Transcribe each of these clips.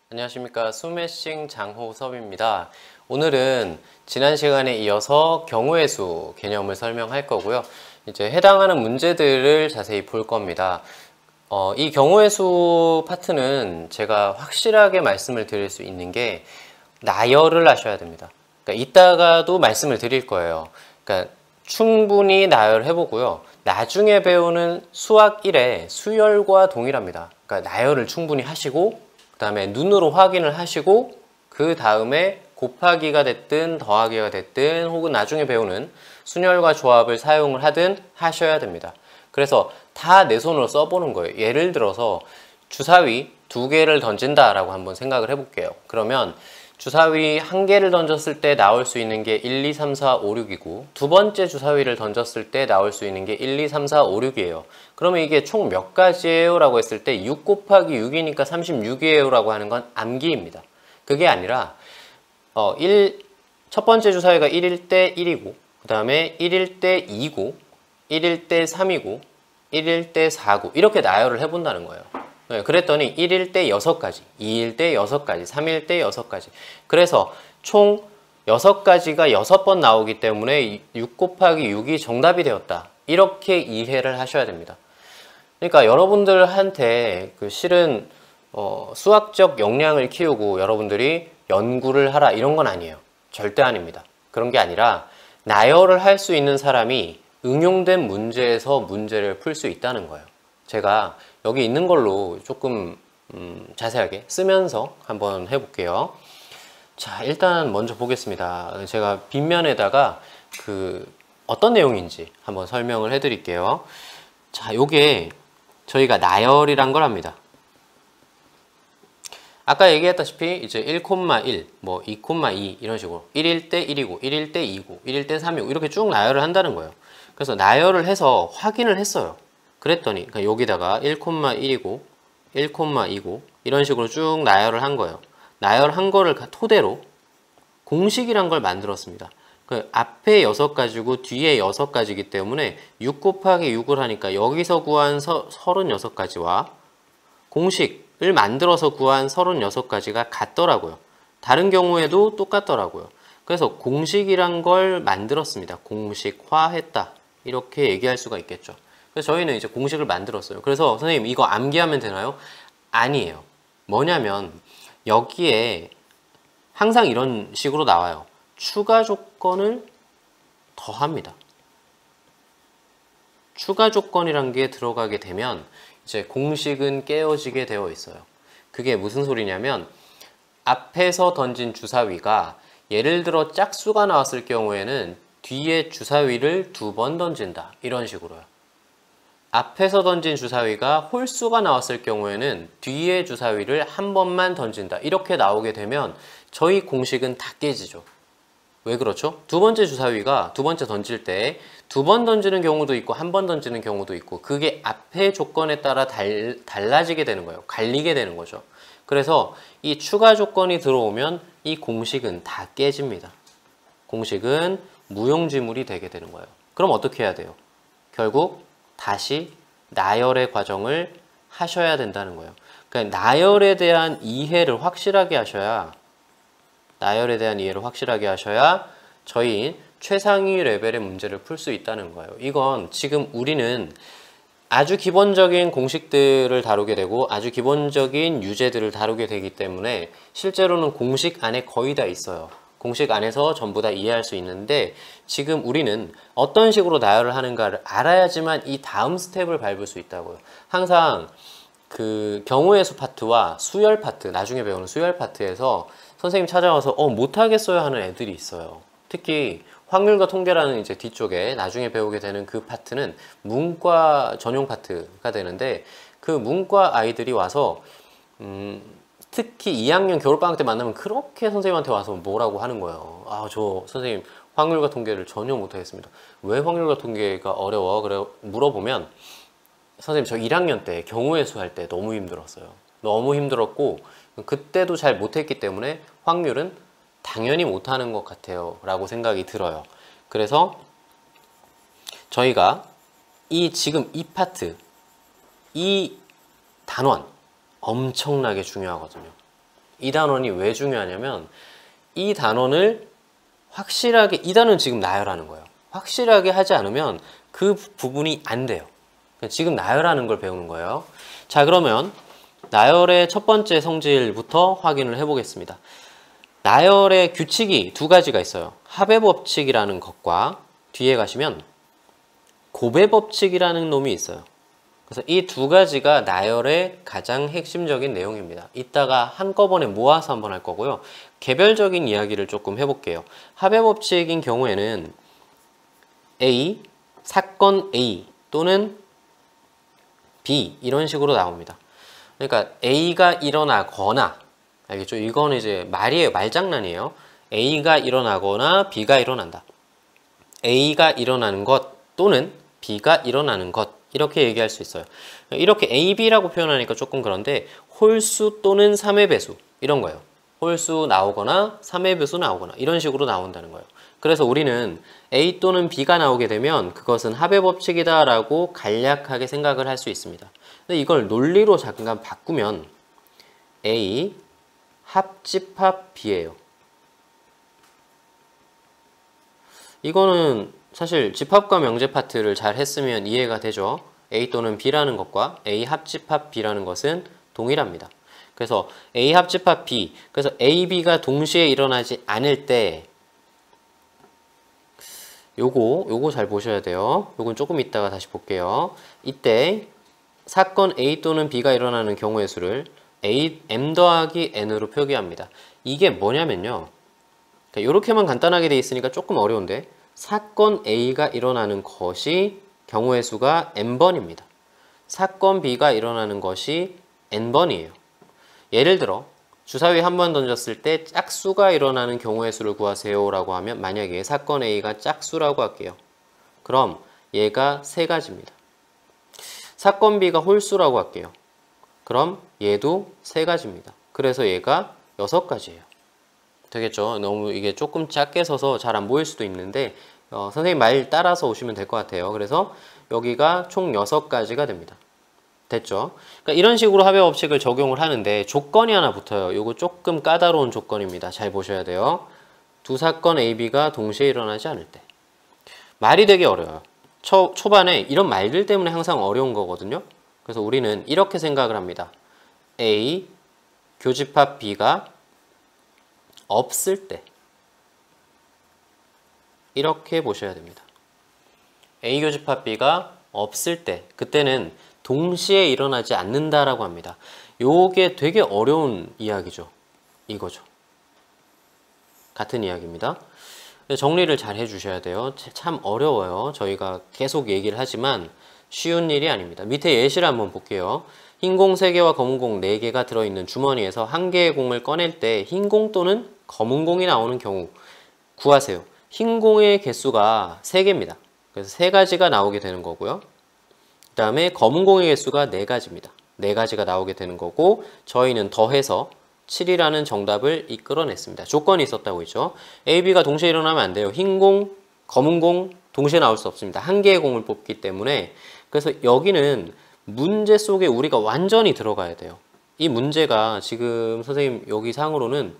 안녕하십니까. 스매싱 장호섭입니다. 오늘은 지난 시간에 이어서 경우의 수 개념을 설명할 거고요. 이제 해당하는 문제들을 자세히 볼 겁니다. 이 경우의 수 파트는 제가 확실하게 말씀을 드릴 수 있는 게 나열을 하셔야 됩니다. 그러니까 이따가도 말씀을 드릴 거예요. 그러니까 충분히 나열해 보고요. 나중에 배우는 수학 1의 수열과 동일합니다. 그러니까 나열을 충분히 하시고 그 다음에 눈으로 확인을 하시고 그 다음에 곱하기가 됐든 더하기가 됐든 혹은 나중에 배우는 순열과 조합을 사용을 하든 하셔야 됩니다. 그래서 다 내 손으로 써보는 거예요. 예를 들어서 주사위 2개를 던진다라고 한번 생각을 해볼게요. 그러면 주사위 1개를 던졌을 때 나올 수 있는 게 1, 2, 3, 4, 5, 6이고 두 번째 주사위를 던졌을 때 나올 수 있는 게 1, 2, 3, 4, 5, 6이에요. 그러면 이게 총 몇 가지예요? 라고 했을 때 6 곱하기 6이니까 36이에요 라고 하는 건 암기입니다. 그게 아니라 첫 번째 주사위가 1일 때 1이고 그 다음에 1일 때 2고 1일 때 3이고 1일 때 4고 이렇게 나열을 해본다는 거예요. 네, 그랬더니 1일 때 6가지, 2일 때 6가지, 3일 때 6가지. 그래서 총 6가지가 6번 나오기 때문에 6 곱하기 6이 정답이 되었다. 이렇게 이해를 하셔야 됩니다. 그러니까 여러분들한테 실은 수학적 역량을 키우고 여러분들이 연구를 하라 이런 건 아니에요. 절대 아닙니다. 그런 게 아니라 나열을 할 수 있는 사람이 응용된 문제에서 문제를 풀 수 있다는 거예요. 제가 여기 있는 걸로 조금 자세하게 쓰면서 한번 해볼게요. 자, 일단 먼저 보겠습니다. 제가 빗면에다가 어떤 내용인지 한번 설명을 해드릴게요. 자, 요게 저희가 나열이란 걸 합니다. 아까 얘기했다시피 이제 1,1, 뭐 2,2 이런 식으로 1일 때 1이고 1일 때 2고 1일 때 3이고 이렇게 쭉 나열을 한다는 거예요. 그래서 나열을 해서 확인을 했어요. 그랬더니 그러니까 여기다가 1,1이고 1,2고 이런 식으로 쭉 나열을 한 거예요. 나열한 거를 토대로 공식이란 걸 만들었습니다. 그 앞에 6가지고 뒤에 6가지이기 때문에 6 곱하기 6을 하니까 여기서 구한 36가지와 공식을 만들어서 구한 36가지가 같더라고요. 다른 경우에도 똑같더라고요. 그래서 공식이란 걸 만들었습니다. 공식화했다. 이렇게 얘기할 수가 있겠죠. 그래서 저희는 이제 공식을 만들었어요. 그래서 선생님 이거 암기하면 되나요? 아니에요. 뭐냐면 여기에 항상 이런 식으로 나와요. 추가 조건을 더합니다. 추가 조건이란 게 들어가게 되면 이제 공식은 깨어지게 되어 있어요. 그게 무슨 소리냐면 앞에서 던진 주사위가 예를 들어 짝수가 나왔을 경우에는 뒤에 주사위를 2번 던진다. 이런 식으로요. 앞에서 던진 주사위가 홀수가 나왔을 경우에는 뒤에 주사위를 한 번만 던진다. 이렇게 나오게 되면 저희 공식은 다 깨지죠. 왜 그렇죠? 두 번째 주사위가 두 번째 던질 때 2번 던지는 경우도 있고 한 번 던지는 경우도 있고 그게 앞의 조건에 따라 달라지게 되는 거예요. 갈리게 되는 거죠. 그래서 이 추가 조건이 들어오면 이 공식은 다 깨집니다. 공식은 무용지물이 되게 되는 거예요. 그럼 어떻게 해야 돼요? 결국 다시 나열의 과정을 하셔야 된다는 거예요. 그러니까 나열에 대한 이해를 확실하게 하셔야 저희 최상위 레벨의 문제를 풀 수 있다는 거예요. 이건 지금 우리는 아주 기본적인 공식들을 다루게 되고 아주 기본적인 유제들을 다루게 되기 때문에 실제로는 공식 안에 거의 다 있어요. 공식 안에서 전부 다 이해할 수 있는데 지금 우리는 어떤 식으로 나열을 하는가를 알아야지만 이 다음 스텝을 밟을 수 있다고요. 항상 경우의 수 파트와 수열 파트, 나중에 배우는 수열 파트에서 선생님 찾아와서 못하겠어요 하는 애들이 있어요. 특히 확률과 통계라는 이제 뒤쪽에 나중에 배우게 되는 그 파트는 문과 전용 파트가 되는데 그 문과 아이들이 와서 특히 2학년 겨울방학 때 만나면 그렇게 선생님한테 와서 뭐라고 하는 거예요. 저 선생님 확률과 통계를 전혀 못하겠습니다. 왜 확률과 통계가 어려워? 그래 물어보면 선생님 저 1학년 때 경우의 수 할 때 너무 힘들었어요. 너무 힘들었고 그때도 잘 못했기 때문에 확률은 당연히 못하는 것 같아요 라고 생각이 들어요. 그래서 저희가 지금 이 파트, 이 단원 엄청나게 중요하거든요. 이 단원이 왜 중요하냐면 이 단원을 확실하게, 이 단원은 지금 나열하는 거예요. 확실하게 하지 않으면 그 부분이 안 돼요. 지금 나열하는 걸 배우는 거예요. 자, 그러면 나열의 첫 번째 성질부터 확인을 해보겠습니다. 나열의 규칙이 두 가지가 있어요. 합의 법칙이라는 것과 뒤에 가시면 곱의 법칙이라는 놈이 있어요. 그래서 이 두 가지가 나열의 가장 핵심적인 내용입니다. 이따가 한꺼번에 모아서 한번 할 거고요. 개별적인 이야기를 조금 해볼게요. 합의 법칙인 경우에는 A, 사건 A 또는 B 이런 식으로 나옵니다. 그러니까 A가 일어나거나, 알겠죠? 이거는 이제 말이에요. 말장난이에요. A가 일어나거나 B가 일어난다. A가 일어나는 것 또는 B가 일어나는 것, 이렇게 얘기할 수 있어요. 이렇게 A, B라고 표현하니까 조금 그런데 홀수 또는 3의 배수 이런 거예요. 홀수 나오거나 3의 배수 나오거나 이런 식으로 나온다는 거예요. 그래서 우리는 A 또는 B가 나오게 되면 그것은 합의 법칙이다 라고 간략하게 생각을 할 수 있습니다. 근데 이걸 논리로 잠깐 바꾸면 A 합집합 B예요. 이거는 사실 집합과 명제 파트를 잘 했으면 이해가 되죠. A 또는 B라는 것과 A 합집합 B라는 것은 동일합니다. 그래서 A 합집합 B, 그래서 A, B가 동시에 일어나지 않을 때 요거 잘 보셔야 돼요. 요건 조금 이따가 다시 볼게요. 이때 사건 A 또는 B가 일어나는 경우의 수를 M 더하기 N으로 표기합니다. 이게 뭐냐면요. 이렇게만 간단하게 돼 있으니까 조금 어려운데 사건 A가 일어나는 것이 경우의 수가 N번입니다. 사건 B가 일어나는 것이 N번이에요. 예를 들어 주사위 한 번 던졌을 때 짝수가 일어나는 경우의 수를 구하세요 라고 하면 만약에 사건 A가 짝수라고 할게요. 그럼 얘가 세 가지입니다. 사건 B가 홀수라고 할게요. 그럼 얘도 세 가지입니다. 그래서 얘가 6가지예요. 되겠죠? 너무 이게 조금 작게 서서 잘 안 보일 수도 있는데 선생님 말 따라서 오시면 될 것 같아요. 그래서 여기가 총 6가지가 됩니다. 됐죠? 그러니까 이런 식으로 합의 법칙을 적용을 하는데 조건이 하나 붙어요. 이거 조금 까다로운 조건입니다. 잘 보셔야 돼요. 두 사건 A, B가 동시에 일어나지 않을 때. 말이 되게 어려워요. 초반에 이런 말들 때문에 항상 어려운 거거든요. 그래서 우리는 이렇게 생각을 합니다. A, 교집합 B가 없을 때. 이렇게 보셔야 됩니다. A 교집합 B가 없을 때, 그때는 동시에 일어나지 않는다라고 합니다. 요게 되게 어려운 이야기죠. 이거죠. 같은 이야기입니다. 정리를 잘 해주셔야 돼요. 참 어려워요. 저희가 계속 얘기를 하지만 쉬운 일이 아닙니다. 밑에 예시를 한번 볼게요. 흰 공 3개와 검은 공 4개가 들어있는 주머니에서 한 개의 공을 꺼낼 때 흰 공 또는 검은 공이 나오는 경우 구하세요. 흰 공의 개수가 3개입니다. 그래서 3가지가 나오게 되는 거고요. 그 다음에 검은 공의 개수가 4가지입니다. 4가지가 나오게 되는 거고 저희는 더해서 7이라는 정답을 이끌어냈습니다. 조건이 있었다고 했죠. A, B가 동시에 일어나면 안 돼요. 흰 공, 검은 공 동시에 나올 수 없습니다. 한 개의 공을 뽑기 때문에. 그래서 여기는 문제 속에 우리가 완전히 들어가야 돼요. 이 문제가 지금 선생님 여기 상으로는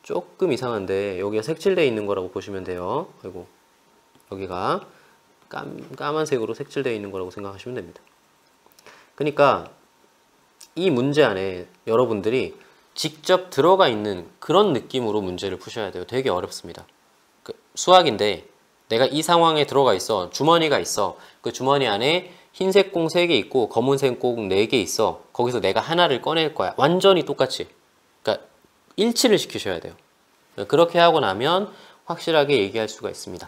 조금 이상한데 여기가 색칠되어 있는 거라고 보시면 돼요. 아이고, 여기가 까만색으로 색칠되어 있는 거라고 생각하시면 됩니다. 그러니까 이 문제 안에 여러분들이 직접 들어가 있는 그런 느낌으로 문제를 푸셔야 돼요. 되게 어렵습니다. 수학인데 내가 이 상황에 들어가 있어. 주머니가 있어. 그 주머니 안에 흰색 공 3개 있고 검은색 공 4개 있어. 거기서 내가 하나를 꺼낼 거야. 완전히 똑같이. 그러니까 일치를 시키셔야 돼요. 그렇게 하고 나면 확실하게 얘기할 수가 있습니다.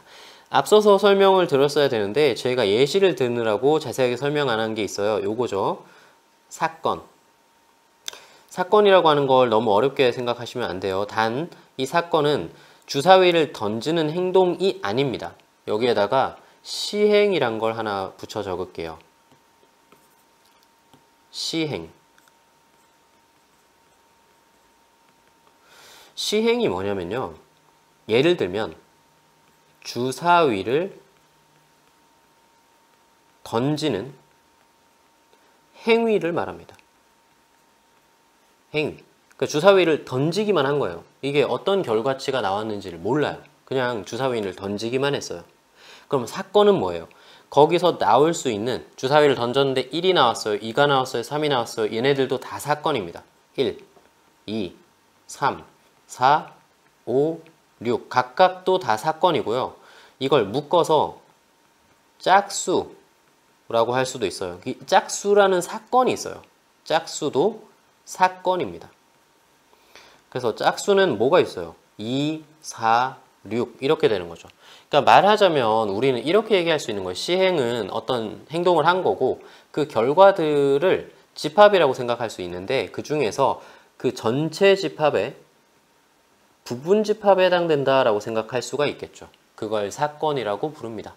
앞서서 설명을 드렸어야 되는데 제가 예시를 드느라고 자세하게 설명 안 한 게 있어요. 요거죠. 사건. 사건이라고 하는 걸 너무 어렵게 생각하시면 안 돼요. 단 이 사건은 주사위를 던지는 행동이 아닙니다. 여기에다가 시행이란 걸 하나 붙여 적을게요. 시행. 시행이 뭐냐면요. 예를 들면 주사위를 던지는 행위를 말합니다. 행위. 그러니까 주사위를 던지기만 한 거예요. 이게 어떤 결과치가 나왔는지를 몰라요. 그냥 주사위를 던지기만 했어요. 그럼 사건은 뭐예요? 거기서 나올 수 있는 주사위를 던졌는데 1이 나왔어요. 2가 나왔어요. 3이 나왔어요. 얘네들도 다 사건입니다. 1, 2, 3, 4, 5, 6 각각도 다 사건이고요. 이걸 묶어서 짝수라고 할 수도 있어요. 이 짝수라는 사건이 있어요. 짝수도 사건입니다. 그래서 짝수는 뭐가 있어요? 2, 4, 6 이렇게 되는 거죠. 그러니까 말하자면 우리는 이렇게 얘기할 수 있는 거예요. 시행은 어떤 행동을 한 거고 그 결과들을 집합이라고 생각할 수 있는데 그 중에서 그 전체 집합에 부분 집합에 해당된다라고 생각할 수가 있겠죠. 그걸 사건이라고 부릅니다.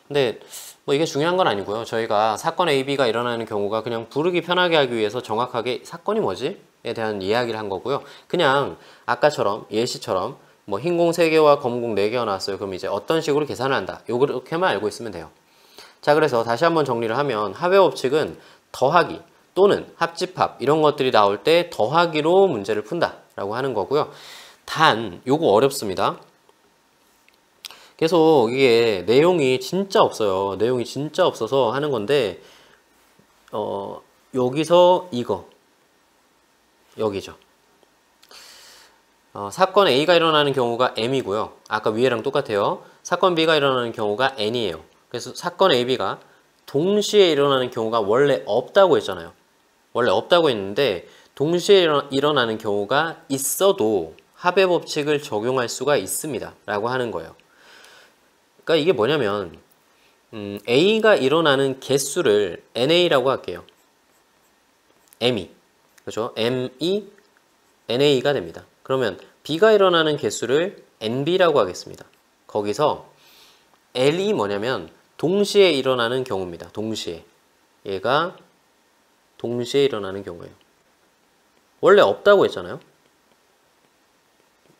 근데 뭐 이게 중요한 건 아니고요. 저희가 사건 A, B가 일어나는 경우가 그냥 부르기 편하게 하기 위해서 정확하게 사건이 뭐지? 에 대한 이야기를 한 거고요. 그냥 아까처럼 예시처럼 뭐 흰 공 3개와 검은 공 4개가 나왔어요. 그럼 이제 어떤 식으로 계산을 한다. 요렇게만 알고 있으면 돼요. 자, 그래서 다시 한번 정리를 하면 합의 법칙은 더하기 또는 합집합 이런 것들이 나올 때 더하기로 문제를 푼다라고 하는 거고요. 단 요거 어렵습니다. 계속 이게 내용이 진짜 없어요. 내용이 진짜 없어서 하는 건데 여기서 이거 여기죠. 사건 A가 일어나는 경우가 M이고요. 아까 위에랑 똑같아요. 사건 B가 일어나는 경우가 N이에요. 그래서 사건 A, B가 동시에 일어나는 경우가 원래 없다고 했잖아요. 원래 없다고 했는데 동시에 일어나는 경우가 있어도 합의 법칙을 적용할 수가 있습니다. 라고 하는 거예요. 그러니까 이게 뭐냐면 A가 일어나는 개수를 NA라고 할게요. M이. 그죠? M이 NA가 됩니다. 그러면 B가 일어나는 개수를 NB라고 하겠습니다. 거기서 L이 뭐냐면 동시에 일어나는 경우입니다. 동시에. 얘가 동시에 일어나는 경우예요. 원래 없다고 했잖아요.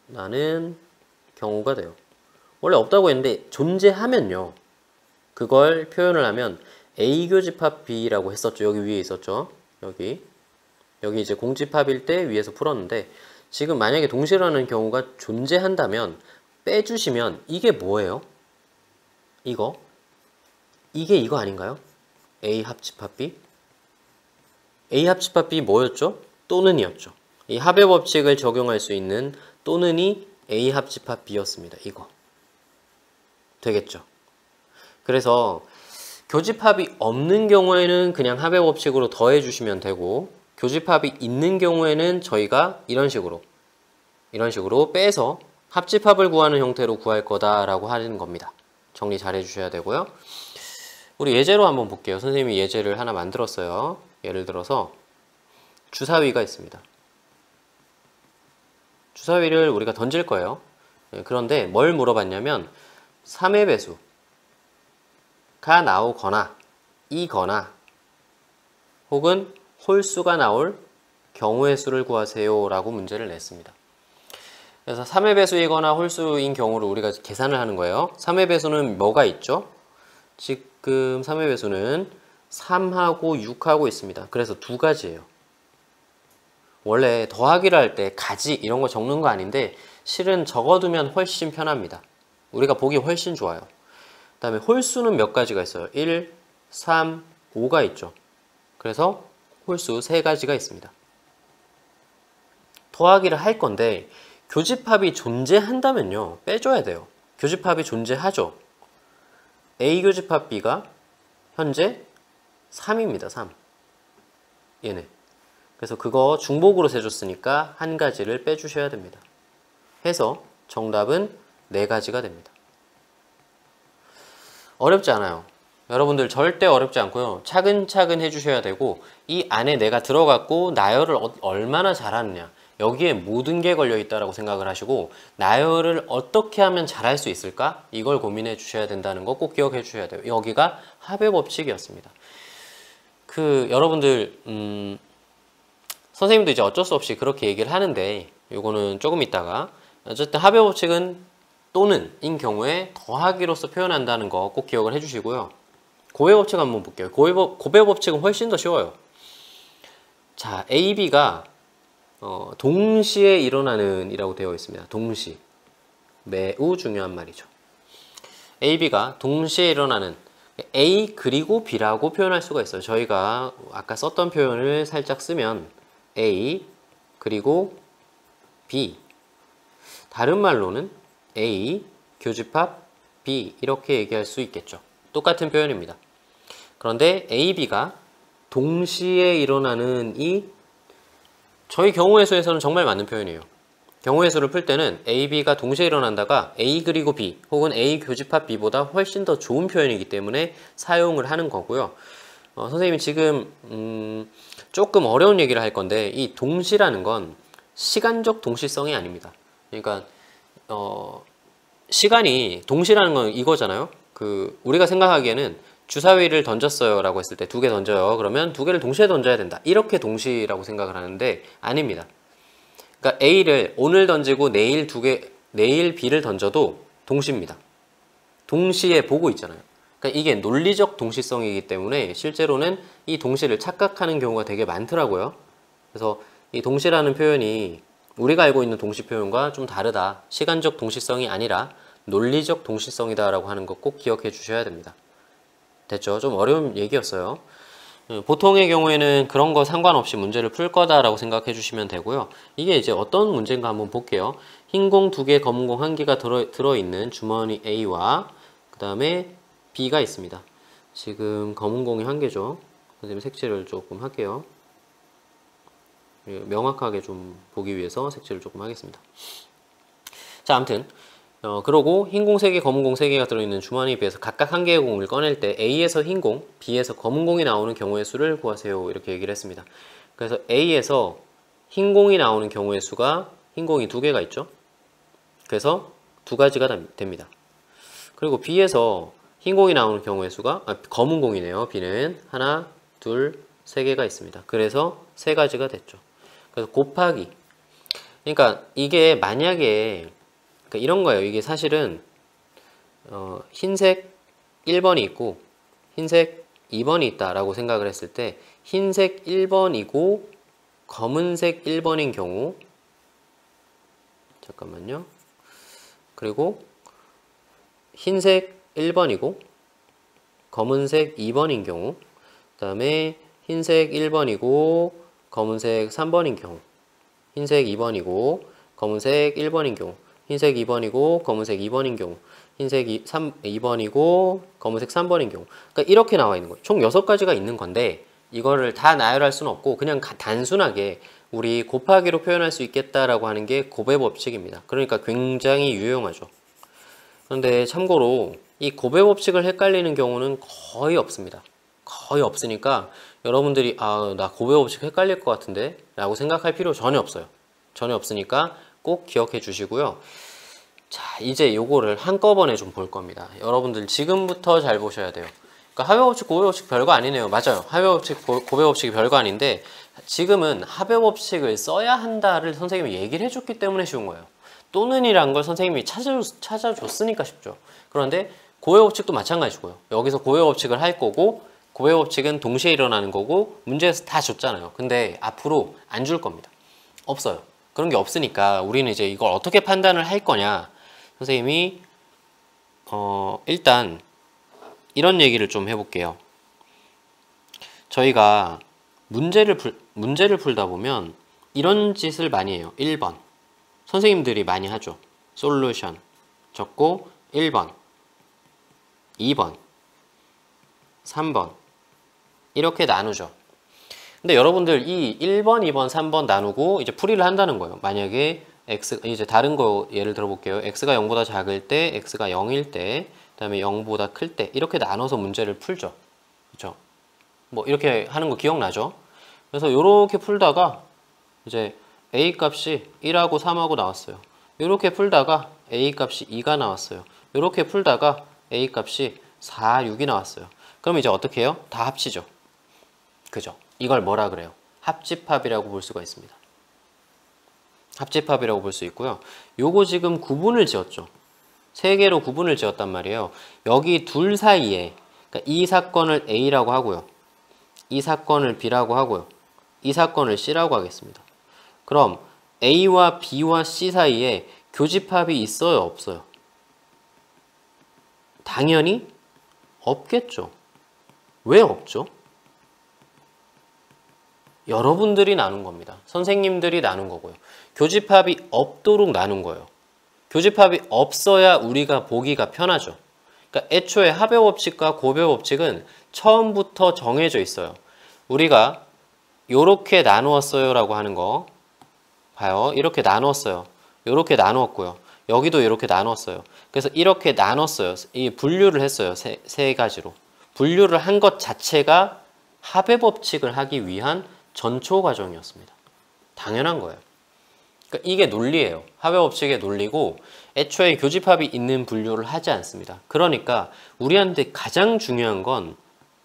나는 경우가 돼요. 원래 없다고 했는데 존재하면요. 그걸 표현을 하면 A 교집합 B라고 했었죠. 여기 위에 있었죠. 여기 이제 공집합일 때 위에서 풀었는데 지금 만약에 동시에 일어나는 경우가 존재한다면 빼주시면 이게 뭐예요? 이게 이거 아닌가요? A 합집합 B? A 합집합 B 뭐였죠? 또는이었죠. 이 합의 법칙을 적용할 수 있는 또는이 A 합집합 B였습니다. 이거 되겠죠? 그래서 교집합이 없는 경우에는 그냥 합의 법칙으로 더해주시면 되고 교집합이 있는 경우에는 저희가 이런 식으로 빼서 합집합을 구하는 형태로 구할 거다라고 하는 겁니다. 정리 잘 해주셔야 되고요. 우리 예제로 한번 볼게요. 선생님이 예제를 하나 만들었어요. 예를 들어서 주사위가 있습니다. 주사위를 우리가 던질 거예요. 그런데 뭘 물어봤냐면 3의 배수가 나오거나 이거나 혹은 홀수가 나올 경우의 수를 구하세요 라고 문제를 냈습니다. 그래서 3의 배수이거나 홀수인 경우를 우리가 계산을 하는 거예요. 3의 배수는 뭐가 있죠? 지금 3의 배수는 3하고 6하고 있습니다. 그래서 두 가지예요. 원래 더하기를 할 때 가지 이런 거 적는 거 아닌데 실은 적어두면 훨씬 편합니다. 우리가 보기 훨씬 좋아요. 그 다음에 홀수는 몇 가지가 있어요? 1, 3, 5가 있죠. 그래서 홀수 3가지가 있습니다. 더하기를 할 건데 교집합이 존재한다면요. 빼줘야 돼요. 교집합이 존재하죠. A 교집합 B가 현재 3입니다. 3. 얘네. 그래서 그거 중복으로 세줬으니까 한 가지를 빼주셔야 됩니다. 해서 정답은 4가지가 됩니다. 어렵지 않아요. 여러분들 절대 어렵지 않고요. 차근차근 해주셔야 되고 이 안에 내가 들어갔고 나열을 얼마나 잘하느냐 여기에 모든 게 걸려있다라고 생각을 하시고 나열을 어떻게 하면 잘할 수 있을까? 이걸 고민해 주셔야 된다는 거 꼭 기억해 주셔야 돼요. 여기가 합의 법칙이었습니다. 여러분들 선생님도 이제 어쩔 수 없이 그렇게 얘기를 하는데 요거는 조금 있다가 어쨌든 합의 법칙은 또는인 경우에 더하기로서 표현한다는 거 꼭 기억을 해주시고요. 곱의 법칙 한번 볼게요. 곱의 법칙은 훨씬 더 쉬워요. 자, A, B가 동시에 일어나는 이라고 되어 있습니다. 동시. 매우 중요한 말이죠. A, B가 동시에 일어나는 A 그리고 B라고 표현할 수가 있어요. 저희가 아까 썼던 표현을 살짝 쓰면 A 그리고 B, 다른 말로는 A 교집합 B 이렇게 얘기할 수 있겠죠. 똑같은 표현입니다. 그런데 A, B가 동시에 일어나는 이 저희 경우의 수에서는 정말 맞는 표현이에요. 경우의 수를 풀 때는 A, B가 동시에 일어난다가 A 그리고 B 혹은 A 교집합 B보다 훨씬 더 좋은 표현이기 때문에 사용을 하는 거고요. 선생님이 지금 조금 어려운 얘기를 할 건데 이 동시라는 건 시간적 동시성이 아닙니다. 그러니까 시간이 동시라는 건 이거잖아요. 우리가 생각하기에는 주사위를 던졌어요 라고 했을 때 2개 던져요. 그러면 2개를 동시에 던져야 된다. 이렇게 동시라고 생각을 하는데 아닙니다. 그러니까 A를 오늘 던지고 내일 B를 던져도 동시입니다. 동시에 보고 있잖아요. 그러니까 이게 논리적 동시성이기 때문에 실제로는 이 동시를 착각하는 경우가 되게 많더라고요. 그래서 이 동시라는 표현이 우리가 알고 있는 동시 표현과 좀 다르다. 시간적 동시성이 아니라 논리적 동시성이다 라고 하는 거 꼭 기억해 주셔야 됩니다. 됐죠? 좀 어려운 얘기였어요. 보통의 경우에는 그런 거 상관없이 문제를 풀 거다라고 생각해 주시면 되고요. 이게 이제 어떤 문제인가 한번 볼게요. 흰 공 2개, 검은 공 1개가 들어있는 주머니 A와 그 다음에 B가 있습니다. 지금 검은 공이 1개죠. 선생님 색칠을 조금 할게요. 명확하게 좀 보기 위해서 색칠을 조금 하겠습니다. 자, 아무튼 그러고 흰 공 3개, 검은 공 3개가 들어있는 주머니에 비해서 각각 1개의 공을 꺼낼 때 A에서 흰 공, B에서 검은 공이 나오는 경우의 수를 구하세요. 이렇게 얘기를 했습니다. 그래서 A에서 흰 공이 나오는 경우의 수가 흰 공이 2개가 있죠. 그래서 2가지가 됩니다. 그리고 B에서 흰 공이 나오는 경우의 수가 검은 공이네요. B는 하나, 둘, 3개가 있습니다. 그래서 3가지가 됐죠. 그래서 곱하기. 그러니까 이게 만약에 그러니까 이런 거예요. 이게 사실은 흰색 1번이 있고 흰색 2번이 있다라고 생각을 했을 때 흰색 1번이고 검은색 1번인 경우 잠깐만요. 그리고 흰색 1번이고 검은색 2번인 경우 그 다음에 흰색 1번이고 검은색 3번인 경우 흰색 2번이고 검은색 1번인 경우 흰색 2번이고 검은색 2번인 경우 흰색 2번이고 검은색 3번인 경우 그러니까 이렇게 나와 있는 거예요. 총 6가지가 있는 건데 이거를 다 나열할 수는 없고 그냥 단순하게 우리 곱하기로 표현할 수 있겠다라고 하는 게 곱의 법칙입니다. 그러니까 굉장히 유용하죠. 그런데 참고로 이 곱의 법칙을 헷갈리는 경우는 거의 없습니다. 거의 없으니까 여러분들이 나 곱의 법칙 헷갈릴 것 같은데 라고 생각할 필요 전혀 없어요. 전혀 없으니까 꼭 기억해 주시고요. 자, 이제 요거를 한꺼번에 좀 볼 겁니다. 여러분들 지금부터 잘 보셔야 돼요. 그러니까 합의 법칙, 곱의 법칙 별거 아니네요. 맞아요. 합의 법칙, 곱의 법칙이 별거 아닌데 지금은 합의 법칙을 써야 한다를 선생님이 얘기를 해줬기 때문에 쉬운 거예요. 또는이란 걸 선생님이 찾아줬으니까 쉽죠. 그런데 곱의 법칙도 마찬가지고요. 여기서 곱의 법칙을 할 거고 곱의 법칙은 동시에 일어나는 거고 문제에서 다 줬잖아요. 근데 앞으로 안 줄 겁니다. 없어요. 그런 게 없으니까 우리는 이제 이걸 어떻게 판단을 할 거냐. 선생님이 일단 이런 얘기를 좀 해볼게요. 저희가 문제를 풀다 보면 이런 짓을 많이 해요. 1번 선생님들이 많이 하죠. 솔루션 적고 1번 2번 3번 이렇게 나누죠. 근데 여러분들 이 1번, 2번, 3번 나누고 이제 풀이를 한다는 거예요. 만약에 x 이제 다른 거 예를 들어 볼게요. x가 0보다 작을 때, x가 0일 때, 그다음에 0보다 클 때 이렇게 나눠서 문제를 풀죠. 그렇죠? 뭐 이렇게 하는 거 기억나죠? 그래서 이렇게 풀다가 이제 a 값이 1하고 3하고 나왔어요. 이렇게 풀다가 a 값이 2가 나왔어요. 이렇게 풀다가 a 값이 4, 6이 나왔어요. 그럼 이제 어떻게 해요? 다 합치죠. 그죠? 이걸 뭐라 그래요? 합집합이라고 볼 수가 있습니다. 합집합이라고 볼 수 있고요. 요거 지금 구분을 지었죠. 3개로 구분을 지었단 말이에요. 여기 둘 사이에 그러니까 이 사건을 A라고 하고요. 이 사건을 B라고 하고요. 이 사건을 C라고 하겠습니다. 그럼 A와 B와 C 사이에 교집합이 있어요, 없어요? 당연히 없겠죠. 왜 없죠? 여러분들이 나눈 겁니다. 선생님들이 나눈 거고요. 교집합이 없도록 나눈 거예요. 교집합이 없어야 우리가 보기가 편하죠. 그러니까 애초에 합의 법칙과 고배 법칙은 처음부터 정해져 있어요. 우리가 요렇게 나누었어요 라고 하는 거 봐요. 이렇게 나누었어요. 요렇게 나누었고요. 여기도 이렇게 나눴어요. 그래서 이렇게 나눴어요. 이 분류를 했어요. 세 가지로. 분류를 한 것 자체가 합의 법칙을 하기 위한 전초 과정이었습니다. 당연한 거예요. 그러니까 이게 논리예요. 합의 법칙의 논리고 애초에 교집합이 있는 분류를 하지 않습니다. 그러니까 우리한테 가장 중요한 건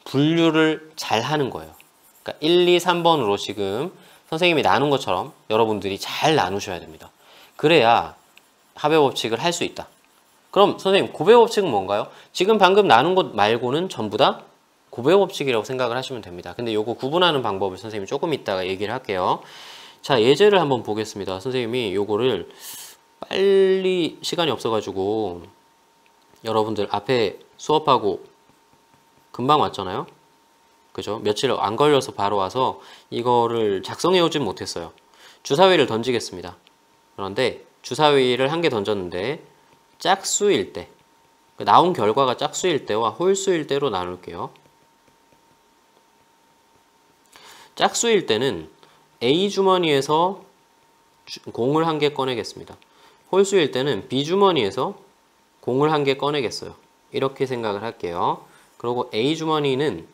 분류를 잘 하는 거예요. 그러니까 1, 2, 3번으로 지금 선생님이 나눈 것처럼 여러분들이 잘 나누셔야 됩니다. 그래야 합의 법칙을 할 수 있다. 그럼 선생님 고배 법칙은 뭔가요? 지금 방금 나눈 것 말고는 전부 다 고배 법칙이라고 생각을 하시면 됩니다. 근데 요거 구분하는 방법을 선생님이 조금 이따가 얘기를 할게요. 자, 예제를 한번 보겠습니다. 선생님이 요거를 빨리 시간이 없어가지고 여러분들 앞에 수업하고 금방 왔잖아요. 그죠? 며칠 안 걸려서 바로 와서 이거를 작성해 오진 못했어요. 주사위를 던지겠습니다. 그런데 주사위를 한 개 던졌는데 짝수일 때, 나온 결과가 짝수일 때와 홀수일 때로 나눌게요. 짝수일 때는 A 주머니에서 공을 한 개 꺼내겠습니다. 홀수일 때는 B 주머니에서 공을 한 개 꺼내겠어요. 이렇게 생각을 할게요. 그리고 A 주머니는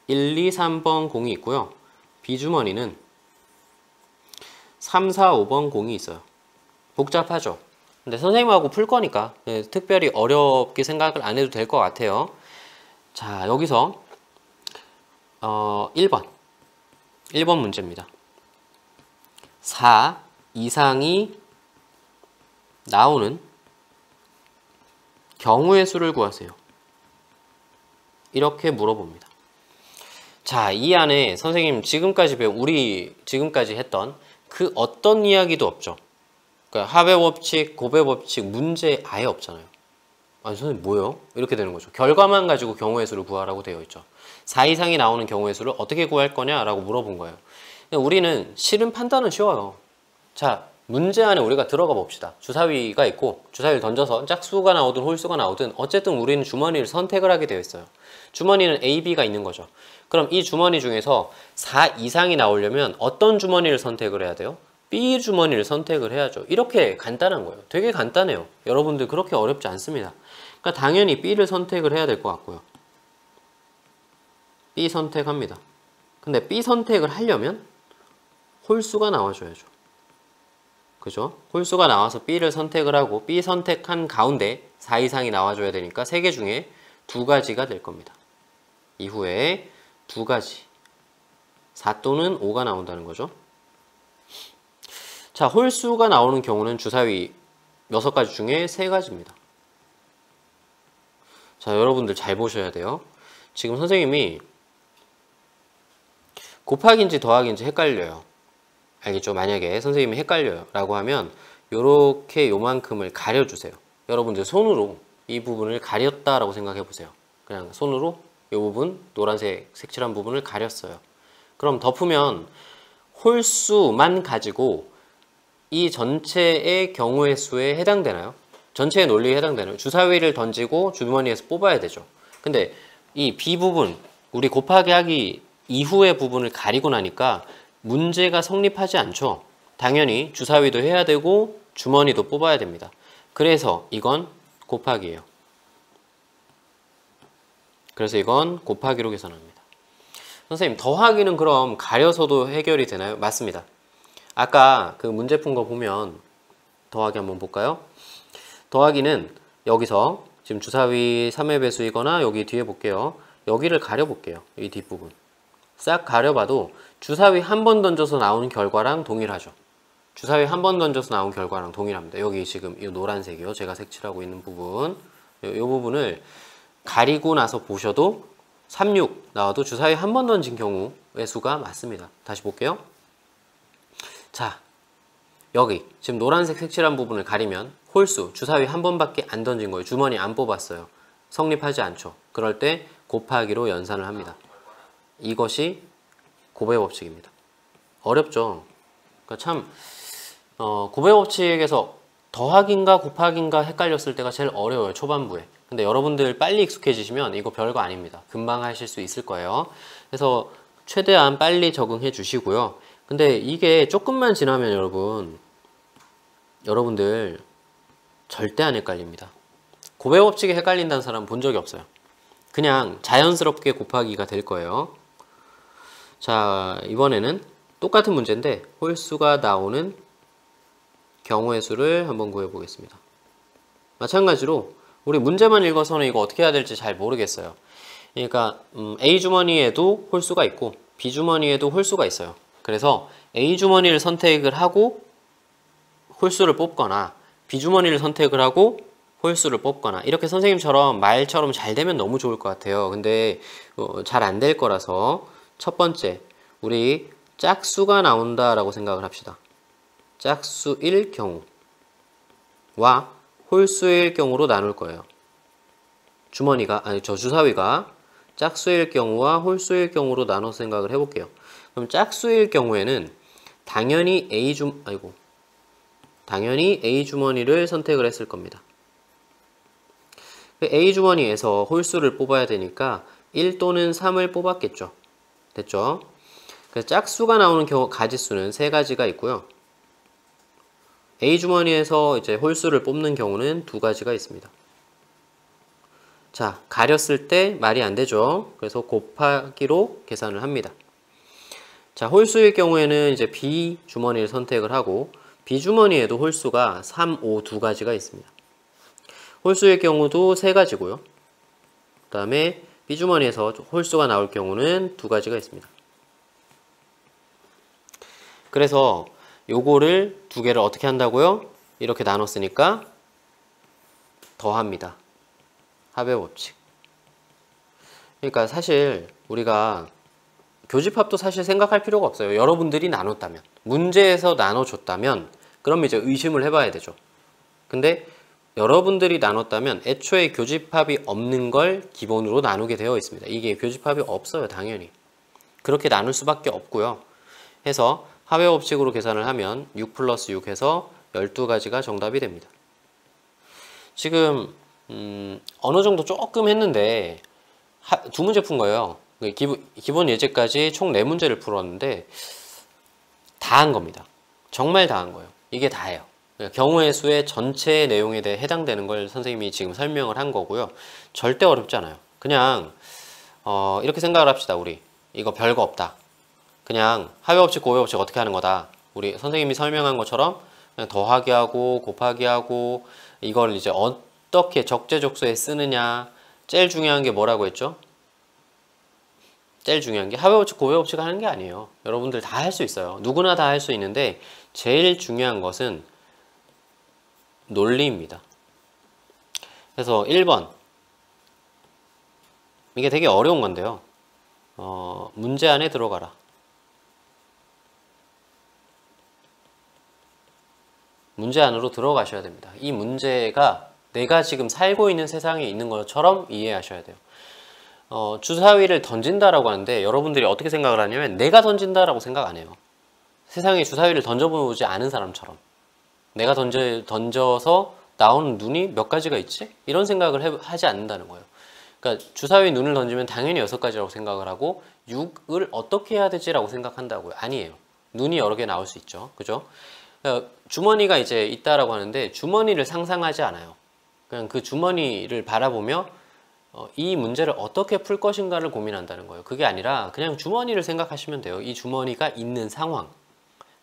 1, 2, 3번 공이 있고요. B 주머니는 3, 4, 5번 공이 있어요. 복잡하죠? 근데 선생님하고 풀 거니까 특별히 어렵게 생각을 안 해도 될 것 같아요. 자, 여기서 1번 문제입니다. 4 이상이 나오는 경우의 수를 구하세요. 이렇게 물어봅니다. 자, 이 안에 선생님 지금까지 우리 지금까지 했던 그 어떤 이야기도 없죠. 그러니까 합의 법칙, 고배 법칙, 문제 아예 없잖아요. 아니 선생님 뭐예요? 이렇게 되는 거죠. 결과만 가지고 경우의 수를 구하라고 되어 있죠. 4 이상이 나오는 경우의 수를 어떻게 구할 거냐라고 물어본 거예요. 우리는 실은 판단은 쉬워요. 자, 문제 안에 우리가 들어가 봅시다. 주사위가 있고 주사위를 던져서 짝수가 나오든 홀수가 나오든 어쨌든 우리는 주머니를 선택을 하게 되어 있어요. 주머니는 A, B가 있는 거죠. 그럼 이 주머니 중에서 4 이상이 나오려면 어떤 주머니를 선택을 해야 돼요? B 주머니를 선택을 해야죠. 이렇게 간단한 거예요. 되게 간단해요. 여러분들 그렇게 어렵지 않습니다. 그러니까 당연히 B를 선택을 해야 될 것 같고요. B 선택합니다. 근데 B 선택을 하려면 홀수가 나와줘야죠. 그죠? 홀수가 나와서 B를 선택을 하고 B 선택한 가운데 4 이상이 나와줘야 되니까 3개 중에 2가지가 될 겁니다. 이후에 2가지 4 또는 5가 나온다는 거죠. 자, 홀수가 나오는 경우는 주사위 6가지 중에 3가지입니다. 자, 여러분들 잘 보셔야 돼요. 지금 선생님이 곱하기인지 더하기인지 헷갈려요. 알겠죠? 만약에 선생님이 헷갈려요 라고 하면 요렇게 요만큼을 가려주세요. 여러분들 손으로 이 부분을 가렸다라고 생각해 보세요. 그냥 손으로 이 부분, 노란색 색칠한 부분을 가렸어요. 그럼 덮으면 홀수만 가지고 이 전체의 경우의 수에 해당되나요? 전체의 논리에 해당되나요? 주사위를 던지고 주머니에서 뽑아야 되죠. 근데 이 B 부분, 우리 곱하기 하기 이후의 부분을 가리고 나니까 문제가 성립하지 않죠. 당연히 주사위도 해야 되고 주머니도 뽑아야 됩니다. 그래서 이건 곱하기예요. 그래서 이건 곱하기로 계산합니다. 선생님, 더하기는 그럼 가려서도 해결이 되나요? 맞습니다. 아까 그 문제 푼 거 보면 더하기 한번 볼까요? 더하기는 여기서 지금 주사위 3의 배수이거나 여기 뒤에 볼게요. 여기를 가려볼게요. 이 뒷부분. 싹 가려봐도 주사위 한 번 던져서 나오는 결과랑 동일하죠. 주사위 한 번 던져서 나온 결과랑 동일합니다. 여기 지금 이 노란색이요. 제가 색칠하고 있는 부분. 이 부분을 가리고 나서 보셔도 3, 6 나와도 주사위 한 번 던진 경우의 수가 맞습니다. 다시 볼게요. 자, 여기 지금 노란색 색칠한 부분을 가리면 홀수, 주사위 한 번밖에 안 던진 거예요. 주머니 안 뽑았어요. 성립하지 않죠. 그럴 때 곱하기로 연산을 합니다. 이것이 곱의 법칙입니다. 어렵죠? 그러니까 참 곱의 법칙에서 더하기인가 곱하기인가 헷갈렸을 때가 제일 어려워요. 초반부에. 근데 여러분들 빨리 익숙해지시면 이거 별거 아닙니다. 금방 하실 수 있을 거예요. 그래서 최대한 빨리 적응해 주시고요. 근데 이게 조금만 지나면 여러분들 절대 안 헷갈립니다. 곱의 법칙에 헷갈린다는 사람 본 적이 없어요. 그냥 자연스럽게 곱하기가 될 거예요. 자, 이번에는 똑같은 문제인데 홀수가 나오는 경우의 수를 한번 구해 보겠습니다. 마찬가지로 우리 문제만 읽어서는 이거 어떻게 해야 될지 잘 모르겠어요. 그러니까 A 주머니에도 홀수가 있고 B 주머니에도 홀수가 있어요. 그래서 A 주머니를 선택을 하고 홀수를 뽑거나 B 주머니를 선택을 하고 홀수를 뽑거나 이렇게 선생님처럼 말처럼 잘 되면 너무 좋을 것 같아요. 근데 잘 안 될 거라서 첫 번째 우리 짝수가 나온다라고 생각을 합시다. 짝수일 경우와 홀수일 경우로 나눌 거예요. 주사위가 짝수일 경우와 홀수일 경우로 나눠서 생각을 해볼게요. 그럼 짝수일 경우에는 당연히 A 주머니를 선택을 했을 겁니다. A 주머니에서 홀수를 뽑아야 되니까 1 또는 3을 뽑았겠죠. 됐죠? 그래서 짝수가 나오는 경우 가지수는 세 가지가 있고요. A 주머니에서 이제 홀수를 뽑는 경우는 두 가지가 있습니다. 자, 가렸을 때 말이 안 되죠. 그래서 곱하기로 계산을 합니다. 자, 홀수일 경우에는 이제 B 주머니를 선택을 하고 B 주머니에도 홀수가 3, 5 두 가지가 있습니다. 홀수일 경우도 세 가지고요. 그 다음에 B 주머니에서 홀수가 나올 경우는 두 가지가 있습니다. 그래서 요거를 두 개를 어떻게 한다고요? 이렇게 나눴으니까 더합니다. 합의 법칙. 그러니까 사실 우리가 교집합도 사실 생각할 필요가 없어요. 여러분들이 나눴다면, 문제에서 나눠줬다면 그러면 이제 의심을 해봐야 되죠. 근데 여러분들이 나눴다면 애초에 교집합이 없는 걸 기본으로 나누게 되어 있습니다. 이게 교집합이 없어요. 당연히. 그렇게 나눌 수밖에 없고요. 해서 합의 법칙으로 계산을 하면 6 플러스 6 해서 12가지가 정답이 됩니다. 지금 어느 정도 조금 했는데 두 문제 푼 거예요. 기본 예제까지 총 4문제를 풀었는데 다 한 겁니다. 정말 다 한 거예요. 이게 다예요. 경우의 수의 전체 내용에 대해 해당되는 걸 선생님이 지금 설명을 한 거고요. 절대 어렵지 않아요. 그냥 이렇게 생각을 합시다. 우리 이거 별거 없다. 그냥 합의 법칙, 곱의 법칙 어떻게 하는 거다. 우리 선생님이 설명한 것처럼 그냥 더하기 하고 곱하기 하고 이걸 이제 어떻게 적재적소에 쓰느냐. 제일 중요한 게 뭐라고 했죠? 제일 중요한 게 합의 법칙, 곱의 법칙 하는 게 아니에요. 여러분들 다 할 수 있어요. 누구나 다 할 수 있는데 제일 중요한 것은 논리입니다. 그래서 1번 이게 되게 어려운 건데요. 문제 안에 들어가라. 문제 안으로 들어가셔야 됩니다. 이 문제가 내가 지금 살고 있는 세상에 있는 것처럼 이해하셔야 돼요. 주사위를 던진다라고 하는데 여러분들이 어떻게 생각을 하냐면 내가 던진다라고 생각 안 해요. 세상에 주사위를 던져보지 않은 사람처럼 내가 던져서 나오는 눈이 몇 가지가 있지? 이런 생각을 하지 않는다는 거예요. 그러니까 주사위 눈을 던지면 당연히 6가지라고 생각을 하고 6을 어떻게 해야 되지라고 생각한다고요. 아니에요. 눈이 여러 개 나올 수 있죠. 그죠? 그러니까 주머니가 이제 있다라고 하는데 주머니를 상상하지 않아요. 그냥 그 주머니를 바라보며 이 문제를 어떻게 풀 것인가를 고민한다는 거예요. 그게 아니라 그냥 주머니를 생각하시면 돼요. 이 주머니가 있는 상황.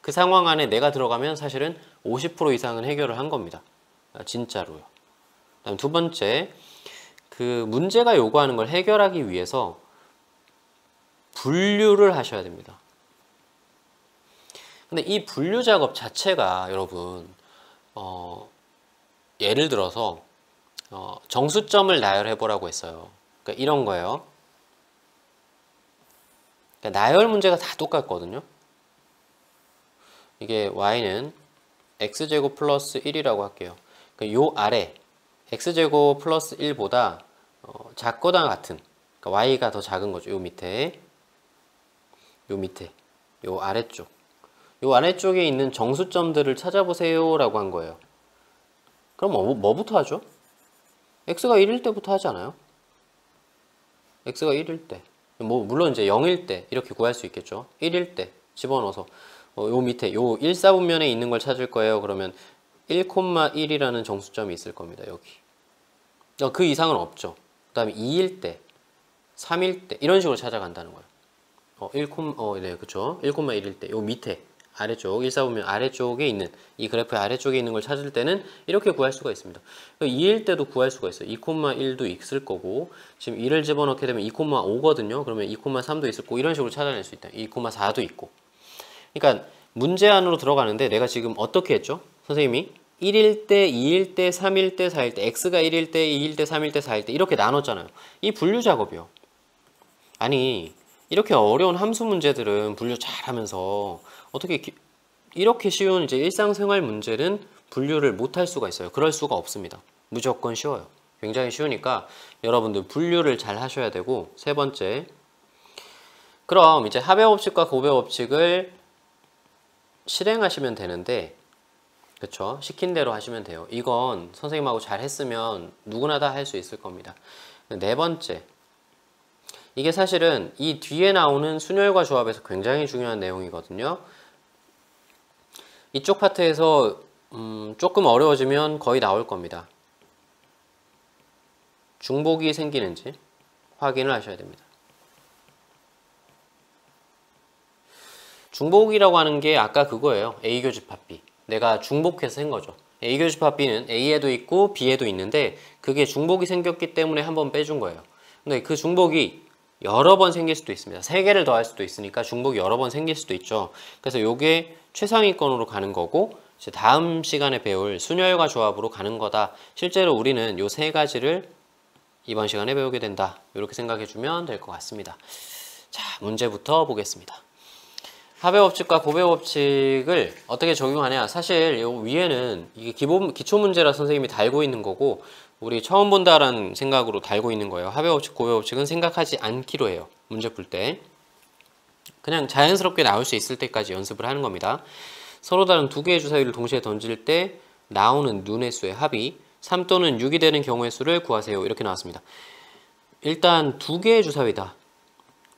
그 상황 안에 내가 들어가면 사실은 50% 이상은 해결을 한 겁니다. 진짜로요. 그다음 두 번째, 그 문제가 요구하는 걸 해결하기 위해서 분류를 하셔야 됩니다. 근데 이 분류 작업 자체가 여러분 예를 들어서 정수점을 나열해 보라고 했어요. 그러니까 이런 거예요. 그러니까 나열 문제가 다 똑같거든요. 이게 y는 x제곱 플러스 1이라고 할게요. 그러니까 요 아래 x제곱 플러스 1보다 작거나 같은, 그러니까 y가 더 작은 거죠. 요 밑에, 요 아래쪽, 요 아래쪽에 있는 정수점들을 찾아보세요 라고 한 거예요. 그럼 뭐부터 하죠? x가 1일 때부터 하지 않아요? x가 1일 때, 물론 이제 0일 때 이렇게 구할 수 있겠죠. 1일 때 집어넣어서 요 밑에 요 1사분면에 있는 걸 찾을 거예요. 그러면 1,1이라는 정수점이 있을 겁니다. 여기. 그 이상은 없죠. 그 다음에 2일 때, 3일 때 이런 식으로 찾아간다는 거예요. 네, 그쵸. 1,1일 때 요 밑에 아래쪽, 1사분면 아래쪽에 있는, 이 그래프의 아래쪽에 있는 걸 찾을 때는 이렇게 구할 수가 있습니다. 2일 때도 구할 수가 있어요. 2,1도 있을 거고, 지금 2를 집어넣게 되면 2,5거든요. 그러면 2,3도 있을 거고, 이런 식으로 찾아낼 수 있다. 2,4도 있고. 그러니까 문제 안으로 들어가는데 내가 지금 어떻게 했죠? 선생님이 1일 때, 2일 때, 3일 때, 4일 때, x가 1일 때, 2일 때, 3일 때, 4일 때 이렇게 나눴잖아요. 이 분류 작업이요. 아니, 이렇게 어려운 함수 문제들은 분류 잘 하면서 어떻게 이렇게 쉬운 이제 일상생활 문제는 분류를 못 할 수가 있어요. 그럴 수가 없습니다. 무조건 쉬워요. 굉장히 쉬우니까 여러분들 분류를 잘 하셔야 되고, 세 번째. 그럼 이제 합의 법칙과 고배 법칙을 실행하시면 되는데, 그쵸? 시킨 대로 하시면 돼요. 이건 선생님하고 잘 했으면 누구나 다 할 수 있을 겁니다. 네 번째. 이게 사실은 이 뒤에 나오는 순열과 조합에서 굉장히 중요한 내용이거든요. 이쪽 파트에서 조금 어려워지면 거의 나올 겁니다. 중복이 생기는지 확인을 하셔야 됩니다. 중복이라고 하는 게 아까 그거예요. A교집합 B. 내가 중복해서 한 거죠. A교집합 B는 A에도 있고 B에도 있는데 그게 중복이 생겼기 때문에 한번 빼준 거예요. 근데 그 중복이 여러 번 생길 수도 있습니다. 3개를 더할 수도 있으니까 중복이 여러 번 생길 수도 있죠. 그래서 요게 최상위권으로 가는 거고, 이제 다음 시간에 배울 순열과 조합으로 가는 거다. 실제로 우리는 요 3가지를 이번 시간에 배우게 된다. 이렇게 생각해 주면 될 것 같습니다. 자, 문제부터 보겠습니다. 합의 법칙과 고배 법칙을 어떻게 적용하냐. 사실 요 위에는 이게 기초 문제라 선생님이 달고 있는 거고, 우리 처음 본다라는 생각으로 달고 있는 거예요. 합의 법칙, 고배 법칙은 생각하지 않기로 해요. 문제 풀 때. 그냥 자연스럽게 나올 수 있을 때까지 연습을 하는 겁니다. 서로 다른 두 개의 주사위를 동시에 던질 때 나오는 눈의 수의 합이 3 또는 6이 되는 경우의 수를 구하세요. 이렇게 나왔습니다. 일단 두 개의 주사위다.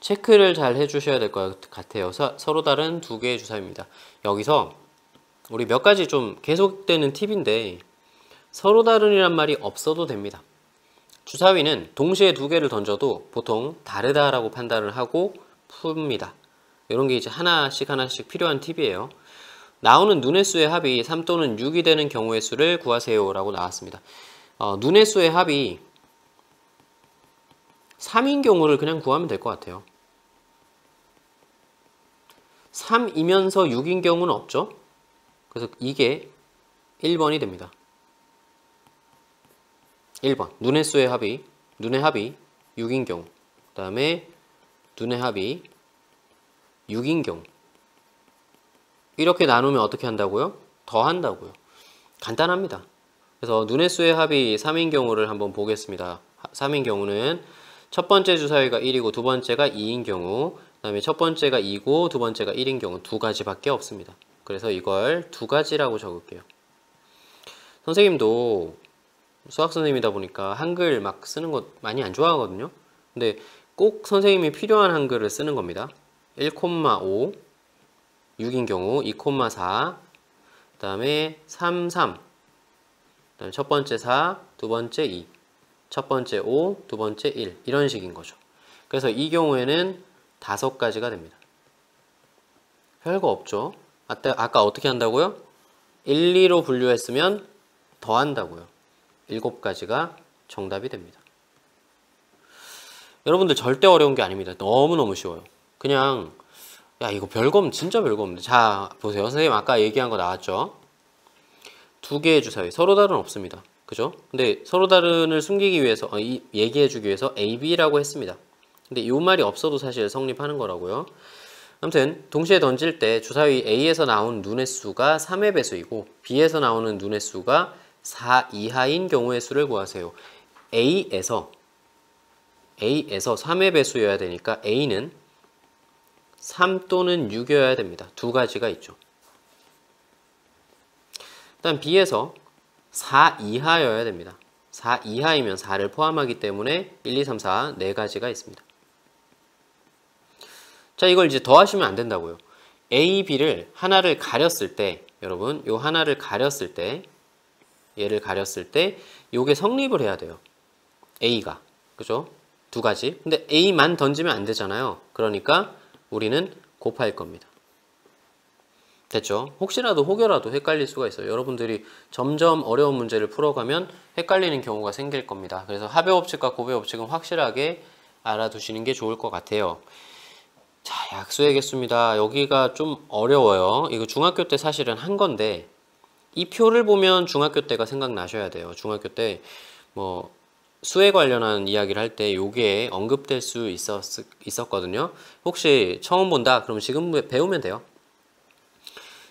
체크를 잘 해주셔야 될 것 같아요. 서로 다른 두 개의 주사위입니다. 여기서 우리 몇 가지 좀 계속되는 팁인데, 서로 다른이란 말이 없어도 됩니다. 주사위는 동시에 두 개를 던져도 보통 다르다라고 판단을 하고 풉니다. 이런 게 이제 하나씩 필요한 팁이에요. 나오는 눈의 수의 합이 3 또는 6이 되는 경우의 수를 구하세요 라고 나왔습니다. 눈의 수의 합이 3인 경우를 그냥 구하면 될 것 같아요. 3이면서 6인 경우는 없죠. 그래서 이게 1번이 됩니다. 1번. 눈의 수의 합이, 눈의 합이 6인 경우. 그 다음에 눈의 합이 6인 경우. 이렇게 나누면 어떻게 한다고요? 더한다고요. 간단합니다. 그래서 눈의 수의 합이 3인 경우를 한번 보겠습니다. 3인 경우는 첫 번째 주사위가 1이고 두 번째가 2인 경우, 그 다음에 첫 번째가 2고 두 번째가 1인 경우 두 가지밖에 없습니다. 그래서 이걸 두 가지라고 적을게요. 선생님도 수학 선생님이다 보니까 한글 막 쓰는 거 많이 안 좋아하거든요. 근데 꼭 선생님이 필요한 한글을 쓰는 겁니다. 1,5 6인 경우, 2,4 그 다음에 3, 3 그다음에 첫 번째 4, 두 번째 2 첫 번째 5, 두 번째 1 이런 식인 거죠. 그래서 이 경우에는 5가지가 됩니다. 별거 없죠. 아까 어떻게 한다고요? 1, 2로 분류했으면 더한다고요. 7가지가 정답이 됩니다. 여러분들 절대 어려운 게 아닙니다. 너무너무 쉬워요. 그냥 야 이거 별거 진짜 별거 없는데. 자 보세요. 선생님 아까 얘기한 거 나왔죠? 두 개의 주사위 서로 다른 없습니다. 그죠? 근데 서로 다른을 숨기기 위해서 얘기해 주기 위해서 A, B라고 했습니다. 근데 이 말이 없어도 사실 성립하는 거라고요. 아무튼 동시에 던질 때 주사위 A에서 나온 눈의 수가 3의 배수이고 B에서 나오는 눈의 수가 4 이하인 경우의 수를 구하세요. A에서 3의 배수여야 되니까 A는 3 또는 6이어야 됩니다. 두 가지가 있죠. 일단 B에서 4 이하여야 됩니다. 4 이하이면 4를 포함하기 때문에 1, 2, 3, 4 네 가지가 있습니다. 자, 이걸 이제 더하시면 안 된다고요. A, B를 하나를 가렸을 때, 여러분, 요 하나를 가렸을 때, 얘를 가렸을 때, 요게 성립을 해야 돼요. A가. 그죠? 두 가지. 근데 A만 던지면 안 되잖아요. 그러니까 우리는 곱할 겁니다. 됐죠? 혹여라도 헷갈릴 수가 있어요. 여러분들이 점점 어려운 문제를 풀어가면 헷갈리는 경우가 생길 겁니다. 그래서 합의 법칙과 곱의 법칙은 확실하게 알아두시는 게 좋을 것 같아요. 자, 약수의 개수입니다. 여기가 좀 어려워요. 이거 중학교 때 사실은 한 건데 이 표를 보면 중학교 때가 생각나셔야 돼요. 중학교 때 뭐 수에 관련한 이야기를 할 때 요게 언급될 수 있었거든요. 혹시 처음 본다? 그럼 지금 배우면 돼요.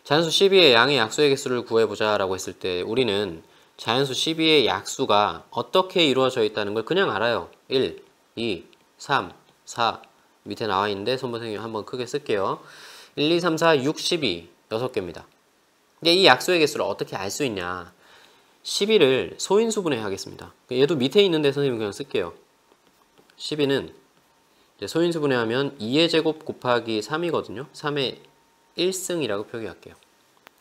자연수 12의 양의 약수의 개수를 구해보자 라고 했을 때 우리는 자연수 12의 약수가 어떻게 이루어져 있다는 걸 그냥 알아요. 1, 2, 3, 4 밑에 나와 있는데 선생님 한번 크게 쓸게요. 1, 2, 3, 4, 6, 12 6개입니다. 근데 이 약수의 개수를 어떻게 알 수 있냐? 12를 소인수분해 하겠습니다. 얘도 밑에 있는데 선생님 그냥 쓸게요. 12는 소인수분해하면 2의 제곱 곱하기 3이거든요. 3의 1승이라고 표기할게요.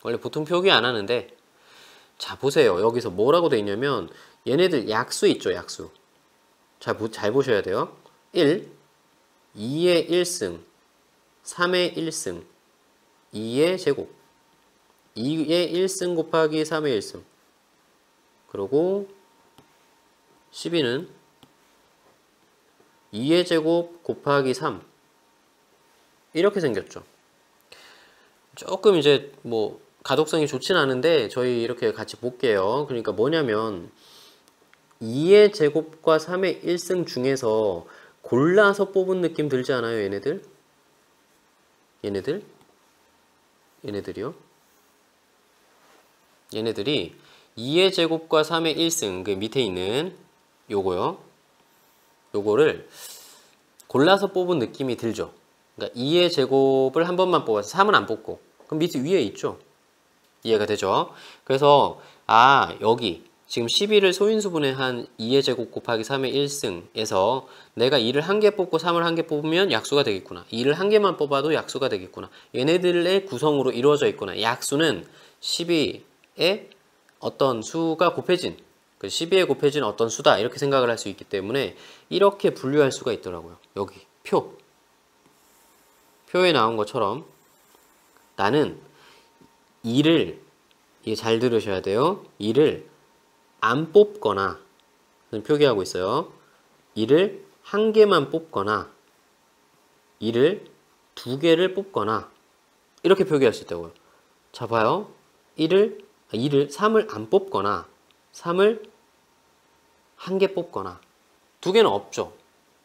원래 보통 표기 안 하는데 자 보세요. 여기서 뭐라고 돼 있냐면 얘네들 약수 있죠. 약수. 잘 보셔야 돼요. 1, 2의 1승, 3의 1승, 2의 제곱 2의 1승 곱하기 3의 1승 그리고 12는 2의 제곱 곱하기 3 이렇게 생겼죠. 조금 이제 뭐 가독성이 좋진 않은데 저희 이렇게 같이 볼게요. 그러니까 뭐냐면 2의 제곱과 3의 1승 중에서 골라서 뽑은 느낌 들지 않아요? 얘네들이요. 얘네들이 2의 제곱과 3의 1승 그 밑에 있는 요거요. 요거를 골라서 뽑은 느낌이 들죠. 그러니까 2의 제곱을 한 번만 뽑아서 3은 안 뽑고 그럼 밑에 위에 있죠. 이해가 되죠? 그래서 여기 지금 12를 소인수분해한 2의 제곱 곱하기 3의 1승에서 내가 2를 한 개 뽑고 3을 한 개 뽑으면 약수가 되겠구나. 2를 한 개만 뽑아도 약수가 되겠구나. 얘네들의 구성으로 이루어져 있구나. 약수는 12의 어떤 수가 곱해진 12에 곱해진 어떤 수다 이렇게 생각을 할 수 있기 때문에 이렇게 분류할 수가 있더라고요. 여기 표에 나온 것처럼 나는 2를 이게 잘 들으셔야 돼요. 2를 안 뽑거나 표기하고 있어요. 2를 한 개만 뽑거나 2를 두 개를 뽑거나 이렇게 표기할 수 있다고요. 자 봐요. 3을 안 뽑거나 3을 한 개 뽑거나 두 개는 없죠.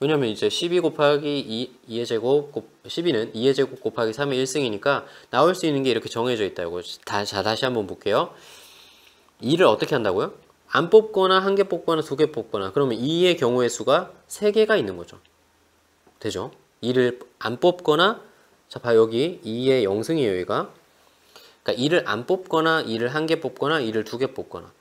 왜냐면 이제 12 곱하기 2의 제곱 12는 2의 제곱 곱하기 3의 1승이니까 나올 수 있는 게 이렇게 정해져 있다고. 자 다시 한번 볼게요. 2를 어떻게 한다고요? 안 뽑거나 한 개 뽑거나 두 개 뽑거나 그러면 2의 경우의 수가 3개가 있는 거죠. 되죠? 2를 안 뽑거나 자 봐 여기 2의 0승이에요 얘가. 그러니까 2를 안 뽑거나 2를 한 개 뽑거나 2를 두 개 뽑거나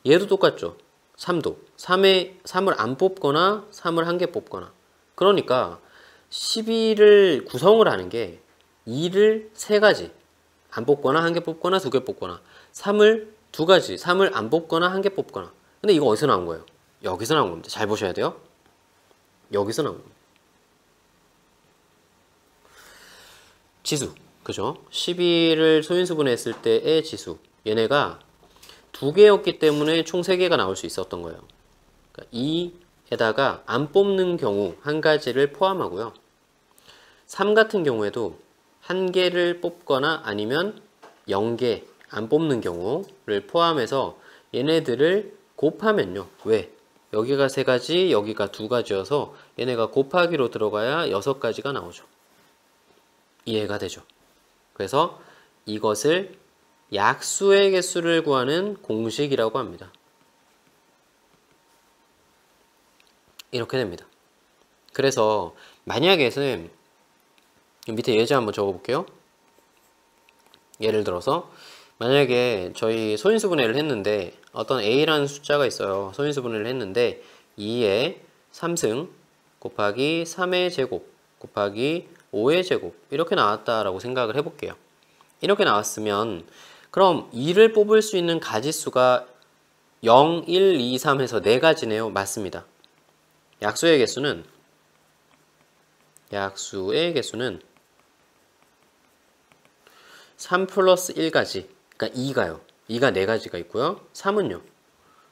얘도 똑같죠. 3도 3을 안 뽑거나 3을 한 개 뽑거나 그러니까 12를 구성을 하는 게 2를 세 가지 안 뽑거나 한 개 뽑거나 두 개 뽑거나 3을 두 가지 3을 안 뽑거나 한 개 뽑거나 근데 이거 어디서 나온 거예요? 여기서 나온 겁니다. 잘 보셔야 돼요. 여기서 나온 겁니다. 지수 그죠? 12를 소인수분해했을 때의 지수 얘네가 두 개였기 때문에 총 3개가 나올 수 있었던 거예요. 그러니까 2에다가 안 뽑는 경우 한 가지를 포함하고요. 3 같은 경우에도 한 개를 뽑거나 아니면 0개 안 뽑는 경우를 포함해서 얘네들을 곱하면요. 왜? 여기가 3가지, 여기가 2가지여서 얘네가 곱하기로 들어가야 6가지가 나오죠. 이해가 되죠. 그래서 이것을 약수의 개수를 구하는 공식이라고 합니다. 이렇게 됩니다. 그래서 만약에 선생님 밑에 예제 한번 적어볼게요. 예를 들어서 만약에 저희 소인수분해를 했는데 어떤 a라는 숫자가 있어요. 소인수분해를 했는데 2의 3승 곱하기 3의 제곱 곱하기 5의 제곱 이렇게 나왔다라고 생각을 해볼게요. 이렇게 나왔으면 그럼 2를 뽑을 수 있는 가지수가 0, 1, 2, 3 해서 4가지네요. 맞습니다. 약수의 개수는 3 플러스 1가지, 그러니까 2가요. 2가 4가지가 있고요. 3은요.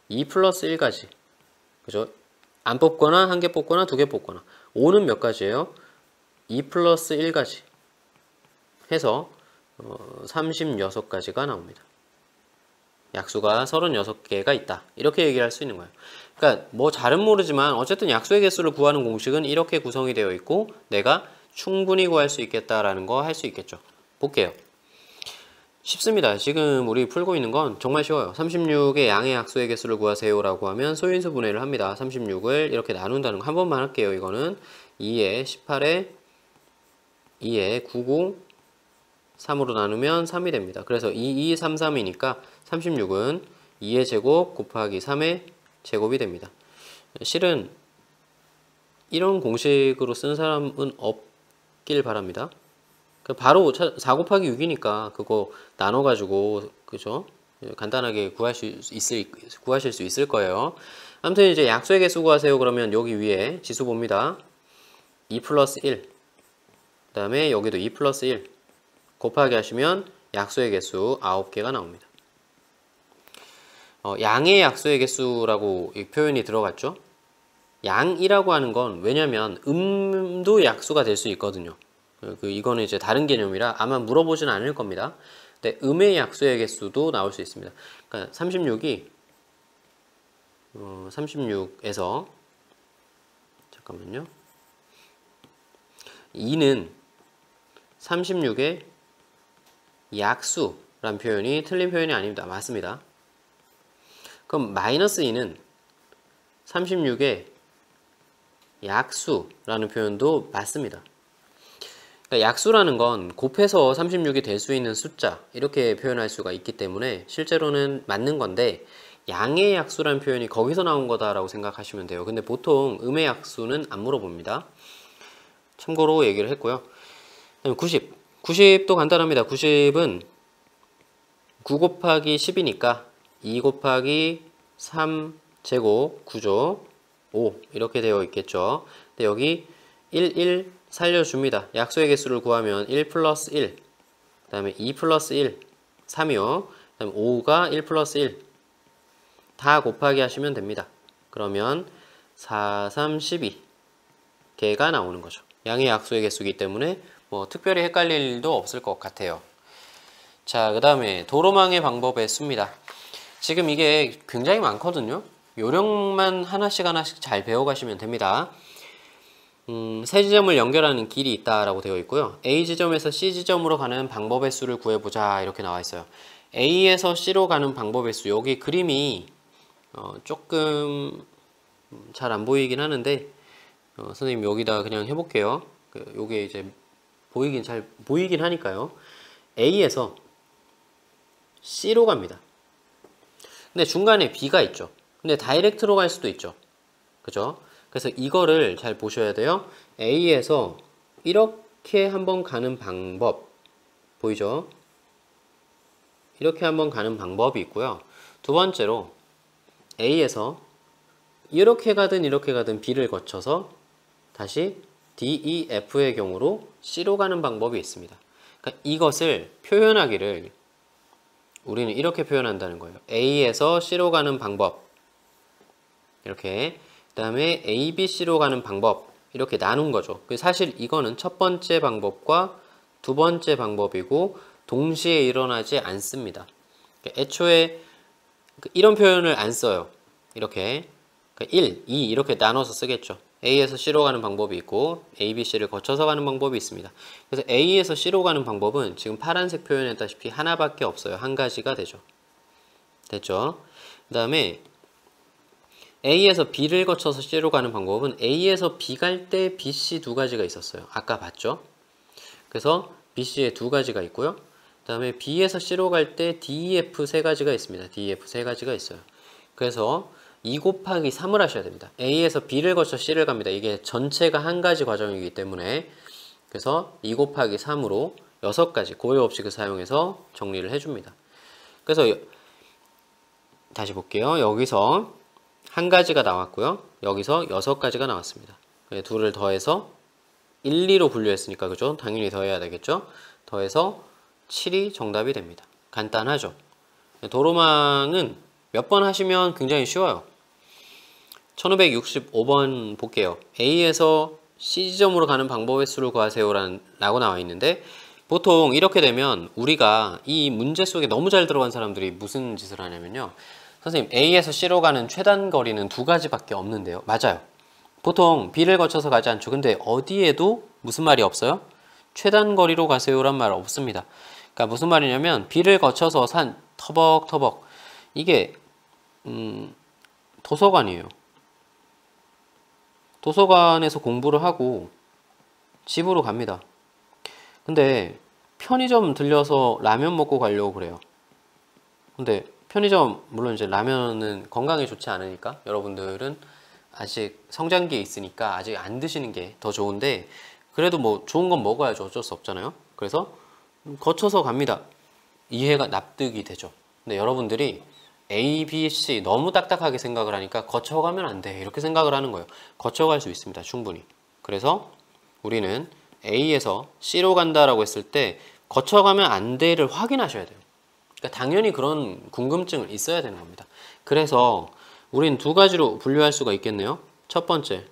2 플러스 1가지. 그죠? 안 뽑거나, 한 개 뽑거나, 2개 뽑거나. 5는 몇 가지예요? 2 플러스 1가지. 해서 36가지가 나옵니다. 약수가 36개가 있다. 이렇게 얘기할 수 있는 거예요. 그러니까 뭐 잘은 모르지만 어쨌든 약수의 개수를 구하는 공식은 이렇게 구성이 되어 있고 내가 충분히 구할 수 있겠다라는 거 할 수 있겠죠. 볼게요. 쉽습니다. 지금 우리 풀고 있는 건 정말 쉬워요. 36의 양의 약수의 개수를 구하세요 라고 하면 소인수 분해를 합니다. 36을 이렇게 나눈다는 거 한 번만 할게요. 이거는 2의 18에 2의 99 3으로 나누면 3이 됩니다. 그래서 2, 2, 3, 3이니까 36은 2의 제곱 곱하기 3의 제곱이 됩니다. 실은 이런 공식으로 쓰는 사람은 없길 바랍니다. 바로 4 곱하기 6이니까 그거 나눠가지고 그죠? 간단하게 구하실 수 있을 거예요. 아무튼 이제 약수의 개수 구하세요. 그러면 여기 위에 지수 봅니다. 2 플러스 1. 그 다음에 여기도 2 플러스 1. 곱하기 하시면 약수의 개수 9개가 나옵니다. 양의 약수의 개수라고 이 표현이 들어갔죠. 양이라고 하는 건 왜냐면 음도 약수가 될 수 있거든요. 이거는 이제 다른 개념이라 아마 물어보진 않을 겁니다. 근데 음의 약수의 개수도 나올 수 있습니다. 그러니까 36이 36에서 잠깐만요. 2는 36의 약수란 표현이 틀린 표현이 아닙니다. 맞습니다. 그럼 마이너스 2는 36의 약수라는 표현도 맞습니다. 그러니까 약수라는 건 곱해서 36이 될 수 있는 숫자 이렇게 표현할 수가 있기 때문에 실제로는 맞는 건데 양의 약수라는 표현이 거기서 나온 거다라고 생각하시면 돼요. 근데 보통 음의 약수는 안 물어봅니다. 참고로 얘기를 했고요. 90도 간단합니다. 90은 9 곱하기 10이니까 2 곱하기 3 제곱 9죠. 5 이렇게 되어 있겠죠. 근데 여기 1 살려줍니다. 약수의 개수를 구하면 1 플러스 1, 그 다음에 2 플러스 1, 3이요. 그 다음에 5가 1 플러스 1. 다 곱하기 하시면 됩니다. 그러면 4, 3, 12개가 나오는 거죠. 양의 약수의 개수이기 때문에 뭐 특별히 헷갈릴 일도 없을 것 같아요. 자, 그 다음에 도로망의 방법의 수입니다. 지금 이게 굉장히 많거든요. 요령만 하나씩 잘 배워가시면 됩니다. 세 지점을 연결하는 길이 있다라고 되어 있고요. A 지점에서 C 지점으로 가는 방법의 수를 구해보자 이렇게 나와 있어요. A에서 C로 가는 방법의 수. 여기 그림이 조금 잘 안 보이긴 하는데 선생님 여기다 그냥 해볼게요. 요게 이제 잘 보이긴 하니까요. A에서 C로 갑니다. 근데 중간에 B가 있죠. 근데 다이렉트로 갈 수도 있죠. 그죠? 그래서 이거를 잘 보셔야 돼요. A에서 이렇게 한번 가는 방법 보이죠? 이렇게 한번 가는 방법이 있고요. 두 번째로 A에서 이렇게 가든 B를 거쳐서 다시 D, E, F의 경우로 C로 가는 방법이 있습니다. 그러니까 이것을 표현하기를 우리는 이렇게 표현한다는 거예요. A에서 C로 가는 방법 이렇게, 그 다음에 A, B, C로 가는 방법 이렇게 나눈 거죠. 사실 이거는 첫 번째 방법과 두 번째 방법이고 동시에 일어나지 않습니다. 애초에 이런 표현을 안 써요. 이렇게 1, 2 이렇게 나눠서 쓰겠죠. A에서 C로 가는 방법이 있고 A, B, C를 거쳐서 가는 방법이 있습니다. 그래서 A에서 C로 가는 방법은 지금 파란색 표현했다시피 하나밖에 없어요. 한 가지가 되죠. 됐죠? 그 다음에 A에서 B를 거쳐서 C로 가는 방법은 A에서 B 갈 때 B, C 두 가지가 있었어요. 아까 봤죠? 그래서 B, C에 두 가지가 있고요. 그 다음에 B에서 C로 갈 때 D, F 세 가지가 있습니다. D, F 세 가지가 있어요. 그래서 2 곱하기 3을 하셔야 됩니다. A에서 B를 거쳐 C를 갑니다. 이게 전체가 한 가지 과정이기 때문에 그래서 2 곱하기 3으로 6가지 고유 법칙을 사용해서 정리를 해줍니다. 그래서 다시 볼게요. 여기서 한 가지가 나왔고요. 여기서 6가지가 나왔습니다. 둘을 더해서 1, 2로 분류했으니까 그죠? 당연히 더해야 되겠죠? 더해서 7이 정답이 됩니다. 간단하죠? 도로망은 몇 번 하시면 굉장히 쉬워요. 1565번 볼게요. A에서 C 지점으로 가는 방법의 수를 구하세요 라고 나와 있는데 보통 이렇게 되면 우리가 이 문제 속에 너무 잘 들어간 사람들이 무슨 짓을 하냐면요. 선생님 A에서 C로 가는 최단 거리는 두 가지밖에 없는데요. 맞아요. 보통 B를 거쳐서 가지 않죠. 근데 어디에도 무슨 말이 없어요? 최단 거리로 가세요란 말 없습니다. 그러니까 무슨 말이냐면 B를 거쳐서 산 터벅터벅 이게 도서관이에요. 도서관에서 공부를 하고 집으로 갑니다. 근데 편의점 들려서 라면 먹고 가려고 그래요. 근데 편의점 물론 이제 라면은 건강에 좋지 않으니까 여러분들은 아직 성장기에 있으니까 아직 안 드시는 게 더 좋은데 그래도 뭐 좋은 건 먹어야죠. 어쩔 수 없잖아요. 그래서 거쳐서 갑니다. 이해가 납득이 되죠. 근데 여러분들이 A, B, C 너무 딱딱하게 생각을 하니까 거쳐가면 안 돼 이렇게 생각을 하는 거예요. 거쳐갈 수 있습니다. 충분히. 그래서 우리는 A에서 C로 간다라고 했을 때 거쳐가면 안 돼를 확인하셔야 돼요. 그러니까 당연히 그런 궁금증은 있어야 되는 겁니다. 그래서 우리는 두 가지로 분류할 수가 있겠네요. 첫 번째,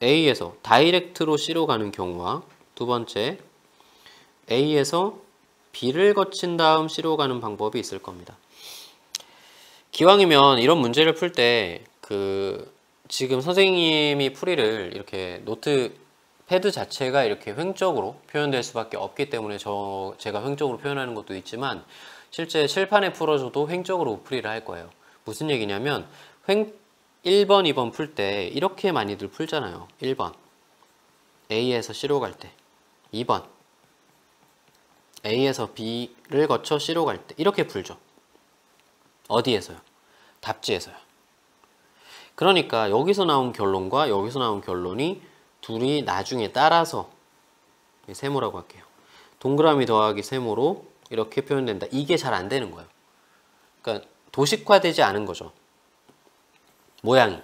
A에서 다이렉트로 C로 가는 경우와 두 번째, A에서 B를 거친 다음 C로 가는 방법이 있을 겁니다. 기왕이면 이런 문제를 풀 때 지금 선생님이 풀이를 이렇게 노트 패드 자체가 이렇게 횡적으로 표현될 수밖에 없기 때문에 제가 횡적으로 표현하는 것도 있지만 실제 칠판에 풀어줘도 횡적으로 풀이를 할 거예요. 무슨 얘기냐면 1번, 2번 풀 때 이렇게 많이들 풀잖아요. 1번 A에서 C로 갈 때 2번 A에서 B를 거쳐 C로 갈 때 이렇게 풀죠. 어디에서요? 답지에서요. 그러니까 여기서 나온 결론과 여기서 나온 결론이 둘이 나중에 따라서 세모라고 할게요. 동그라미 더하기 세모로 이렇게 표현된다. 이게 잘 안 되는 거예요. 그러니까 도식화되지 않은 거죠. 모양이.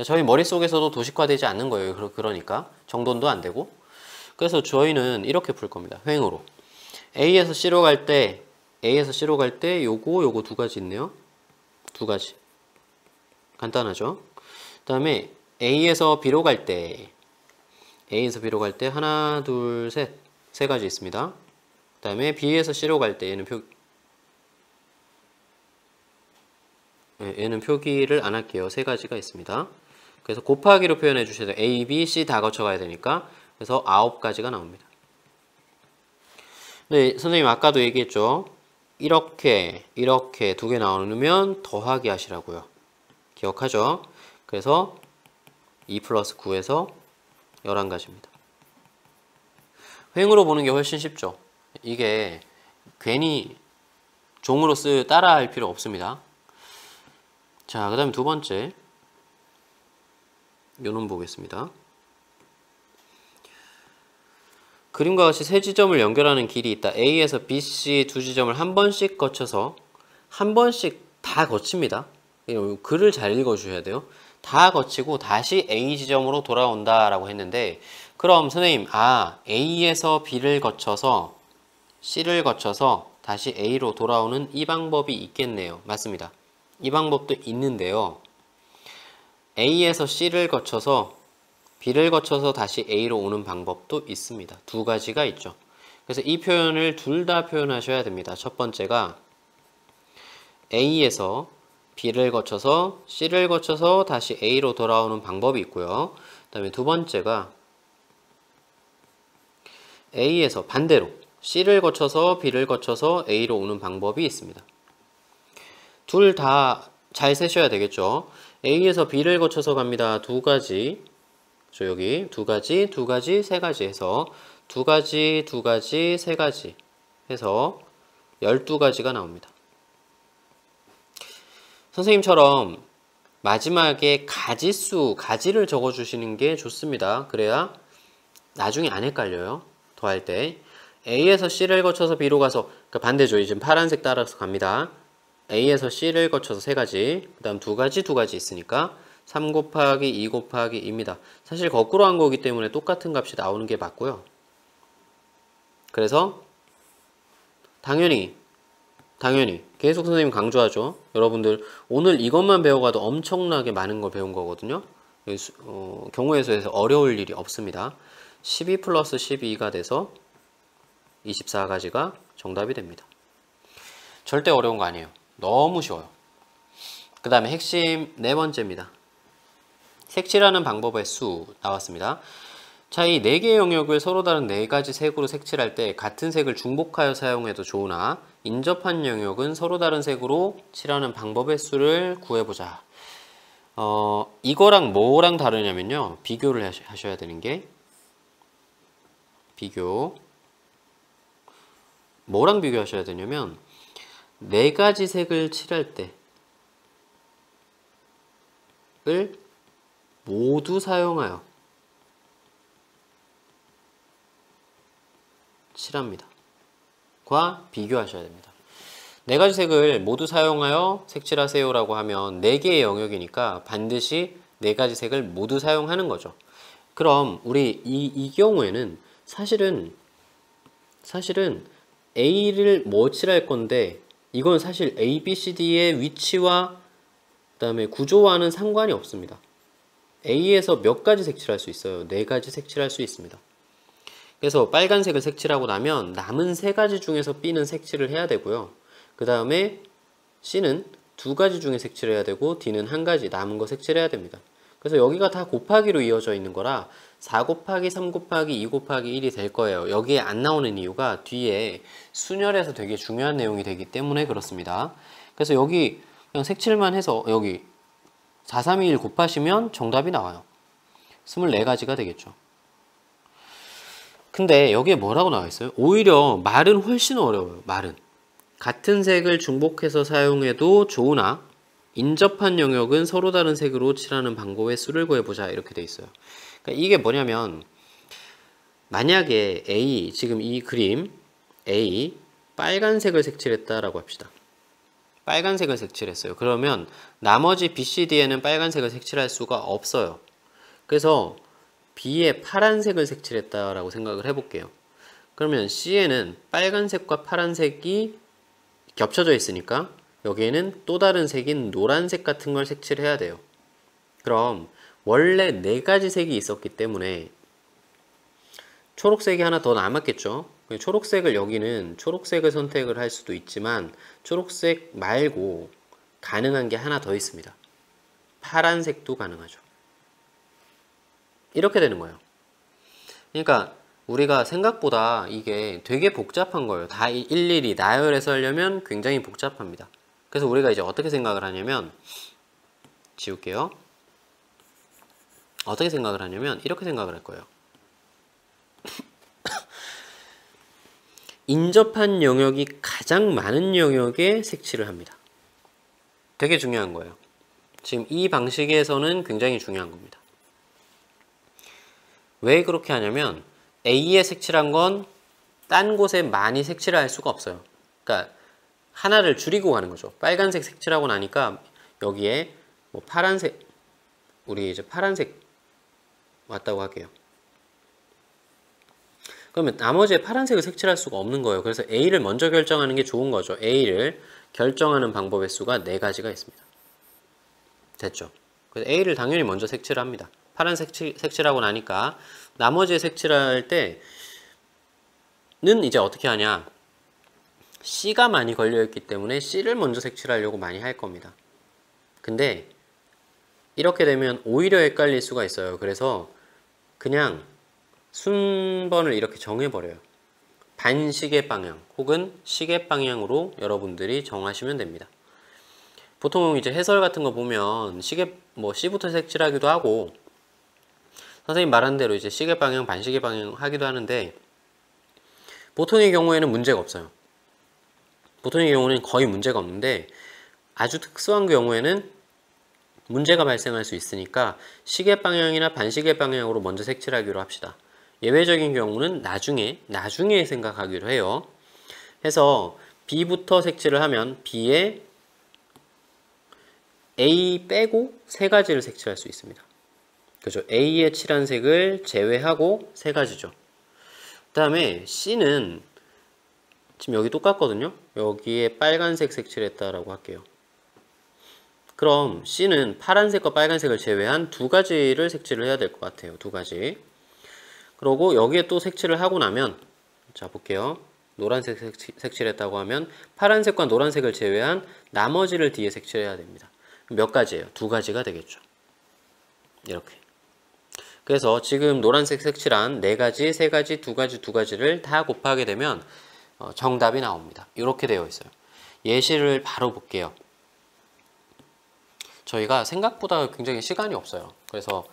저희 머릿속에서도 도식화되지 않는 거예요. 그러니까 정돈도 안 되고. 그래서 저희는 이렇게 풀 겁니다. 횡으로. A에서 C로 갈 때 요거 두 가지 있네요. 두 가지. 간단하죠? 그 다음에 A에서 B로 갈 때 하나, 둘, 셋. 세 가지 있습니다. 그 다음에 B에서 C로 갈 때 얘는 표기를 안 할게요. 세 가지가 있습니다. 그래서 곱하기로 표현해 주셔야 돼요. A, B, C 다 거쳐가야 되니까. 그래서 9가지가 나옵니다. 네, 선생님 아까도 얘기했죠. 이렇게 두 개 나오면 더하기 하시라고요. 기억하죠? 그래서 2 플러스 9에서 11가지입니다. 횡으로 보는 게 훨씬 쉽죠. 이게 괜히 종으로 따라 할 필요 없습니다. 자, 그 다음에 두 번째 요놈 보겠습니다. 그림과 같이 세 지점을 연결하는 길이 있다. A에서 B, C 두 지점을 한 번씩 거쳐서 한 번씩 다 거칩니다. 글을 잘 읽어주셔야 돼요. 다 거치고 다시 A 지점으로 돌아온다 라고 했는데 그럼 선생님 A에서 B를 거쳐서 C를 거쳐서 다시 A로 돌아오는 이 방법이 있겠네요. 맞습니다. 이 방법도 있는데요. A에서 C를 거쳐서 B를 거쳐서 다시 A로 오는 방법도 있습니다. 두 가지가 있죠. 그래서 이 표현을 둘 다 표현하셔야 됩니다. 첫 번째가 A에서 B를 거쳐서 C를 거쳐서 다시 A로 돌아오는 방법이 있고요. 다음에 두 번째가 A에서 반대로 C를 거쳐서 B를 거쳐서 A로 오는 방법이 있습니다. 둘 다 잘 세셔야 되겠죠. A에서 B를 거쳐서 갑니다. 두 가지. 저 여기 두 가지, 두 가지, 세 가지 해서 두 가지, 두 가지, 세 가지 해서 12가지가 나옵니다. 선생님처럼 마지막에 가지수, 가지를 적어주시는 게 좋습니다. 그래야 나중에 안 헷갈려요. 더할 때 A에서 C를 거쳐서 B로 가서, 그러니까 반대죠. 이제 파란색 따라서 갑니다. A에서 C를 거쳐서 세 가지, 그 다음 두 가지, 두 가지 있으니까 3 곱하기 2 곱하기 2입니다. 사실 거꾸로 한 거기 때문에 똑같은 값이 나오는 게 맞고요. 그래서 당연히 계속 선생님 강조하죠. 여러분들 오늘 이것만 배워가도 엄청나게 많은 걸 배운 거거든요. 경우의 수에서 어려울 일이 없습니다. 12 플러스 12가 돼서 24가지가 정답이 됩니다. 절대 어려운 거 아니에요. 너무 쉬워요. 그 다음에 핵심 네 번째입니다. 색칠하는 방법의 수 나왔습니다. 자, 이 4개의 영역을 서로 다른 4가지 색으로 색칠할 때 같은 색을 중복하여 사용해도 좋으나 인접한 영역은 서로 다른 색으로 칠하는 방법의 수를 구해보자. 이거랑 뭐랑 다르냐면요. 비교를 하셔야 되는 게 뭐랑 비교하셔야 되냐면 4가지 색을 칠할 때를 모두 사용하여 칠합니다. 과 비교하셔야 됩니다. 4가지 색을 모두 사용하여 색칠하세요 라고 하면 4개의 영역이니까 반드시 4가지 색을 모두 사용하는 거죠. 그럼 우리 이 경우에는 사실은 A를 뭐 칠할 건데 이건 사실 A, B, C, D의 위치와 그 다음에 구조와는 상관이 없습니다. A에서 몇 가지 색칠할 수 있어요? 4가지 색칠할 수 있습니다. 그래서 빨간색을 색칠하고 나면 남은 3가지 중에서 B는 색칠을 해야 되고요. 그 다음에 C는 2가지 중에 색칠해야 되고 D는 1가지 남은 거 색칠해야 됩니다. 그래서 여기가 다 곱하기로 이어져 있는 거라 4 곱하기 3 곱하기 2 곱하기 1이 될 거예요. 여기에 안 나오는 이유가 뒤에 순열에서 되게 중요한 내용이 되기 때문에 그렇습니다. 그래서 여기 그냥 색칠만 해서 여기 4, 3, 2, 1 곱하시면 정답이 나와요. 24가지가 되겠죠. 근데 여기에 뭐라고 나와 있어요? 오히려 말은 훨씬 어려워요. 말은 같은 색을 중복해서 사용해도 좋으나 인접한 영역은 서로 다른 색으로 칠하는 방법의 수를 구해보자 이렇게 돼 있어요. 그러니까 이게 뭐냐면 만약에 A, 지금 이 그림 A 빨간색을 색칠했다라고 합시다. 빨간색을 색칠했어요. 그러면 나머지 B, C, D에는 빨간색을 색칠할 수가 없어요. 그래서 B에 파란색을 색칠했다라고 생각을 해볼게요. 그러면 C에는 빨간색과 파란색이 겹쳐져 있으니까 여기에는 또 다른 색인 노란색 같은 걸 색칠해야 돼요. 그럼 원래 4가지 색이 있었기 때문에 초록색이 하나 더 남았겠죠. 초록색을 여기는 초록색을 선택을 할 수도 있지만 초록색 말고 가능한 게 하나 더 있습니다. 파란색도 가능하죠. 이렇게 되는 거예요. 그러니까 우리가 생각보다 이게 되게 복잡한 거예요. 다 일일이 나열해서 하려면 굉장히 복잡합니다. 그래서 우리가 이제 어떻게 생각을 하냐면 지울게요. 어떻게 생각을 하냐면 이렇게 생각을 할 거예요. 인접한 영역이 가장 많은 영역에 색칠을 합니다. 되게 중요한 거예요. 지금 이 방식에서는 굉장히 중요한 겁니다. 왜 그렇게 하냐면 A에 색칠한 건 딴 곳에 많이 색칠을 할 수가 없어요. 그러니까 하나를 줄이고 가는 거죠. 빨간색 색칠하고 나니까 여기에 뭐 파란색, 우리 이제 파란색 왔다고 할게요. 그러면 나머지에 파란색을 색칠할 수가 없는 거예요. 그래서 A를 먼저 결정하는 게 좋은 거죠. A를 결정하는 방법의 수가 4가지가 있습니다. 됐죠? 그래서 A를 당연히 먼저 색칠을 합니다. 파란색 색칠하고 나니까 나머지에 색칠할 때는 이제 어떻게 하냐, C가 많이 걸려있기 때문에 C를 먼저 색칠하려고 많이 할 겁니다. 근데 이렇게 되면 오히려 헷갈릴 수가 있어요. 그래서 그냥 순번을 이렇게 정해버려요. 반시계 방향 혹은 시계 방향으로 여러분들이 정하시면 됩니다. 보통 이제 해설 같은 거 보면 시계 뭐 C부터 색칠하기도 하고 선생님 말한 대로 이제 시계 방향, 반시계 방향 하기도 하는데 보통의 경우에는 문제가 없어요. 보통의 경우는 거의 문제가 없는데 아주 특수한 경우에는 문제가 발생할 수 있으니까 시계 방향이나 반시계 방향으로 먼저 색칠하기로 합시다. 예외적인 경우는 나중에 생각하기로 해요. 해서 B부터 색칠을 하면 B에 A 빼고 세 가지를 색칠할 수 있습니다. 그죠? A에 칠한 색을 제외하고 세 가지죠. 그 다음에 C는 지금 여기 똑같거든요. 여기에 빨간색 색칠했다라고 할게요. 그럼 C는 파란색과 빨간색을 제외한 두 가지를 색칠을 해야 될 것 같아요. 두 가지. 그리고 여기에 또 색칠을 하고 나면 자 볼게요. 노란색 색칠했다고 하면 파란색과 노란색을 제외한 나머지를 뒤에 색칠해야 됩니다. 몇 가지예요? 두 가지가 되겠죠. 이렇게. 그래서 지금 노란색 색칠한 네 가지, 세 가지, 두 가지를 다 곱하게 되면 정답이 나옵니다. 이렇게 되어 있어요. 예시를 바로 볼게요. 저희가 생각보다 굉장히 시간이 없어요. 그래서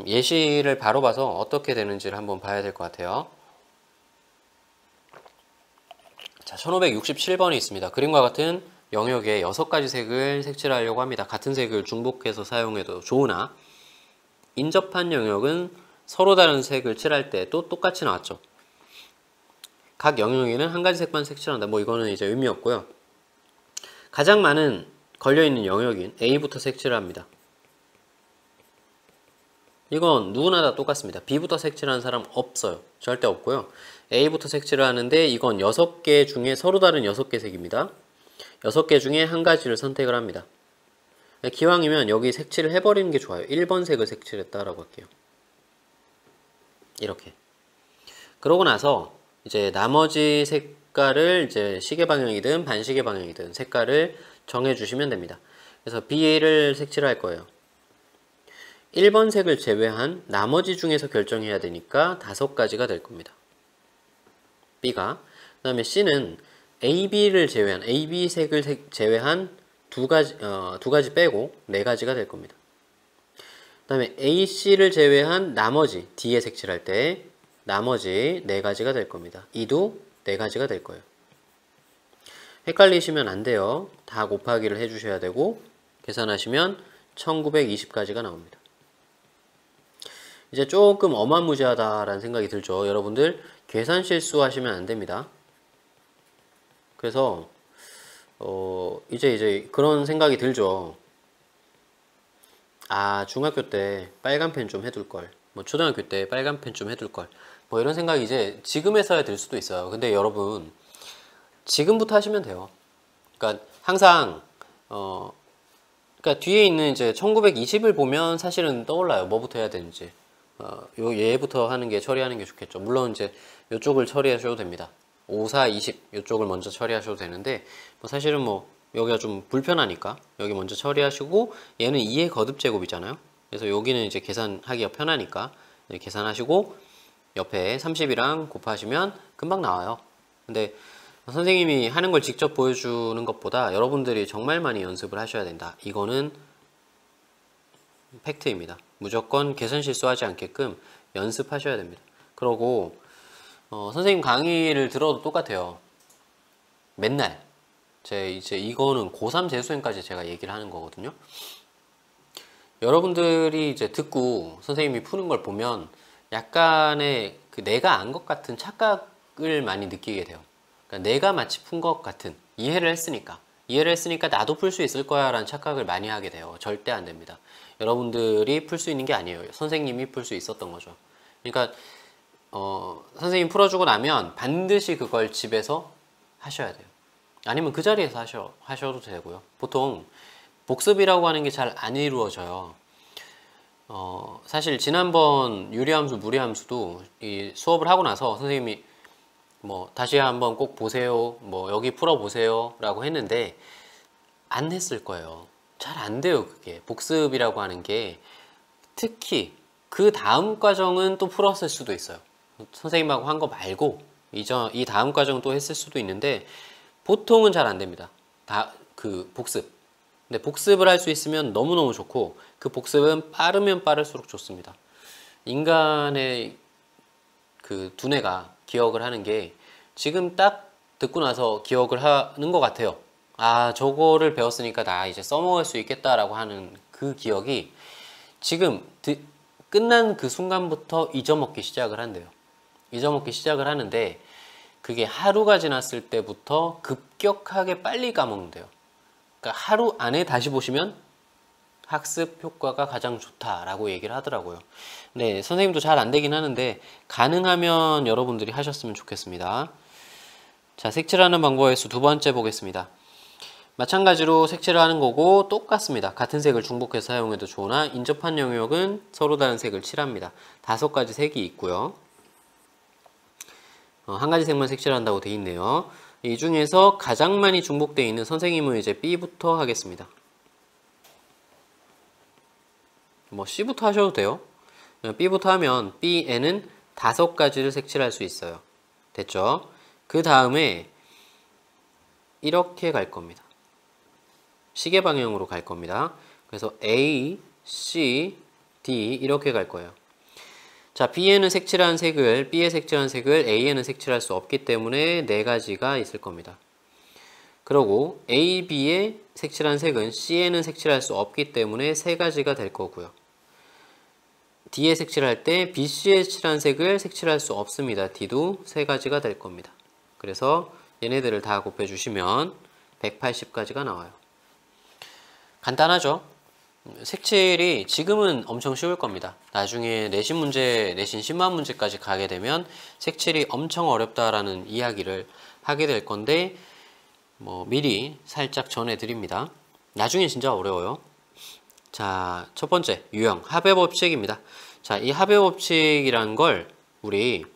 예시를 바로 봐서 어떻게 되는지를 한번 봐야 될 것 같아요. 자, 1567번이 있습니다. 그림과 같은 영역에 6가지 색을 색칠하려고 합니다. 같은 색을 중복해서 사용해도 좋으나 인접한 영역은 서로 다른 색을 칠할 때 또 똑같이 나왔죠. 각 영역에는 한 가지 색만 색칠한다. 뭐 이거는 이제 의미 없고요. 가장 많은 걸려있는 영역인 A부터 색칠을 합니다. 이건 누구나 다 똑같습니다. B부터 색칠하는 사람 없어요. 절대 없고요. A부터 색칠을 하는데 이건 6개 중에 서로 다른 6개 색입니다. 6개 중에 한 가지를 선택을 합니다. 기왕이면 여기 색칠을 해버리는 게 좋아요. 1번 색을 색칠했다라고 할게요. 이렇게. 그러고 나서 이제 나머지 색깔을 이제 시계 방향이든 반시계 방향이든 색깔을 정해 주시면 됩니다. 그래서 B를 색칠할 거예요. 1번 색을 제외한 나머지 중에서 결정해야 되니까 5가지가 될 겁니다. B가. 그 다음에 C는 AB를 제외한, AB 색을 제외한 두 가지 빼고 4가지가 될 겁니다. 그 다음에 AC를 제외한 나머지, D에 색칠할 때 나머지 4가지가 될 겁니다. 이도 4가지가 될 거예요. 헷갈리시면 안 돼요. 다 곱하기를 해주셔야 되고 계산하시면 1920가지가 나옵니다. 이제 조금 어마무지하다라는 생각이 들죠. 여러분들 계산 실수하시면 안 됩니다. 그래서 이제 그런 생각이 들죠. 아, 중학교 때 빨간 펜 좀 해둘 걸. 뭐 초등학교 때 빨간 펜 좀 해둘 걸. 뭐 이런 생각이 이제 지금에서야 들 수도 있어요. 근데 여러분 지금부터 하시면 돼요. 그러니까 항상 그러니까 뒤에 있는 이제 1920을 보면 사실은 떠올라요. 뭐부터 해야 되는지. 요 얘부터 하는 게 처리하는 게 좋겠죠. 물론 이제 요쪽을 처리하셔도 됩니다. 5, 4, 20 요쪽을 먼저 처리하셔도 되는데 뭐 사실은 뭐 여기가 좀 불편하니까 여기 먼저 처리하시고 얘는 2의 거듭 제곱이잖아요. 그래서 여기는 이제 계산하기가 편하니까 계산하시고 옆에 30이랑 곱하시면 금방 나와요. 근데 선생님이 하는 걸 직접 보여주는 것보다 여러분들이 정말 많이 연습을 하셔야 된다. 이거는 팩트입니다. 무조건 계산 실수하지 않게끔 연습하셔야 됩니다. 그러고 선생님 강의를 들어도 똑같아요. 맨날 이제 이거는 고3 재수생까지 제가 얘기를 하는 거거든요. 여러분들이 이제 듣고 선생님이 푸는 걸 보면 약간의 그 내가 안 것 같은 착각을 많이 느끼게 돼요. 그러니까 내가 마치 푼 것 같은 이해를 했으니까 나도 풀 수 있을 거야 라는 착각을 많이 하게 돼요. 절대 안 됩니다. 여러분들이 풀 수 있는 게 아니에요. 선생님이 풀 수 있었던 거죠. 그러니까 선생님 풀어주고 나면 반드시 그걸 집에서 하셔야 돼요. 아니면 그 자리에서 하셔도 되고요. 보통 복습이라고 하는 게 잘 안 이루어져요. 사실 지난번 유리함수, 무리함수도 이 수업을 하고 나서 선생님이 뭐 다시 한번 꼭 보세요, 뭐 여기 풀어보세요 라고 했는데 안 했을 거예요. 잘 안 돼요. 그게 복습이라고 하는 게 특히 그 다음 과정은 또 풀었을 수도 있어요. 선생님하고 한 거 말고 이 다음 과정은 또 했을 수도 있는데 보통은 잘 안 됩니다. 그 복습. 근데 복습을 할 수 있으면 너무너무 좋고 그 복습은 빠르면 빠를수록 좋습니다. 인간의 그 두뇌가 기억을 하는 게 지금 딱 듣고 나서 기억을 하는 것 같아요. 아, 저거를 배웠으니까 나 이제 써먹을 수 있겠다라고 하는 그 기억이 지금 끝난 그 순간부터 잊어먹기 시작을 한대요. 잊어먹기 시작을 하는데 그게 하루가 지났을 때부터 급격하게 빨리 까먹는데요. 그러니까 하루 안에 다시 보시면 학습 효과가 가장 좋다라고 얘기를 하더라고요. 네, 선생님도 잘 안 되긴 하는데 가능하면 여러분들이 하셨으면 좋겠습니다. 자, 색칠하는 방법의 수 두 번째 보겠습니다. 마찬가지로 색칠을 하는 거고 똑같습니다. 같은 색을 중복해서 사용해도 좋으나 인접한 영역은 서로 다른 색을 칠합니다. 5가지 색이 있고요. 한 가지 색만 색칠한다고 되어 있네요. 이 중에서 가장 많이 중복되어 있는 선생님은 이제 B부터 하겠습니다. 뭐 C부터 하셔도 돼요. B부터 하면 B에는 5가지를 색칠할 수 있어요. 됐죠? 그 다음에 이렇게 갈 겁니다. 시계 방향으로 갈 겁니다. 그래서 A, C, D 이렇게 갈 거예요. 자, B에는 색칠한 색을, B에 색칠한 색을 A에는 색칠할 수 없기 때문에 4가지가 있을 겁니다. 그리고 A, B에 색칠한 색은 C에는 색칠할 수 없기 때문에 3가지가 될 거고요. D에 색칠할 때 B, C에 칠한 색을 색칠할 수 없습니다. D도 3가지가 될 겁니다. 그래서 얘네들을 다 곱해주시면 180가지가 나와요. 간단하죠? 색칠이 지금은 엄청 쉬울 겁니다. 나중에 내신 문제, 내신 10만 문제까지 가게 되면 색칠이 엄청 어렵다라는 이야기를 하게 될 건데 뭐 미리 살짝 전해드립니다. 나중에 진짜 어려워요. 자, 첫 번째 유형 합의 법칙입니다. 자, 이 합의 법칙이라는 걸 우리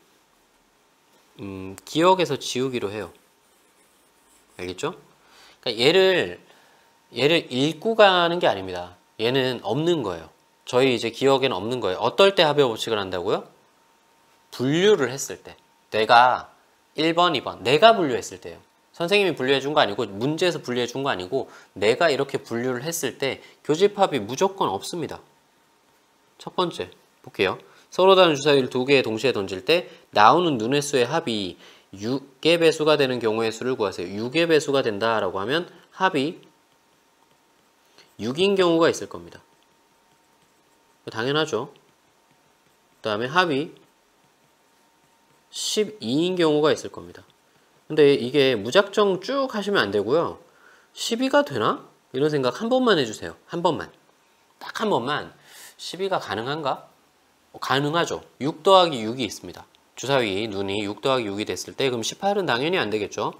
기억에서 지우기로 해요. 알겠죠? 그러니까 얘를 읽고 가는 게 아닙니다. 얘는 없는 거예요. 저희 이제 기억에는 없는 거예요. 어떨 때 합의 법칙을 한다고요? 분류를 했을 때. 내가 1번, 2번. 내가 분류했을 때요. 선생님이 분류해 준 거 아니고 문제에서 분류해 준 거 아니고 내가 이렇게 분류를 했을 때 교집합이 무조건 없습니다. 첫 번째 볼게요. 서로 다른 주사위를 2개 동시에 던질 때 나오는 눈의 수의 합이 6의 배수가 되는 경우의 수를 구하세요. 6의 배수가 된다라고 하면 합이 6인 경우가 있을 겁니다. 당연하죠. 그 다음에 합이 12인 경우가 있을 겁니다. 근데 이게 무작정 쭉 하시면 안 되고요. 12가 되나? 이런 생각 한 번만 해주세요. 한 번만. 딱 한 번만. 12가 가능한가? 가능하죠. 6 더하기 6이 있습니다. 주사위 눈이 6 더하기 6이 됐을 때 그럼 18은 당연히 안 되겠죠.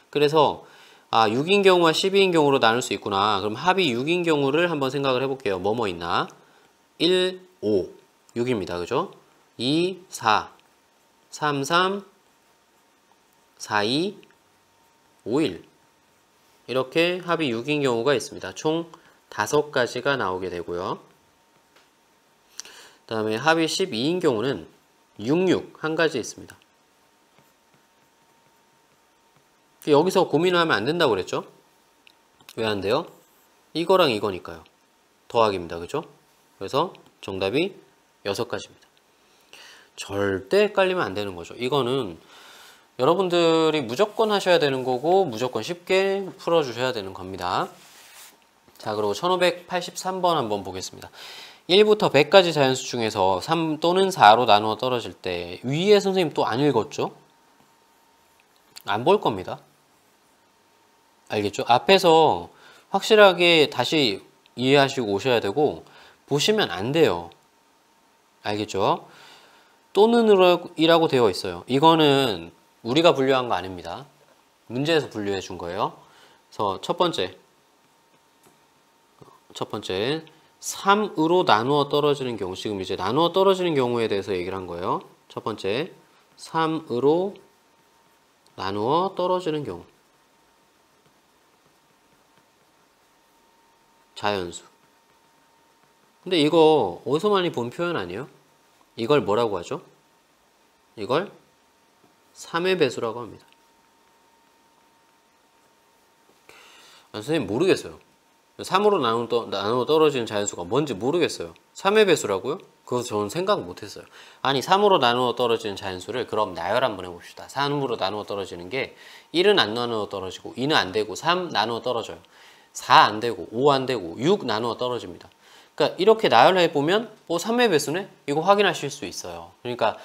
그래서 6인 경우와 12인 경우로 나눌 수 있구나. 그럼 합이 6인 경우를 한번 생각을 해볼게요. 뭐뭐 있나? 1, 5, 6입니다. 그죠? 2, 4, 3, 3, 4, 2, 5, 1 이렇게 합이 6인 경우가 있습니다. 총 5가지가 나오게 되고요. 그 다음에 합이 12인 경우는 6, 6 한 가지 있습니다. 여기서 고민을 하면 안 된다고 그랬죠? 왜 안 돼요? 이거랑 이거니까요. 더하기입니다. 그죠? 그래서 정답이 6가지입니다. 절대 헷갈리면 안 되는 거죠. 이거는 여러분들이 무조건 하셔야 되는 거고 무조건 쉽게 풀어주셔야 되는 겁니다. 자, 그리고 1583번 한번 보겠습니다. 1부터 100까지 자연수 중에서 3 또는 4로 나누어 떨어질 때 위에 선생님 또 안 읽었죠? 안 볼 겁니다. 알겠죠? 앞에서 확실하게 다시 이해하시고 오셔야 되고 보시면 안 돼요. 알겠죠? 또는 이라고 되어 있어요. 이거는 우리가 분류한 거 아닙니다. 문제에서 분류해 준 거예요. 그래서 첫 번째 3으로 나누어 떨어지는 경우, 지금 이제 나누어 떨어지는 경우에 대해서 얘기를 한 거예요. 첫 번째 3으로 나누어 떨어지는 경우 자연수. 근데 이거 어디서 많이 본 표현 아니에요? 이걸 뭐라고 하죠? 이걸 3의 배수라고 합니다. 선생님 모르겠어요. 3으로 나누어 떨어지는 자연수가 뭔지 모르겠어요. 3의 배수라고요? 그거 저는 생각 못했어요. 아니 3으로 나누어 떨어지는 자연수를 그럼 나열 한번 해봅시다. 3으로 나누어 떨어지는 게 1은 안 나누어 떨어지고 2는 안 되고 3 나누어 떨어져요. 4 안 되고 5 안 되고 6 나누어 떨어집니다. 그러니까 이렇게 나열해보면 3의 배수네? 이거 확인하실 수 있어요. 그러니까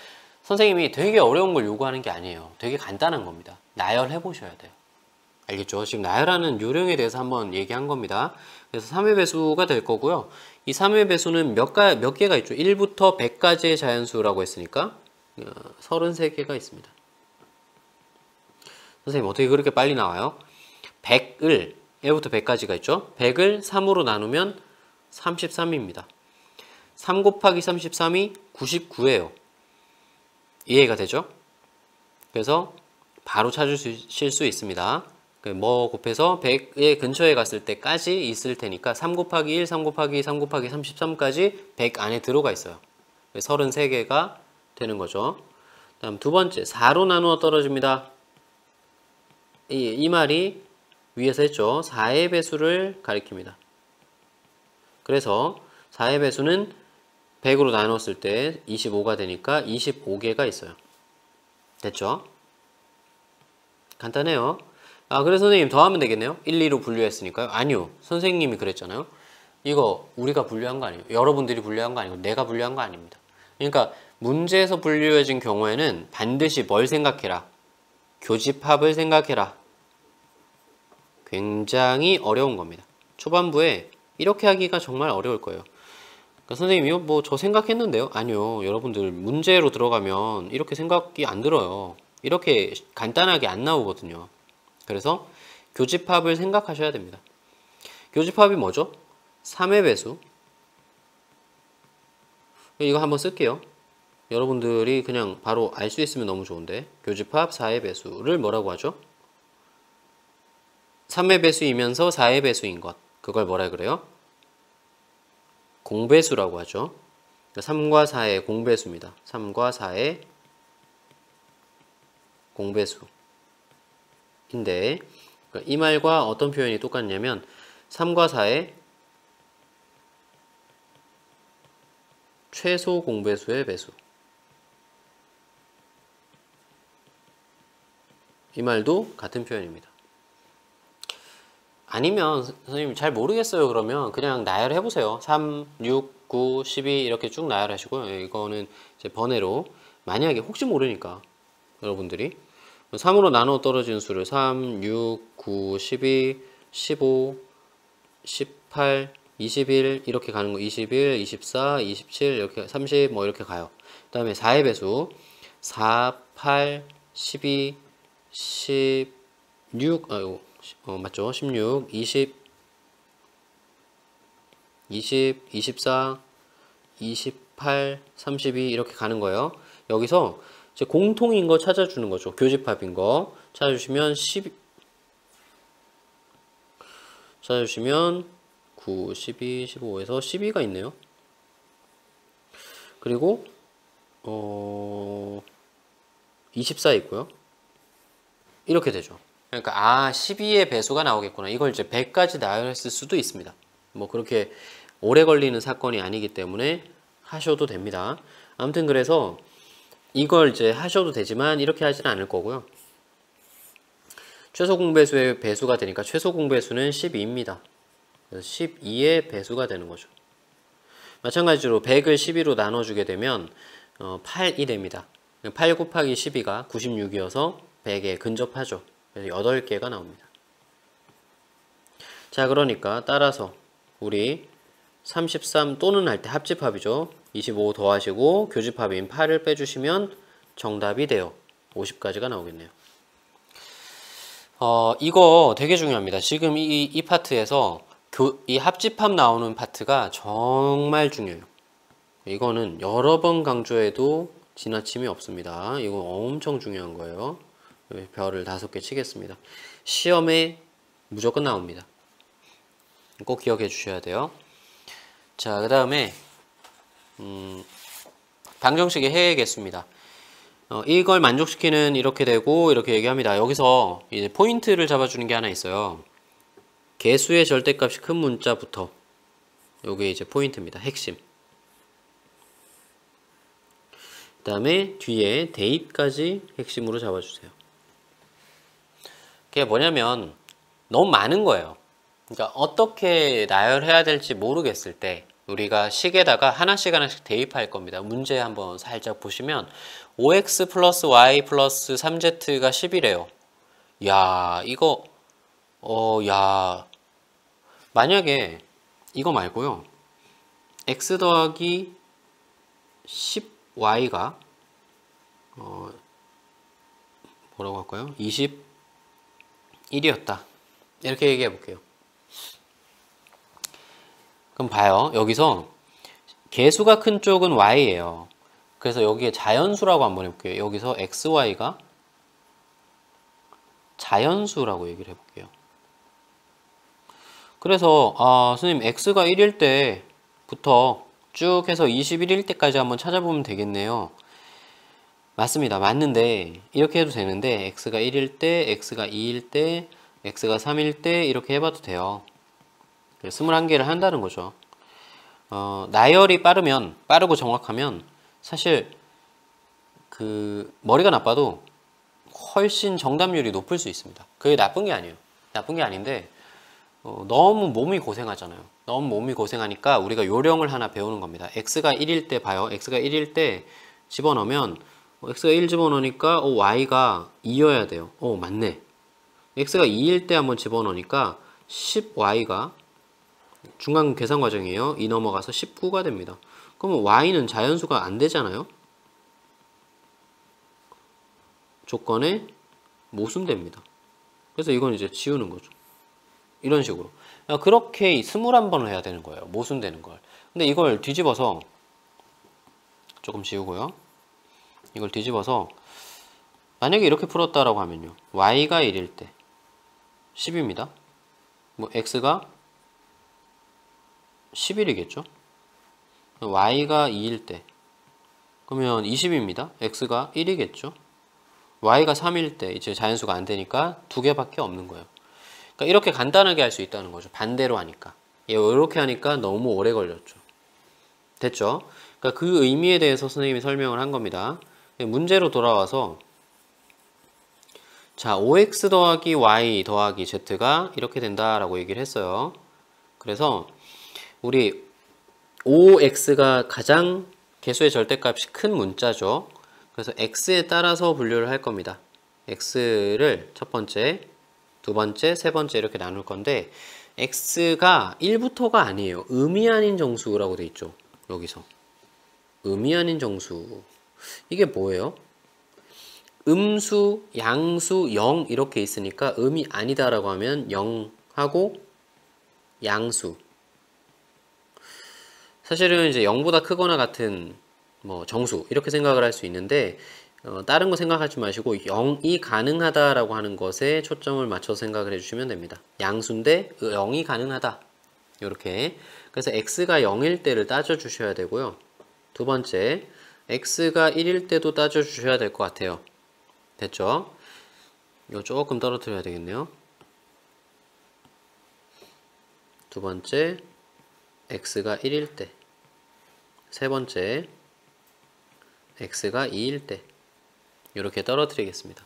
선생님이 되게 어려운 걸 요구하는 게 아니에요. 되게 간단한 겁니다. 나열해보셔야 돼요. 알겠죠? 지금 나열하는 요령에 대해서 한번 얘기한 겁니다. 그래서 3의 배수가 될 거고요. 이 3의 배수는 몇 개가 있죠? 1부터 100까지의 자연수라고 했으니까 33개가 있습니다. 선생님 어떻게 그렇게 빨리 나와요? 100을 1부터 100까지가 있죠? 100을 3으로 나누면 33입니다. 3 곱하기 33이 99예요. 이해가 되죠? 그래서 바로 찾으실 수 있습니다. 뭐 곱해서 100의 근처에 갔을 때까지 있을 테니까 3 곱하기 1, 3 곱하기 2, 3 곱하기 33까지 100 안에 들어가 있어요. 33개가 되는 거죠. 다음 두 번째, 4로 나누어 떨어집니다. 이 말이 위에서 했죠. 4의 배수를 가리킵니다. 그래서 4의 배수는 100으로 나눴을 때 25가 되니까 25개가 있어요. 됐죠? 간단해요. 그래서 선생님 더하면 되겠네요? 1, 2로 분류했으니까요? 아니요. 선생님이 그랬잖아요. 이거 우리가 분류한 거 아니에요. 여러분들이 분류한 거 아니고 내가 분류한 거 아닙니다. 그러니까 문제에서 분류해진 경우에는 반드시 뭘 생각해라? 교집합을 생각해라. 굉장히 어려운 겁니다. 초반부에 이렇게 하기가 정말 어려울 거예요. 그러니까 선생님 이거 뭐 저 생각했는데요? 아니요. 여러분들 문제로 들어가면 이렇게 생각이 안 들어요. 이렇게 간단하게 안 나오거든요. 그래서 교집합을 생각하셔야 됩니다. 교집합이 뭐죠? 3의 배수. 이거 한번 쓸게요. 여러분들이 그냥 바로 알 수 있으면 너무 좋은데 교집합 4의 배수를 뭐라고 하죠? 3의 배수이면서 4의 배수인 것. 그걸 뭐라 그래요? 공배수라고 하죠. 3과 4의 공배수입니다. 3과 4의 공배수인데 이 말과 어떤 표현이 똑같냐면 3과 4의 최소 공배수의 배수. 이 말도 같은 표현입니다. 아니면 선생님 잘 모르겠어요. 그러면 그냥 나열해보세요. 3, 6, 9, 12 이렇게 쭉 나열하시고요. 이거는 이제 번외로 만약에 혹시 모르니까 여러분들이 3으로 나눠 떨어지는 수를 3, 6, 9, 12, 15, 18, 21 이렇게 가는 거 21, 24, 27 이렇게 30 뭐 이렇게 가요. 그 다음에 4의 배수 4, 8, 12, 16 맞죠? 16, 20, 24, 28, 32 이렇게 가는 거예요. 여기서 이제 공통인 거 찾아주는 거죠. 교집합인 거 찾아주시면 9, 12, 15에서 12가 있네요. 그리고 24 있고요. 이렇게 되죠. 그러니까 12의 배수가 나오겠구나. 이걸 이제 100까지 나열했을 수도 있습니다. 뭐 그렇게 오래 걸리는 사건이 아니기 때문에 하셔도 됩니다. 아무튼 그래서 이걸 이제 하셔도 되지만 이렇게 하지는 않을 거고요. 최소 공배수의 배수가 되니까 최소 공배수는 12입니다. 그래서 12의 배수가 되는 거죠. 마찬가지로 100을 12로 나눠주게 되면 8이 됩니다. 8 곱하기 12가 96이어서 100에 근접하죠. 그래서 8개가 나옵니다. 자, 그러니까 따라서 우리 33 또는 할 때 합집합이죠. 25 더하시고 교집합인 8을 빼주시면 정답이 돼요. 50까지가 나오겠네요. 이거 되게 중요합니다. 지금 이 파트에서 이 합집합 나오는 파트가 정말 중요해요. 이거는 여러 번 강조해도 지나침이 없습니다. 이거 엄청 중요한 거예요. 별을 5개 치겠습니다. 시험에 무조건 나옵니다. 꼭 기억해 주셔야 돼요. 자, 그 다음에 방정식의 해의 개수입니다. 이걸 만족시키는 이렇게 되고 이렇게 얘기합니다. 여기서 이제 포인트를 잡아주는 게 하나 있어요. 개수의 절대값이 큰 문자부터 요게 이제 포인트입니다. 핵심. 그 다음에 뒤에 대입까지 핵심으로 잡아주세요. 그게 뭐냐면 너무 많은 거예요. 그러니까 어떻게 나열해야 될지 모르겠을 때 우리가 식에다가 하나씩 대입할 겁니다. 문제 한번 살짝 보시면 5x 플러스 y 플러스 3z가 10이래요. 야, 이거 야, 만약에 이거 말고요. x 더하기 10y가 뭐라고 할까요? 21이었다. 이렇게 얘기해 볼게요. 그럼 봐요. 여기서 개수가 큰 쪽은 y예요. 그래서 여기에 자연수라고 한번 해볼게요. 여기서 xy가 자연수라고 얘기를 해볼게요. 그래서 선생님 x가 1일 때부터 쭉 해서 21일 때까지 한번 찾아보면 되겠네요. 맞습니다. 맞는데 이렇게 해도 되는데 x가 1일 때, x가 2일 때, x가 3일 때 이렇게 해봐도 돼요. 21개를 한다는 거죠. 나열이 빠르고 정확하면 사실 그 머리가 나빠도 훨씬 정답률이 높을 수 있습니다. 그게 나쁜 게 아니에요. 나쁜 게 아닌데 너무 몸이 고생하잖아요. 너무 몸이 고생하니까 우리가 요령을 하나 배우는 겁니다. x가 1일 때 봐요. x가 1일 때 집어넣으면 x가 1 집어넣으니까 y가 2여야 돼요. 맞네. x가 2일 때 한번 집어넣으니까 10y가 중간 계산 과정이에요. 2 넘어가서 19가 됩니다. 그러면 y는 자연수가 안 되잖아요. 조건에 모순됩니다. 그래서 이건 이제 지우는 거죠. 이런 식으로. 그렇게 21번을 해야 되는 거예요. 모순되는 걸. 근데 이걸 뒤집어서 조금 지우고요. 이걸 뒤집어서 만약에 이렇게 풀었다라고 하면요. y가 1일 때 10입니다. 뭐 x가 11이겠죠. y가 2일 때 그러면 20입니다. x가 1이겠죠. y가 3일 때 이제 자연수가 안 되니까 두 개밖에 없는 거예요. 그러니까 이렇게 간단하게 할 수 있다는 거죠. 반대로 하니까. 이렇게 하니까 너무 오래 걸렸죠. 됐죠? 그러니까 그 의미에 대해서 선생님이 설명을 한 겁니다. 문제로 돌아와서 자, 5x 더하기 y 더하기 z가 이렇게 된다라고 얘기를 했어요. 그래서 우리 5x가 가장 개수의 절대값이 큰 문자죠. 그래서 x에 따라서 분류를 할 겁니다. x를 첫 번째, 두 번째, 세 번째 이렇게 나눌 건데 x가 1부터가 아니에요. 의미 아닌 정수라고 돼 있죠. 여기서 의미 아닌 정수 이게 뭐예요? 음수, 양수, 0 이렇게 있으니까 의미 아니다라고 하면 0하고 양수. 사실은 이제 0보다 크거나 같은 뭐 정수 이렇게 생각을 할 수 있는데 다른 거 생각하지 마시고 0이 가능하다라고 하는 것에 초점을 맞춰서 생각을 해주시면 됩니다. 양수인데 0이 가능하다. 이렇게. 그래서 x가 0일 때를 따져주셔야 되고요. 두 번째, x가 1일 때도 따져주셔야 될 것 같아요. 됐죠? 이거 조금 떨어뜨려야 되겠네요. 두 번째, x가 1일 때. 세 번째, x가 2일 때. 이렇게 떨어뜨리겠습니다.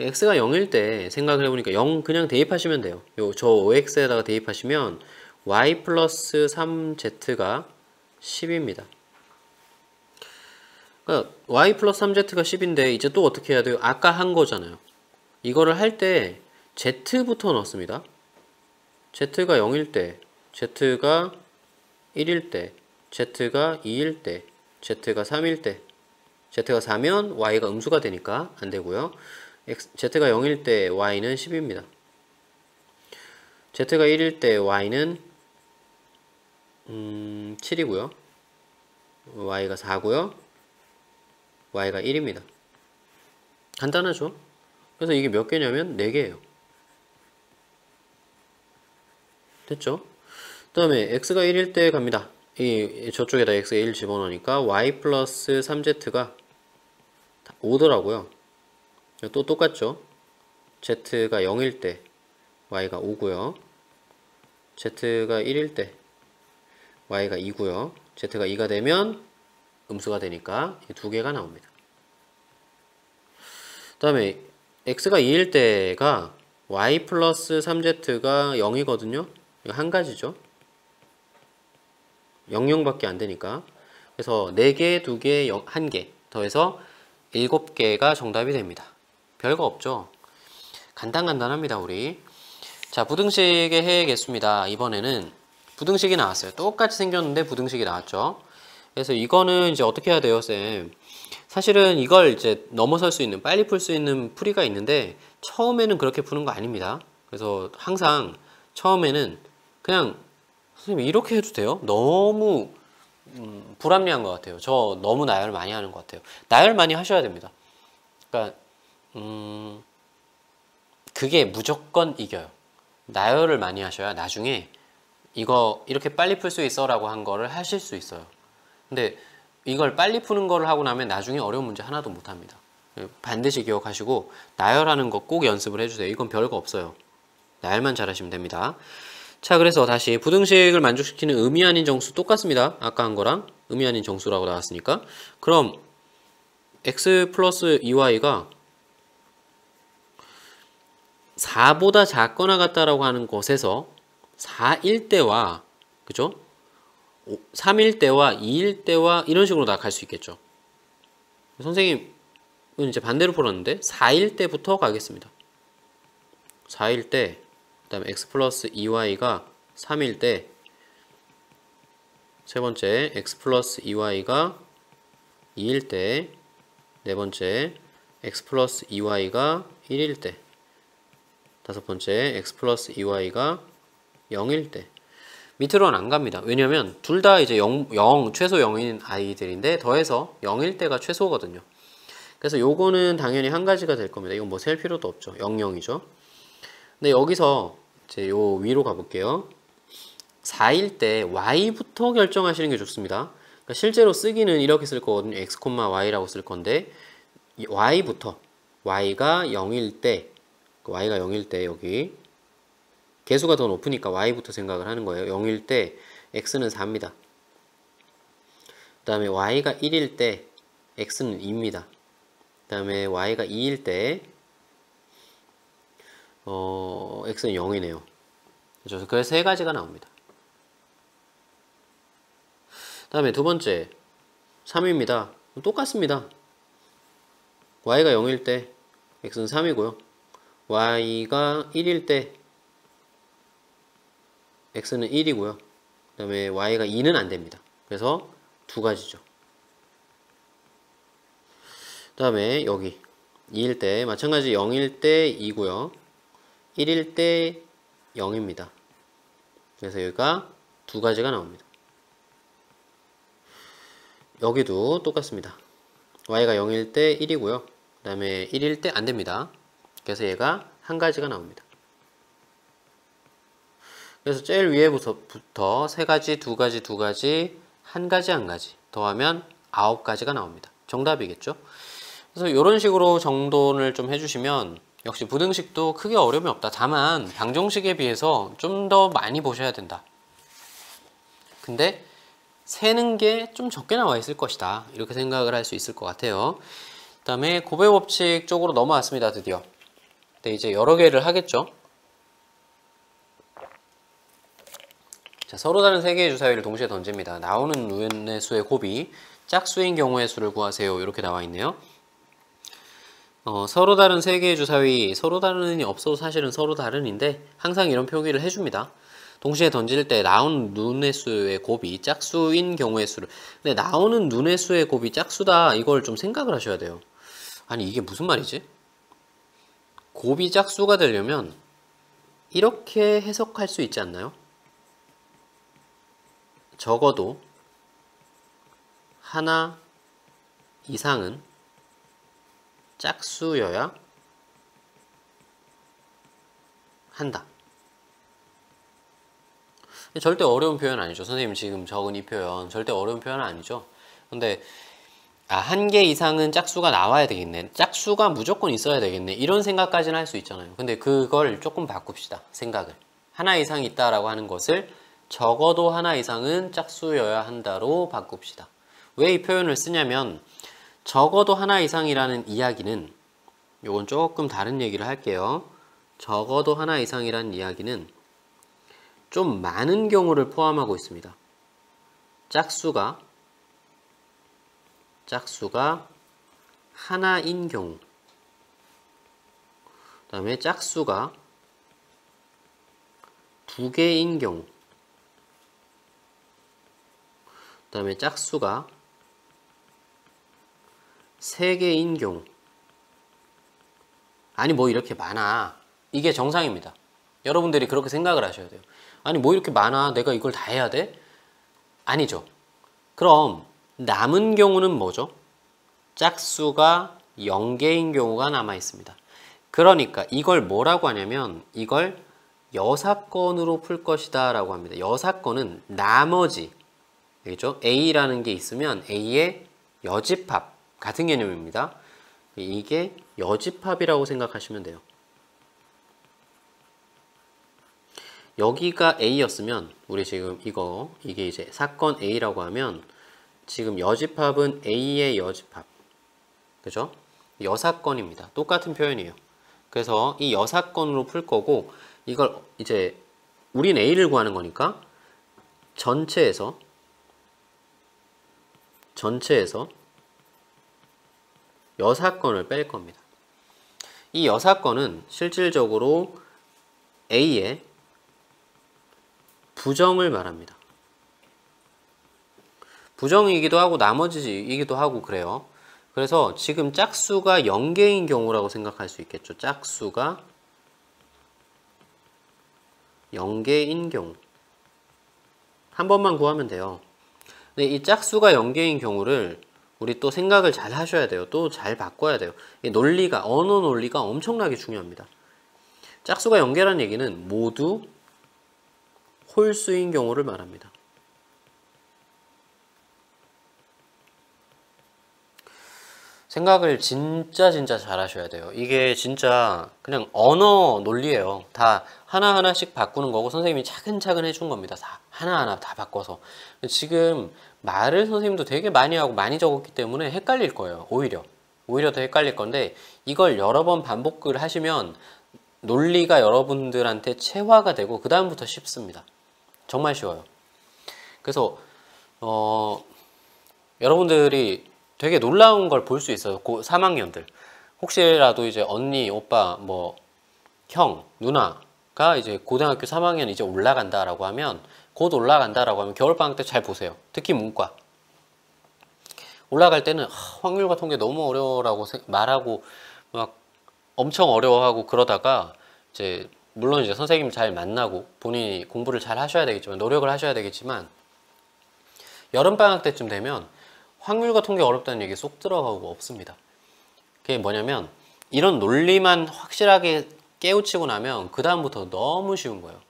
x가 0일 때 생각을 해보니까 0 그냥 대입하시면 돼요. 저 5x에다가 대입하시면 y 플러스 3z가 10입니다. 그러니까 y 플러스 3z가 10인데 이제 또 어떻게 해야 돼요? 아까 한 거잖아요. 이거를 할 때 z부터 넣습니다. z가 0일 때, z가 1일 때, z가 2일 때, z가 3일 때, z가 4면 y가 음수가 되니까 안 되고요. z가 0일 때 y는 10입니다. z가 1일 때 y는 7이고요. y가 4고요. y가 1입니다. 간단하죠? 그래서 이게 몇 개냐면 4개예요. 됐죠? 그 다음에 x가 1일 때 갑니다. 이 저쪽에다 x에 1 집어넣으니까 y 플러스 3z가 5더라고요. 또 똑같죠. z가 0일 때 y가 5고요. z가 1일 때 y가 2고요. z가 2가 되면 음수가 되니까 이 두 개가 나옵니다. 그 다음에 x가 2일 때가 y 플러스 3z가 0이거든요. 이거 한 가지죠. 00밖에 안 되니까. 그래서 4개, 2개, 1개 더해서 7개가 정답이 됩니다. 별거 없죠. 간단합니다, 우리. 자, 부등식의 해의 개수입니다. 이번에는 부등식이 나왔어요. 똑같이 생겼는데 부등식이 나왔죠. 그래서 이거는 이제 어떻게 해야 돼요, 쌤? 사실은 이걸 이제 넘어설 수 있는, 빨리 풀 수 있는 풀이가 있는데 처음에는 그렇게 푸는 거 아닙니다. 그래서 항상 처음에는 그냥 선생님 이렇게 해도 돼요? 너무 불합리한 것 같아요. 저 너무 나열 많이 하는 것 같아요. 나열 많이 하셔야 됩니다. 그러니까 그게 무조건 이겨요. 나열을 많이 하셔야 나중에 이거 이렇게 빨리 풀 수 있어 라고 한 거를 하실 수 있어요. 근데 이걸 빨리 푸는 거를 하고 나면 나중에 어려운 문제 하나도 못 합니다. 반드시 기억하시고 나열하는 거 꼭 연습을 해주세요. 이건 별거 없어요. 나열만 잘하시면 됩니다. 자, 그래서 다시 부등식을 만족시키는 의미 아닌 정수 똑같습니다. 아까 한 거랑 의미 아닌 정수라고 나왔으니까. 그럼 x 플러스 2y가 4보다 작거나 같다라고 하는 것에서 4일 때와 그죠? 3일 때와 2일 때와 이런 식으로 나갈 수 있겠죠. 선생님은 이제 반대로 풀었는데 4일 때부터 가겠습니다. 4일 때, 그 다음에 x 플러스 2y가 3일 때, 세 번째 x 플러스 2y가 2일 때, 네 번째 x 플러스 2y가 1일 때, 다섯 번째 x 플러스 2y가 0일 때. 밑으로는 안 갑니다. 왜냐면 둘 다 이제 0, 최소 0인 아이들인데 더해서 0일 때가 최소거든요. 그래서 요거는 당연히 한 가지가 될 겁니다. 이건 뭐 셀 필요도 없죠. 00이죠. 근데 여기서 이제 요 위로 가볼게요. 4일 때 y부터 결정하시는 게 좋습니다. 그러니까 실제로 쓰기는 이렇게 쓸 거거든요. x, y라고 쓸 건데 y부터 y가 0일 때 y가 0일 때 여기 개수가 더 높으니까 y부터 생각을 하는 거예요. 0일 때 x는 4입니다. 그 다음에 y가 1일 때 x는 2입니다. 그 다음에 y가 2일 때 x는 0이네요. 그래서 그래서 세 가지가 나옵니다. 그 다음에 두 번째 3입니다. 똑같습니다. y가 0일 때 x는 3이고요. y가 1일 때 x는 1이고요. 그 다음에 y가 2는 안 됩니다. 그래서 두 가지죠. 그 다음에 여기 2일 때 마찬가지 0일 때 2고요. 1일 때 0입니다. 그래서 여기가 두 가지가 나옵니다. 여기도 똑같습니다. y가 0일 때 1이고요. 그 다음에 1일 때 안 됩니다. 그래서 얘가 한 가지가 나옵니다. 그래서 제일 위에부터 세 가지, 두 가지, 두 가지, 한 가지, 한 가지 더하면 9가지가 나옵니다. 정답이겠죠? 그래서 이런 식으로 정돈을 좀 해주시면 역시 부등식도 크게 어려움이 없다. 다만 방정식에 비해서 좀 더 많이 보셔야 된다. 근데 세는 게 좀 적게 나와 있을 것이다. 이렇게 생각을 할 수 있을 것 같아요. 그 다음에 곱의 법칙 쪽으로 넘어왔습니다. 드디어. 근데 이제 여러 개를 하겠죠. 자, 서로 다른 세 개의 주사위를 동시에 던집니다. 나오는 눈의 수의 곱이 짝수인 경우의 수를 구하세요. 이렇게 나와 있네요. 서로 다른 세 개의 주사위, 서로 다른이 없어도 사실은 서로 다른인데 항상 이런 표기를 해줍니다. 동시에 던질 때 나오는 눈의 수의 곱이 짝수인 경우의 수를. 근데 나오는 눈의 수의 곱이 짝수다. 이걸 좀 생각을 하셔야 돼요. 아니 이게 무슨 말이지? 곱이 짝수가 되려면 이렇게 해석할 수 있지 않나요? 적어도 하나 이상은 짝수여야 한다. 절대 어려운 표현 아니죠. 선생님 지금 적은 이 표현 절대 어려운 표현은 아니죠. 근데 한 개 이상은 짝수가 나와야 되겠네. 짝수가 무조건 있어야 되겠네. 이런 생각까지는 할 수 있잖아요. 근데 그걸 조금 바꿉시다. 생각을. 하나 이상 있다라고 하는 것을 적어도 하나 이상은 짝수여야 한다로 바꿉시다. 왜 이 표현을 쓰냐면 적어도 하나 이상이라는 이야기는 요건 조금 다른 얘기를 할게요. 적어도 하나 이상이라는 이야기는 좀 많은 경우를 포함하고 있습니다. 짝수가 하나인 경우, 그 다음에 짝수가 두 개인 경우, 그 다음에 짝수가 세 개인 경우. 아니 뭐 이렇게 많아. 이게 정상입니다. 여러분들이 그렇게 생각을 하셔야 돼요. 아니 뭐 이렇게 많아. 내가 이걸 다 해야 돼? 아니죠. 그럼 남은 경우는 뭐죠? 짝수가 0개인 경우가 남아 있습니다. 그러니까 이걸 뭐라고 하냐면 이걸 여사건으로 풀 것이다 라고 합니다. 여사건은 나머지, 알겠죠? A라는 게 있으면 A의 여집합 같은 개념입니다. 이게 여집합이라고 생각하시면 돼요. 여기가 A였으면 우리 지금 이게 이제 사건 A라고 하면 지금 여집합은 A의 여집합, 그죠? 여사건입니다. 똑같은 표현이에요. 그래서 이 여사건으로 풀 거고 이걸 이제 우린 A를 구하는 거니까 전체에서 여사건을 뺄 겁니다. 이 여사건은 실질적으로 A의 부정을 말합니다. 부정이기도 하고 나머지이기도 하고 그래요. 그래서 지금 짝수가 0개인 경우라고 생각할 수 있겠죠. 짝수가 0개인 경우. 한 번만 구하면 돼요. 근데 이 짝수가 0개인 경우를 우리 또 생각을 잘 하셔야 돼요. 또 잘 바꿔야 돼요. 이 논리가, 언어 논리가 엄청나게 중요합니다. 짝수가 0개라는 얘기는 모두 홀수인 경우를 말합니다. 생각을 진짜 잘 하셔야 돼요. 이게 진짜 그냥 언어 논리예요. 다 하나하나씩 바꾸는 거고 선생님이 차근차근 해준 겁니다. 다 하나하나 다 바꿔서. 지금 말을 선생님도 되게 많이 하고 많이 적었기 때문에 헷갈릴 거예요. 오히려 더 헷갈릴 건데 이걸 여러 번 반복을 하시면 논리가 여러분들한테 체화가 되고 그 다음부터 쉽습니다. 정말 쉬워요. 그래서 여러분들이 되게 놀라운 걸 볼 수 있어요. 3학년들. 혹시라도 이제 언니, 오빠, 뭐 형, 누나가 이제 고등학교 3학년 이제 올라간다라고 하면 곧 올라간다라고 하면 겨울방학 때 잘 보세요. 특히 문과. 올라갈 때는 확률과 통계 너무 어려워라고 말하고 막 엄청 어려워하고 그러다가 이제 물론 이제 선생님 잘 만나고 본인이 공부를 잘 하셔야 되겠지만 노력을 하셔야 되겠지만 여름방학 때쯤 되면 확률과 통계 어렵다는 얘기 쏙 들어가고 없습니다. 그게 뭐냐면 이런 논리만 확실하게 깨우치고 나면 그 다음부터 너무 쉬운 거예요.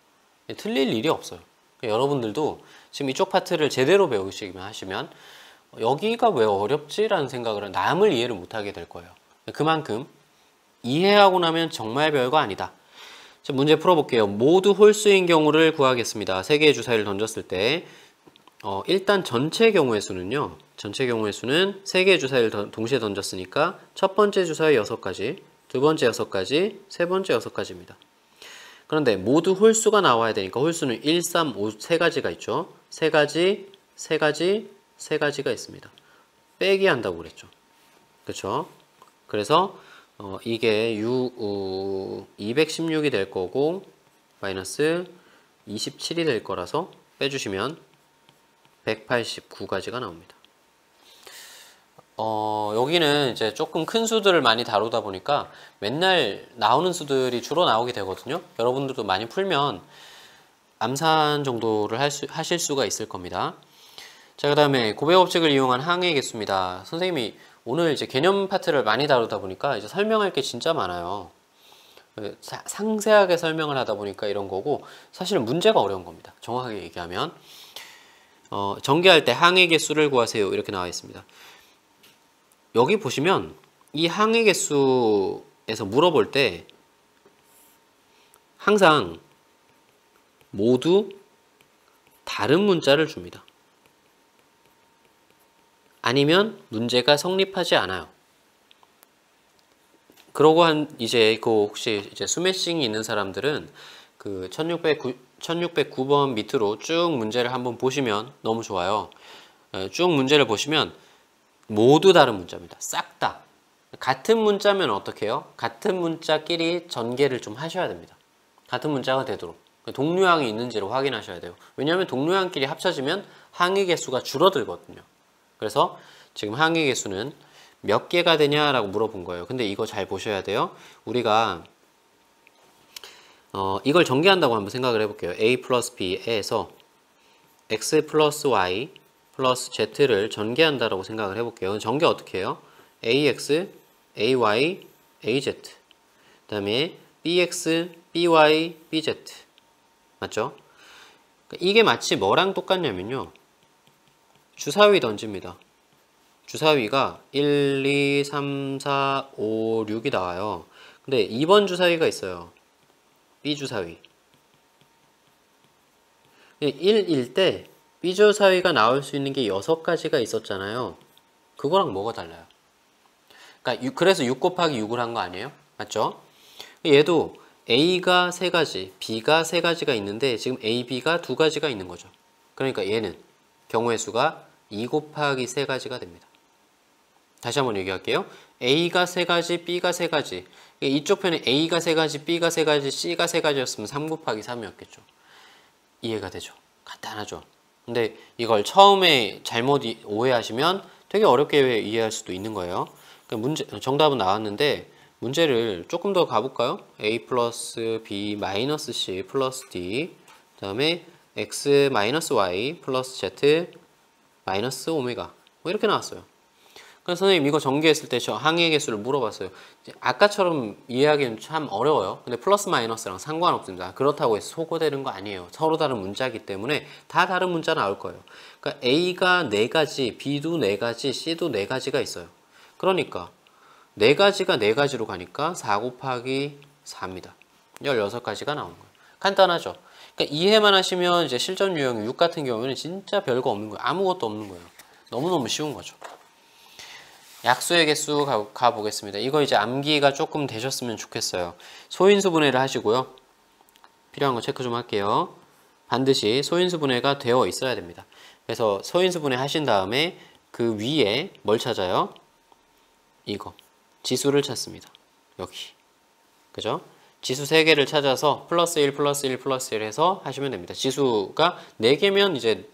틀릴 일이 없어요. 여러분들도 지금 이쪽 파트를 제대로 배우시기만 하시면 여기가 왜 어렵지? 라는 생각을 남을 이해를 못하게 될 거예요. 그만큼 이해하고 나면 정말 별거 아니다. 자, 문제 풀어볼게요. 모두 홀수인 경우를 구하겠습니다. 3개의 주사위를 던졌을 때 일단 전체 경우의 수는요. 전체 경우의 수는 3개의 주사위를 동시에 던졌으니까 첫 번째 주사위 6가지, 두 번째 6가지, 세 번째 6가지입니다. 그런데 모두 홀수가 나와야 되니까 홀수는 1, 3, 5, 3가지가 있죠. 3가지, 3가지, 3가지가 있습니다. 빼기 한다고 그랬죠. 그렇죠? 그래서 이게 216이 될 거고 마이너스 27이 될 거라서 빼주시면 189가지가 나옵니다. 여기는 이제 조금 큰 수들을 많이 다루다 보니까 맨날 나오는 수들이 주로 나오게 되거든요. 여러분들도 많이 풀면 암산 정도를 하실 수가 있을 겁니다. 자, 그 다음에 고배법칙을 이용한 항의 개수입니다. 선생님이 오늘 이제 개념 파트를 많이 다루다 보니까 이제 설명할 게 진짜 많아요. 상세하게 설명을 하다 보니까 이런 거고 사실은 문제가 어려운 겁니다. 정확하게 얘기하면 전개할 때 항의 개수를 구하세요 이렇게 나와 있습니다. 여기 보시면 이 항의 개수에서 물어볼 때 항상 모두 다른 문자를 줍니다. 아니면 문제가 성립하지 않아요. 그러고 이제 그 혹시 이제 스매싱이 있는 사람들은 그 1609번 밑으로 쭉 문제를 한번 보시면 너무 좋아요. 쭉 문제를 보시면 모두 다른 문자입니다. 싹 다. 같은 문자면 어떻게 해요? 같은 문자끼리 전개를 좀 하셔야 됩니다. 같은 문자가 되도록. 동류항이 있는지를 확인하셔야 돼요. 왜냐하면 동류항끼리 합쳐지면 항의 개수가 줄어들거든요. 그래서 지금 항의 개수는 몇 개가 되냐라고 물어본 거예요. 근데 이거 잘 보셔야 돼요. 우리가 이걸 전개한다고 한번 생각을 해볼게요. a 플러스 b에서 x 플러스 y 플러스 z를 전개한다라고 생각을 해볼게요. 전개 어떻게 해요? ax, ay, az 그 다음에 bx, by, bz 맞죠? 이게 마치 뭐랑 똑같냐면요. 주사위 던집니다. 주사위가 1, 2, 3, 4, 5, 6이 나와요. 근데 2번 주사위가 있어요. B주사위. 1일 때 B주사위가 나올 수 있는 게 6가지가 있었잖아요. 그거랑 뭐가 달라요? 그러니까 그래서 6 곱하기 6을 한 거 아니에요? 맞죠? 얘도 A가 3가지, B가 3가지가 있는데 지금 A, B가 2가지가 있는 거죠. 그러니까 얘는 경우의 수가 2 곱하기 3가지가 됩니다. 다시 한번 얘기할게요. A가 3가지, B가 3가지. 이쪽 편에 A가 3가지, B가 3가지, C가 3가지였으면 3 곱하기 3이었겠죠. 이해가 되죠? 간단하죠? 근데 이걸 처음에 잘못 오해하시면 되게 어렵게 이해할 수도 있는 거예요. 그러니까 정답은 나왔는데 문제를 조금 더 가볼까요? A 플러스 B 마이너스 C 플러스 D 그 다음에 X 마이너스 Y 플러스 Z 마이너스 오메가 뭐 이렇게 나왔어요. 그래서 선생님 이거 전개했을 때 저 항의 개수를 물어봤어요. 아까처럼 이해하기는 참 어려워요. 근데 플러스 마이너스랑 상관없습니다. 그렇다고 해서 소거되는 거 아니에요. 서로 다른 문자이기 때문에 다 다른 문자 나올 거예요. 그러니까 A가 4가지, B도 4가지, C도 4가지가 있어요. 그러니까 4가지가 4가지로 가니까 4 곱하기 4입니다. 16가지가 나오는 거예요. 간단하죠? 그러니까 이해만 하시면 이제 실전 유형 6 같은 경우는 진짜 별거 없는 거예요. 아무것도 없는 거예요. 너무너무 쉬운 거죠. 약수의 개수 가보겠습니다. 이거 이제 암기가 조금 되셨으면 좋겠어요. 소인수 분해를 하시고요. 필요한 거 체크 좀 할게요. 반드시 소인수 분해가 되어 있어야 됩니다. 그래서 소인수 분해 하신 다음에 그 위에 뭘 찾아요? 이거. 지수를 찾습니다. 여기. 그죠? 지수 3개를 찾아서 플러스 1, 플러스 1, 플러스 1 해서 하시면 됩니다. 지수가 4개면 이제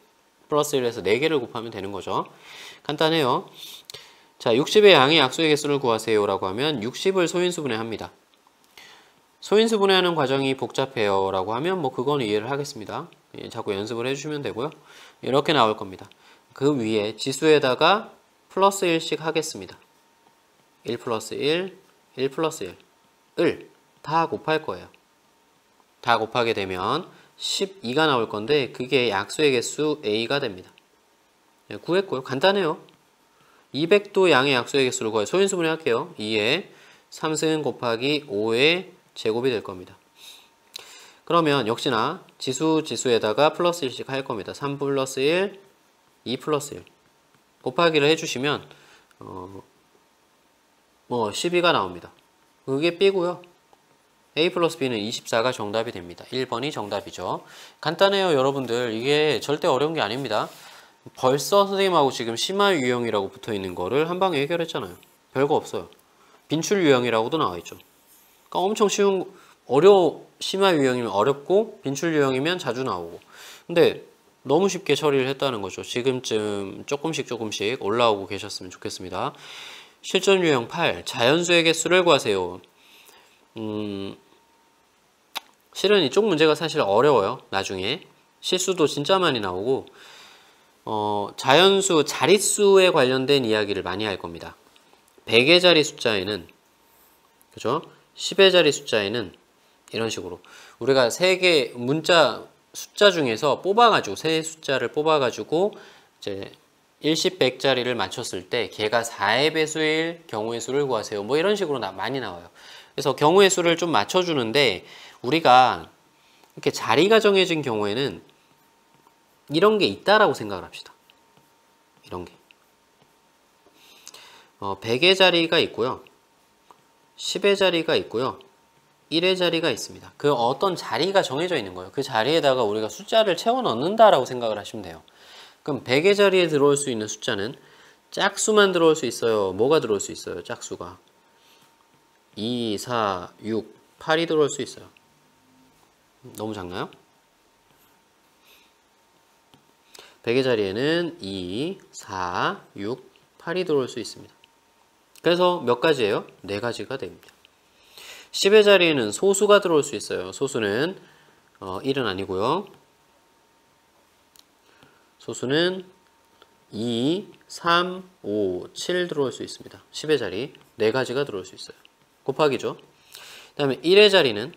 플러스 1에서 4개를 곱하면 되는 거죠. 간단해요. 자, 60의 양의 약수의 개수를 구하세요 라고 하면 60을 소인수분해 합니다. 소인수분해하는 과정이 복잡해요 라고 하면 뭐 그건 이해를 하겠습니다. 자꾸 연습을 해주시면 되고요. 이렇게 나올 겁니다. 그 위에 지수에다가 플러스 1씩 하겠습니다. 1 플러스 1, 1 플러스 1을 다 곱할 거예요. 다 곱하게 되면 12가 나올 건데 그게 약수의 개수 A가 됩니다. 구했고요. 간단해요. 200도 양의 약수의 개수를 구해 소인수분해 할게요. 2에 3승 곱하기 5의 제곱이 될 겁니다. 그러면 역시나 지수에다가 플러스 1씩 할 겁니다. 3 플러스 1, 2 플러스 1 곱하기를 해주시면 12가 나옵니다. 그게 B고요. A 플러스 B는 24가 정답이 됩니다. 1번이 정답이죠. 간단해요, 여러분들. 이게 절대 어려운 게 아닙니다. 벌써 선생님하고 지금 심화 유형이라고 붙어 있는 거를 한 방에 해결했잖아요. 별거 없어요. 빈출 유형이라고도 나와 있죠. 그러니까 엄청 쉬운, 심화 유형이면 어렵고 빈출 유형이면 자주 나오고. 근데 너무 쉽게 처리를 했다는 거죠. 지금쯤 조금씩 올라오고 계셨으면 좋겠습니다. 실전 유형 8. 자연수의 개수를 구하세요. 실은 이쪽 문제가 사실 어려워요. 나중에. 실수도 진짜 많이 나오고 자연수, 자릿수에 관련된 이야기를 많이 할 겁니다. 100의 자리 숫자에는 그죠? 10의 자리 숫자에는 이런 식으로 우리가 세 개 문자 숫자 중에서 뽑아가지고 세 숫자를 뽑아가지고 이제 일십, 백짜리를 맞췄을 때 걔가 4의 배수일 경우의 수를 구하세요. 뭐 이런 식으로 많이 나와요. 그래서 경우의 수를 좀 맞춰주는데 우리가 이렇게 자리가 정해진 경우에는 이런 게 있다라고 생각을 합시다. 이런 게 100의 자리가 있고요. 10의 자리가 있고요. 1의 자리가 있습니다. 그 어떤 자리가 정해져 있는 거예요. 그 자리에다가 우리가 숫자를 채워 넣는다라고 생각을 하시면 돼요. 그럼 100의 자리에 들어올 수 있는 숫자는 짝수만 들어올 수 있어요. 뭐가 들어올 수 있어요? 짝수가 2, 4, 6, 8이 들어올 수 있어요. 너무 작나요? 100의 자리에는 2, 4, 6, 8이 들어올 수 있습니다. 그래서 몇 가지예요? 4가지가 됩니다. 10의 자리에는 소수가 들어올 수 있어요. 소수는 1은 아니고요. 소수는 2, 3, 5, 7 들어올 수 있습니다. 10의 자리 4가지가 들어올 수 있어요. 곱하기죠. 그 다음에 1의 자리는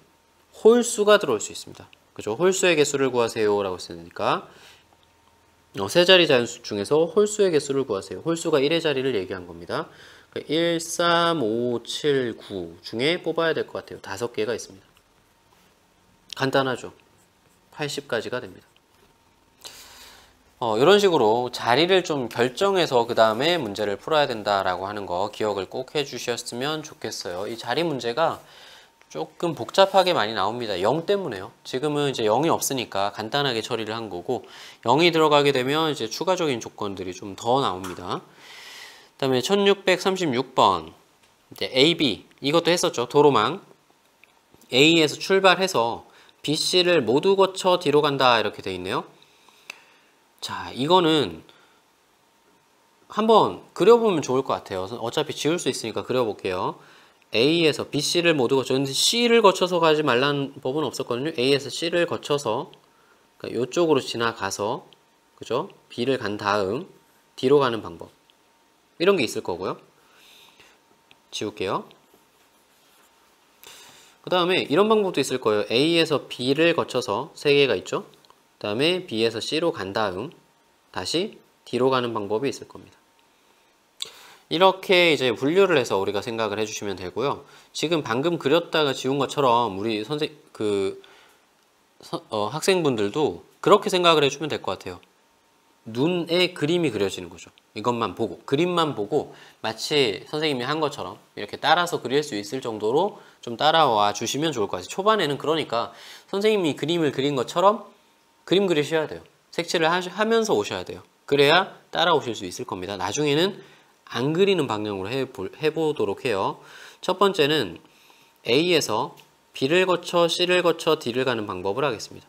홀수가 들어올 수 있습니다. 그죠? 홀수의 개수를 구하세요 라고 했으니까 세 자리 자연수 중에서 홀수의 개수를 구하세요. 홀수가 1의 자리를 얘기한 겁니다. 1, 3, 5, 7, 9 중에 뽑아야 될 것 같아요. 5개가 있습니다. 간단하죠? 80까지가 됩니다. 이런 식으로 자리를 좀 결정해서 그 다음에 문제를 풀어야 된다라고 하는 거 기억을 꼭 해주셨으면 좋겠어요. 이 자리 문제가 조금 복잡하게 많이 나옵니다. 0 때문에요. 지금은 이제 0이 없으니까 간단하게 처리를 한 거고 0이 들어가게 되면 이제 추가적인 조건들이 좀 더 나옵니다. 그 다음에 1636번 이제 AB 이것도 했었죠. 도로망 A에서 출발해서 BC를 모두 거쳐 뒤로 간다 이렇게 돼 있네요. 자, 이거는 한번 그려보면 좋을 것 같아요. 어차피 지울 수 있으니까 그려볼게요. A에서 BC를 모두 거쳐, 근데 C를 거쳐서 가지 말라는 법은 없었거든요. A에서 C를 거쳐서 그러니까 이쪽으로 지나가서 그죠? B를 간 다음 뒤로 가는 방법 이런 게 있을 거고요. 지울게요. 그 다음에 이런 방법도 있을 거예요. A에서 B를 거쳐서 3개가 있죠. 그 다음에 B에서 C로 간 다음 다시 D로 가는 방법이 있을 겁니다. 이렇게 이제 분류를 해서 우리가 생각을 해주시면 되고요. 지금 방금 그렸다가 지운 것처럼 우리 학생분들도 그렇게 생각을 해주면 될 것 같아요. 눈에 그림이 그려지는 거죠. 이것만 보고 그림만 보고 마치 선생님이 한 것처럼 이렇게 따라서 그릴 수 있을 정도로 좀 따라와 주시면 좋을 것 같아요. 초반에는 그러니까 선생님이 그림을 그린 것처럼 그림 그리셔야 돼요. 색칠을 하면서 오셔야 돼요. 그래야 따라오실 수 있을 겁니다. 나중에는 안 그리는 방향으로 해보도록 해요. 첫 번째는 A에서 B를 거쳐 C를 거쳐 D를 가는 방법을 하겠습니다.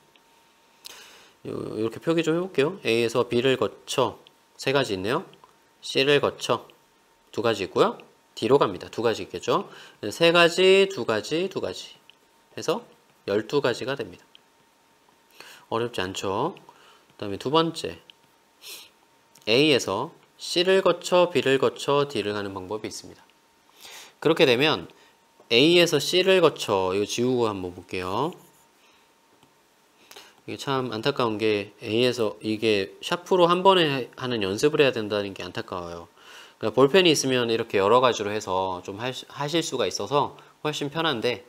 이렇게 표기 좀 해볼게요. A에서 B를 거쳐 3가지 있네요. C를 거쳐 2가지 있고요. D로 갑니다. 2가지 있겠죠. 3가지, 2가지, 2가지 해서 12가지가 됩니다. 어렵지 않죠? 그 다음에 두 번째 A에서 C를 거쳐 B를 거쳐 D를 가는 방법이 있습니다. 그렇게 되면 A에서 C를 거쳐 이거 지우고 한번 볼게요. 이게 참 안타까운 게 A에서 이게 샤프로 한 번에 하는 연습을 해야 된다는 게 안타까워요. 그러니까 볼펜이 있으면 이렇게 여러 가지로 해서 좀 하실 수가 있어서 훨씬 편한데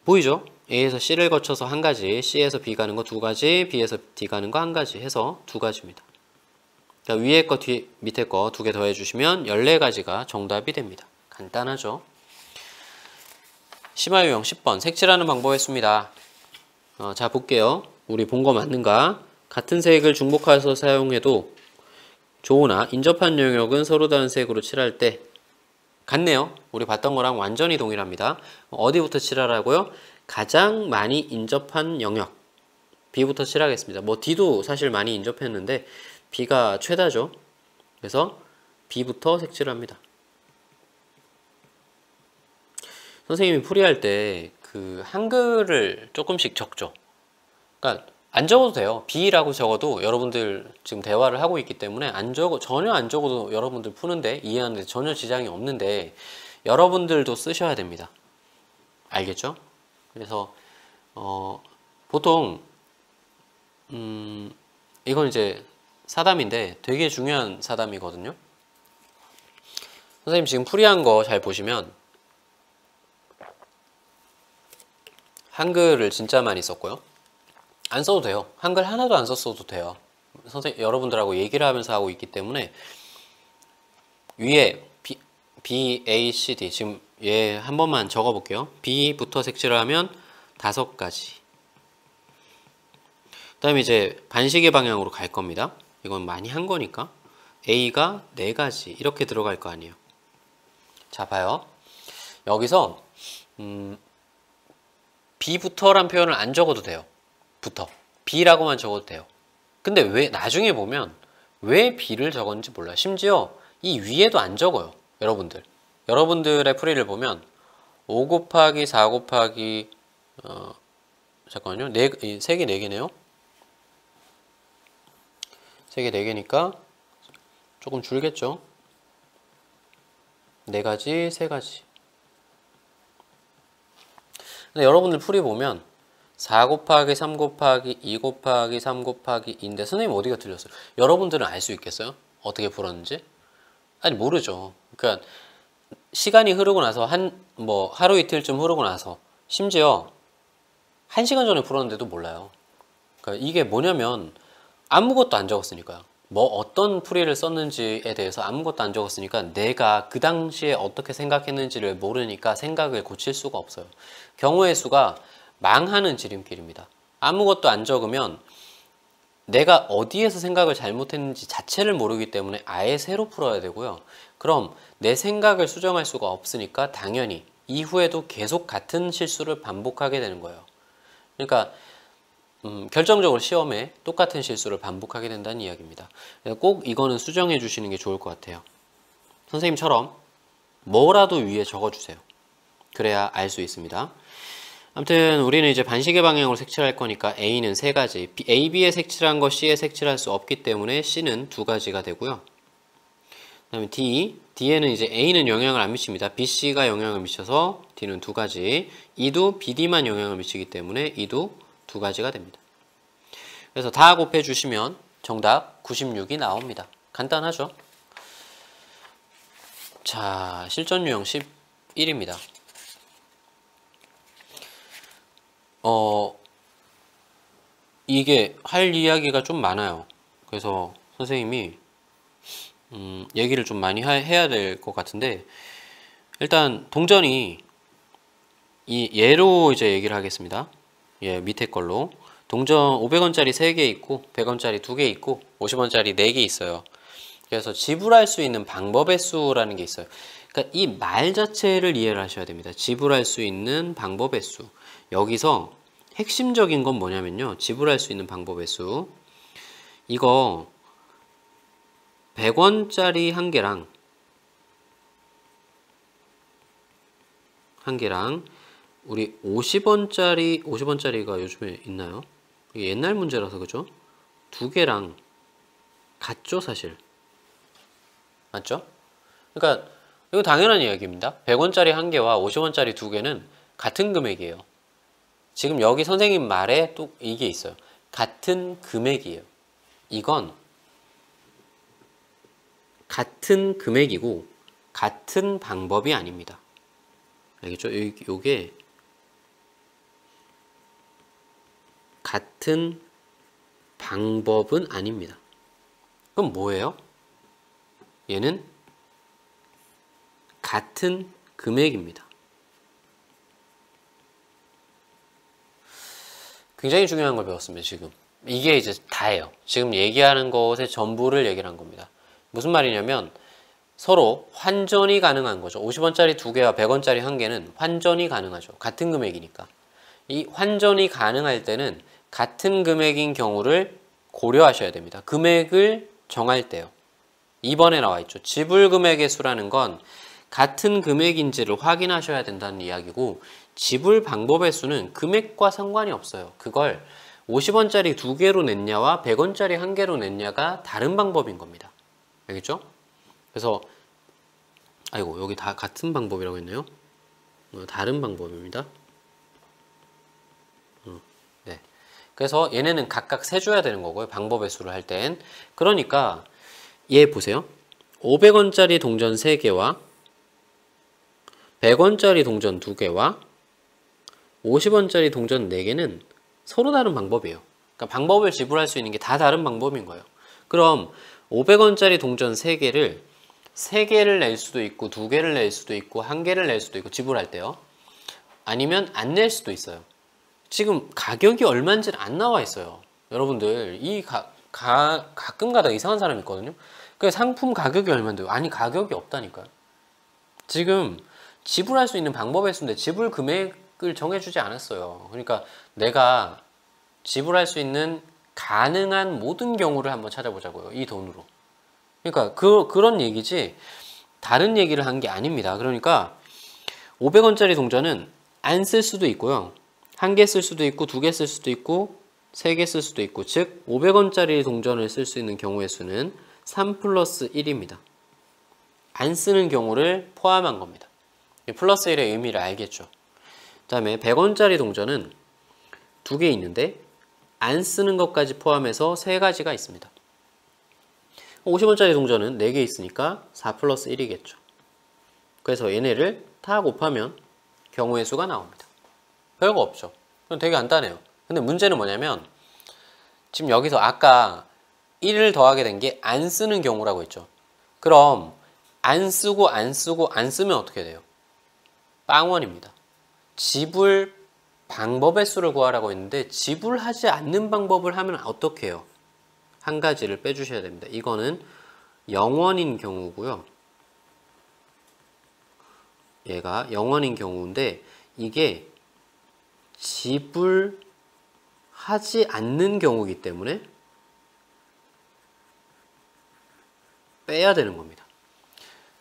보이죠? A에서 C를 거쳐서 1가지, C에서 B 가는 거 2가지, B에서 D 가는 거 1가지 해서 2가지입니다. 그러니까 위에 거, 밑에 거 2개 더해 주시면 14가지가 정답이 됩니다. 간단하죠? 심화 유형 10번 색칠하는 방법 했습니다. 자 볼게요. 우리 본 거 맞는가? 같은 색을 중복해서 사용해도 좋으나 인접한 영역은 서로 다른 색으로 칠할 때 같네요. 우리 봤던 거랑 완전히 동일합니다. 어디부터 칠하라고요? 가장 많이 인접한 영역 B부터 칠하겠습니다. 뭐 D도 사실 많이 인접했는데 B가 최다죠. 그래서 B부터 색칠합니다. 선생님이 풀이할 때 그 한글을 조금씩 적죠. 그러니까 안 적어도 돼요. B라고 적어도 여러분들 지금 대화를 하고 있기 때문에 전혀 안 적어도 여러분들 푸는데 이해하는데 전혀 지장이 없는데 여러분들도 쓰셔야 됩니다. 알겠죠? 그래서 보통 이건 이제 사담인데 되게 중요한 사담이거든요. 선생님 지금 풀이한 거 잘 보시면 한글을 진짜 많이 썼고요. 안 써도 돼요. 한글 하나도 안 썼어도 돼요. 선생님 여러분들하고 얘기를 하면서 하고 있기 때문에 위에 B, A, C, D 지금 얘 한 번만 적어 볼게요. B부터 색칠을 하면 5가지. 그 다음에 이제 반시계 방향으로 갈 겁니다. 이건 많이 한 거니까 A가 4가지 이렇게 들어갈 거 아니에요. 자 봐요. 여기서 B부터란 표현을 안 적어도 돼요. 부터 B라고만 적어도 돼요. 근데 왜 나중에 보면 왜 B를 적었는지 몰라요. 심지어 이 위에도 안 적어요. 여러분들의 풀이를 보면 5 곱하기 4 곱하기 잠깐만요. 3개 4개네요. 3개 4개니까 조금 줄겠죠. 4가지, 3가지. 근데 여러분들 풀이 보면 4 곱하기 3 곱하기 2 곱하기 3 곱하기 2인데 선생님 어디가 틀렸어요? 여러분들은 알 수 있겠어요? 어떻게 풀었는지? 아니 모르죠. 그러니까 시간이 흐르고 나서 하루 이틀쯤 흐르고 나서 심지어 1시간 전에 풀었는데도 몰라요. 그러니까 이게 뭐냐면 아무것도 안 적었으니까요. 뭐 어떤 풀이를 썼는지에 대해서 아무것도 안 적었으니까 내가 그 당시에 어떻게 생각했는지를 모르니까 생각을 고칠 수가 없어요. 경우의 수가 망하는 지름길입니다. 아무것도 안 적으면 내가 어디에서 생각을 잘못했는지 자체를 모르기 때문에 아예 새로 풀어야 되고요. 그럼 내 생각을 수정할 수가 없으니까 당연히 이후에도 계속 같은 실수를 반복하게 되는 거예요. 그러니까 결정적으로 시험에 똑같은 실수를 반복하게 된다는 이야기입니다. 꼭 이거는 수정해 주시는 게 좋을 것 같아요. 선생님처럼 뭐라도 위에 적어주세요. 그래야 알 수 있습니다. 아무튼 우리는 이제 반시계 방향으로 색칠할 거니까 A는 3가지, A, B에 색칠한 거 C에 색칠할 수 없기 때문에 C는 2가지가 되고요. 그 다음에 D에는 이제 A는 영향을 안 미칩니다. B, C가 영향을 미쳐서 D는 2가지, E도 B, D만 영향을 미치기 때문에 E도 2가지가 됩니다. 그래서 다 곱해 주시면 정답 96이 나옵니다. 간단하죠? 자, 실전 유형 11입니다. 이게 할 이야기가 좀 많아요. 그래서 선생님이 얘기를 좀 많이 해야 될 것 같은데 일단 동전이 이 얘로 이제 얘기를 하겠습니다. 예, 밑에 걸로 동전 500원짜리 3개 있고 100원짜리 2개 있고 50원짜리 4개 있어요. 그래서 지불할 수 있는 방법의 수라는 게 있어요. 그러니까 이 말 자체를 이해를 하셔야 됩니다. 지불할 수 있는 방법의 수. 여기서 핵심적인 건 뭐냐면요. 지불할 수 있는 방법의 수. 이거 100원짜리 한 개랑 우리 50원짜리가 요즘에 있나요? 이게 옛날 문제라서 그죠? 2개랑 같죠 사실. 맞죠? 그러니까 이거 당연한 이야기입니다. 100원짜리 한 개와 50원짜리 2개는 같은 금액이에요. 지금 여기 선생님 말에 또 이게 있어요. 같은 금액이에요. 이건 같은 금액이고 같은 방법이 아닙니다. 알겠죠? 요게 같은 방법은 아닙니다. 그럼 뭐예요? 얘는 같은 금액입니다. 굉장히 중요한 걸 배웠습니다, 지금. 이게 이제 다예요. 지금 얘기하는 것의 전부를 얘기를 한 겁니다. 무슨 말이냐면 서로 환전이 가능한 거죠. 50원짜리 2개와 100원짜리 1개는 환전이 가능하죠. 같은 금액이니까. 이 환전이 가능할 때는 같은 금액인 경우를 고려하셔야 됩니다. 금액을 정할 때요. 2번에 나와 있죠. 지불 금액의 수라는 건 같은 금액인지를 확인하셔야 된다는 이야기고 지불 방법의 수는 금액과 상관이 없어요. 그걸 50원짜리 2개로 냈냐와 100원짜리 1개로 냈냐가 다른 방법인 겁니다. 알겠죠? 그래서 아이고, 여기 다 같은 방법이라고 했네요. 다른 방법입니다. 네. 그래서 얘네는 각각 세줘야 되는 거고요. 방법의 수를 할 땐. 그러니까 얘 보세요. 500원짜리 동전 3개와 100원짜리 동전 2개와 50원짜리 동전 4개는 서로 다른 방법이에요. 그러니까 방법을 지불할 수 있는 게 다 다른 방법인 거예요. 그럼 500원짜리 동전 3개를 3개를 낼 수도 있고 2개를 낼 수도 있고 1개를 낼 수도 있고 지불할 때요. 아니면 안 낼 수도 있어요. 지금 가격이 얼마인지는 안 나와 있어요. 여러분들 가끔 가다 이상한 사람이 있거든요. 그 상품 가격이 얼마인데요? 아니 가격이 없다니까요. 지금 지불할 수 있는 방법의 수인데 지불 금액을 정해주지 않았어요. 그러니까 내가 지불할 수 있는 가능한 모든 경우를 한번 찾아보자고요. 이 돈으로. 그러니까 그런 얘기지 다른 얘기를 한 게 아닙니다. 그러니까 500원짜리 동전은 안 쓸 수도 있고요. 1개 쓸 수도 있고 2개 쓸 수도 있고 3개 쓸 수도 있고 즉 500원짜리 동전을 쓸 수 있는 경우의 수는 3 플러스 1입니다. 안 쓰는 경우를 포함한 겁니다. 플러스 1의 의미를 알겠죠. 그 다음에 100원짜리 동전은 2개 있는데 안 쓰는 것까지 포함해서 3가지가 있습니다. 50원짜리 동전은 4개 있으니까 4 플러스 1이겠죠. 그래서 얘네를 다 곱하면 경우의 수가 나옵니다. 별거 없죠. 되게 간단해요. 근데 문제는 뭐냐면 지금 여기서 아까 1을 더하게 된 게 안 쓰는 경우라고 했죠. 그럼 안 쓰고 안 쓰고 안 쓰면 어떻게 돼요? 빵원입니다. 지불 방법의 수를 구하라고 했는데 지불하지 않는 방법을 하면 어떻게 해요? 한 가지를 빼주셔야 됩니다. 이거는 0원인 경우고요. 얘가 0원인 경우인데 이게 지불하지 않는 경우이기 때문에 빼야 되는 겁니다.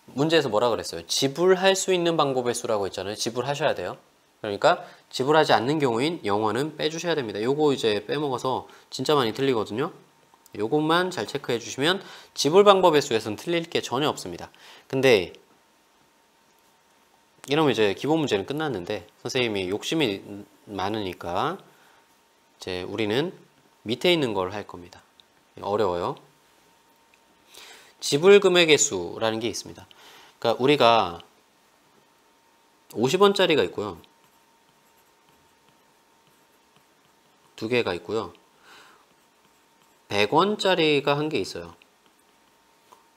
문제에서 뭐라 그랬어요? 지불할 수 있는 방법의 수라고 했잖아요. 지불하셔야 돼요. 그러니까 지불하지 않는 경우인 0원은 빼주셔야 됩니다. 요거 이제 빼먹어서 진짜 많이 틀리거든요. 요것만 잘 체크해 주시면 지불 방법의 수에서는 틀릴 게 전혀 없습니다. 근데 이러면 이제 기본 문제는 끝났는데 선생님이 욕심이 많으니까 이제 우리는 밑에 있는 걸 할 겁니다. 어려워요. 지불 금액의 수라는 게 있습니다. 그러니까 우리가 50원짜리가 있고요. 2개가 있고요. 100원짜리가 한 개 있어요.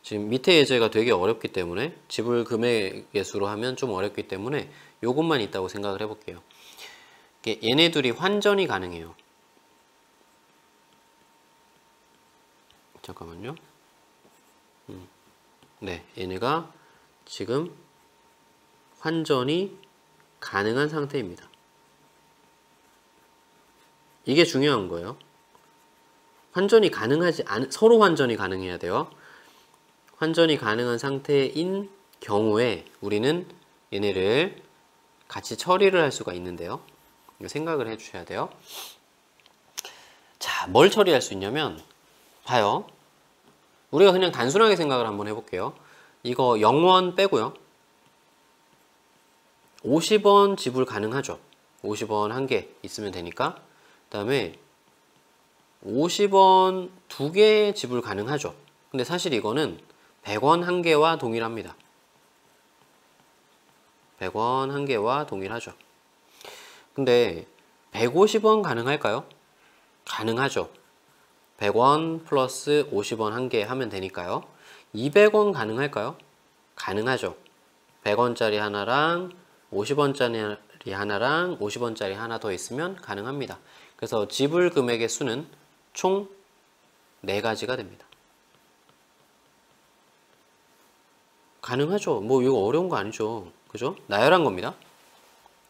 지금 밑에 예제가 되게 어렵기 때문에 지불 금액의 수로 하면 좀 어렵기 때문에 요것만 있다고 생각을 해볼게요. 얘네 둘이 환전이 가능해요. 잠깐만요. 네, 얘네가 지금 환전이 가능한 상태입니다. 이게 중요한 거예요. 환전이 가능하지 않은, 서로 환전이 가능해야 돼요. 환전이 가능한 상태인 경우에 우리는 얘네를 같이 처리를 할 수가 있는데요. 이거 생각을 해 주셔야 돼요. 자, 뭘 처리할 수 있냐면 봐요. 우리가 그냥 단순하게 생각을 한번 해볼게요. 이거 0원 빼고요. 50원 지불 가능하죠. 50원 한 개 있으면 되니까. 그 다음에 50원 2개 지불 가능하죠. 근데 사실 이거는 100원 한 개와 동일합니다. 100원 한 개와 동일하죠. 근데 150원 가능할까요? 가능하죠. 100원 플러스 50원 한 개 하면 되니까요. 200원 가능할까요? 가능하죠. 100원짜리 하나랑 50원짜리 하나랑 50원짜리 하나 더 있으면 가능합니다. 그래서 지불 금액의 수는 총 4가지가 됩니다. 가능하죠. 뭐 이거 어려운 거 아니죠. 그죠? 나열한 겁니다.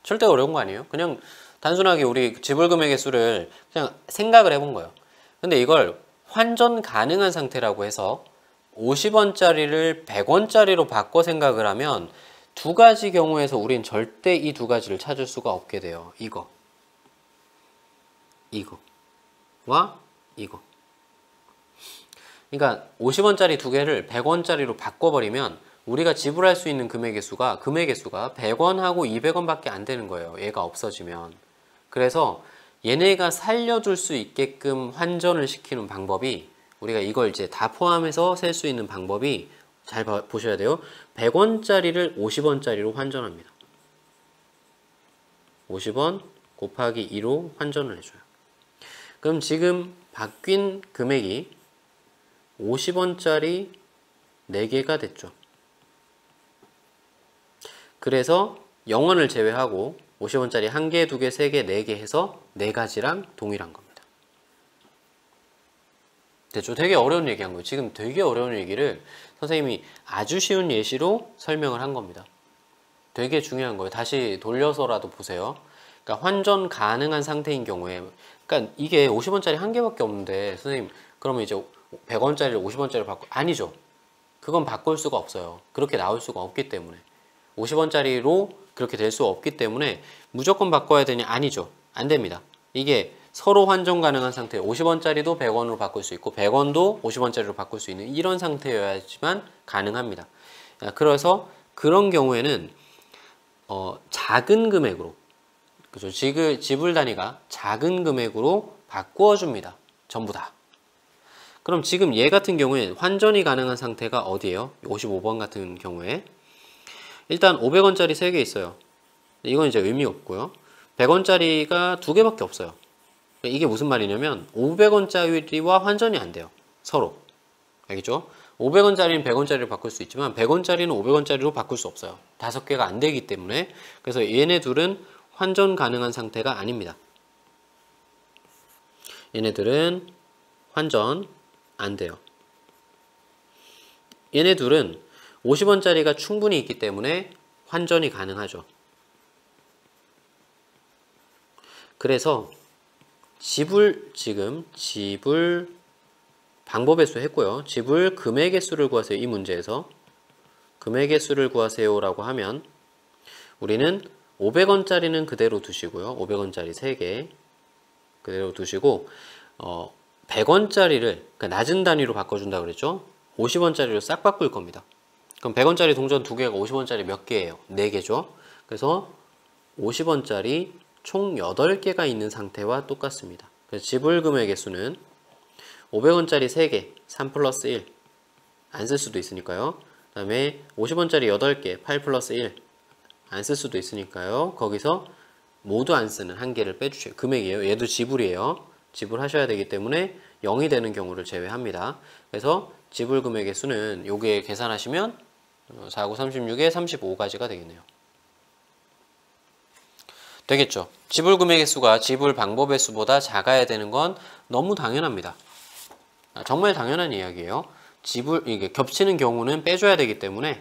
절대 어려운 거 아니에요. 그냥 단순하게 우리 지불 금액의 수를 그냥 생각을 해본 거예요. 근데 이걸 환전 가능한 상태라고 해서 50원짜리를 100원짜리로 바꿔 생각을 하면 2가지 경우에서 우린 절대 이 2가지를 찾을 수가 없게 돼요. 이거와 이거. 그러니까 50원짜리 2개를 100원짜리로 바꿔버리면 우리가 지불할 수 있는 금액의 수가 100원하고 200원밖에 안 되는 거예요. 얘가 없어지면. 그래서 얘네가 살려줄 수 있게끔 환전을 시키는 방법이, 우리가 이걸 이제 다 포함해서 셀 수 있는 방법이 잘 보셔야 돼요. 100원짜리를 50원짜리로 환전합니다. 50원 곱하기 2로 환전을 해줘요. 그럼 지금 바뀐 금액이 50원짜리 4개가 됐죠. 그래서 0원을 제외하고 50원짜리 1개, 2개, 3개, 4개 해서 4가지랑 동일한 겁니다. 됐죠? 되게 어려운 얘기한 거예요. 지금 되게 어려운 얘기를 선생님이 아주 쉬운 예시로 설명을 한 겁니다. 되게 중요한 거예요. 다시 돌려서라도 보세요. 그러니까 환전 가능한 상태인 경우에, 그러니까 이게 50원짜리 1개밖에 없는데 선생님 그러면 이제 100원짜리를 50원짜리로 바꿔? 아니죠. 그건 바꿀 수가 없어요. 그렇게 나올 수가 없기 때문에. 50원짜리로 그렇게 될 수 없기 때문에 무조건 바꿔야 되냐? 아니죠. 안 됩니다. 이게 서로 환전 가능한 상태, 50원짜리도 100원으로 바꿀 수 있고 100원도 50원짜리로 바꿀 수 있는 이런 상태여야지만 가능합니다. 그래서 그런 경우에는 작은 금액으로, 그죠? 지불 단위가 작은 금액으로 바꾸어 줍니다. 전부 다. 그럼 지금 얘 같은 경우에 환전이 가능한 상태가 어디예요? 55번 같은 경우에 일단 500원짜리 3개 있어요. 이건 이제 의미 없고요. 100원짜리가 2개밖에 없어요. 이게 무슨 말이냐면 500원짜리와 환전이 안 돼요. 서로. 알겠죠? 500원짜리는 100원짜리로 바꿀 수 있지만 100원짜리는 500원짜리로 바꿀 수 없어요. 5개가 안 되기 때문에. 그래서 얘네 둘은 환전 가능한 상태가 아닙니다. 얘네들은 환전 안 돼요. 얘네 둘은 50원짜리가 충분히 있기 때문에 환전이 가능하죠. 그래서 지불 방법의 수 했고요. 지불 금액의 수를 구하세요. 이 문제에서 금액의 수를 구하세요 라고 하면 우리는 500원짜리는 그대로 두시고요. 500원짜리 3개 그대로 두시고 100원짜리를 그러니까 낮은 단위로 바꿔준다고 그랬죠. 50원짜리로 싹 바꿀 겁니다. 그럼 100원짜리 동전 2개가 50원짜리 몇 개예요? 4개죠. 그래서 50원짜리 총 8개가 있는 상태와 똑같습니다. 그래서 지불 금액의 수는 500원짜리 3개, 3 플러스 1. 안 쓸 수도 있으니까요. 그 다음에 50원짜리 8개, 8 플러스 1. 안 쓸 수도 있으니까요. 거기서 모두 안 쓰는 1개를 빼주세요. 금액이에요. 얘도 지불이에요. 지불하셔야 되기 때문에 0이 되는 경우를 제외합니다. 그래서 지불 금액의 수는 요게 계산하시면 4, 9, 36에 35가지가 되겠네요. 되겠죠? 지불 금액의 수가 지불 방법의 수보다 작아야 되는 건 너무 당연합니다. 정말 당연한 이야기예요. 이게 겹치는 경우는 빼줘야 되기 때문에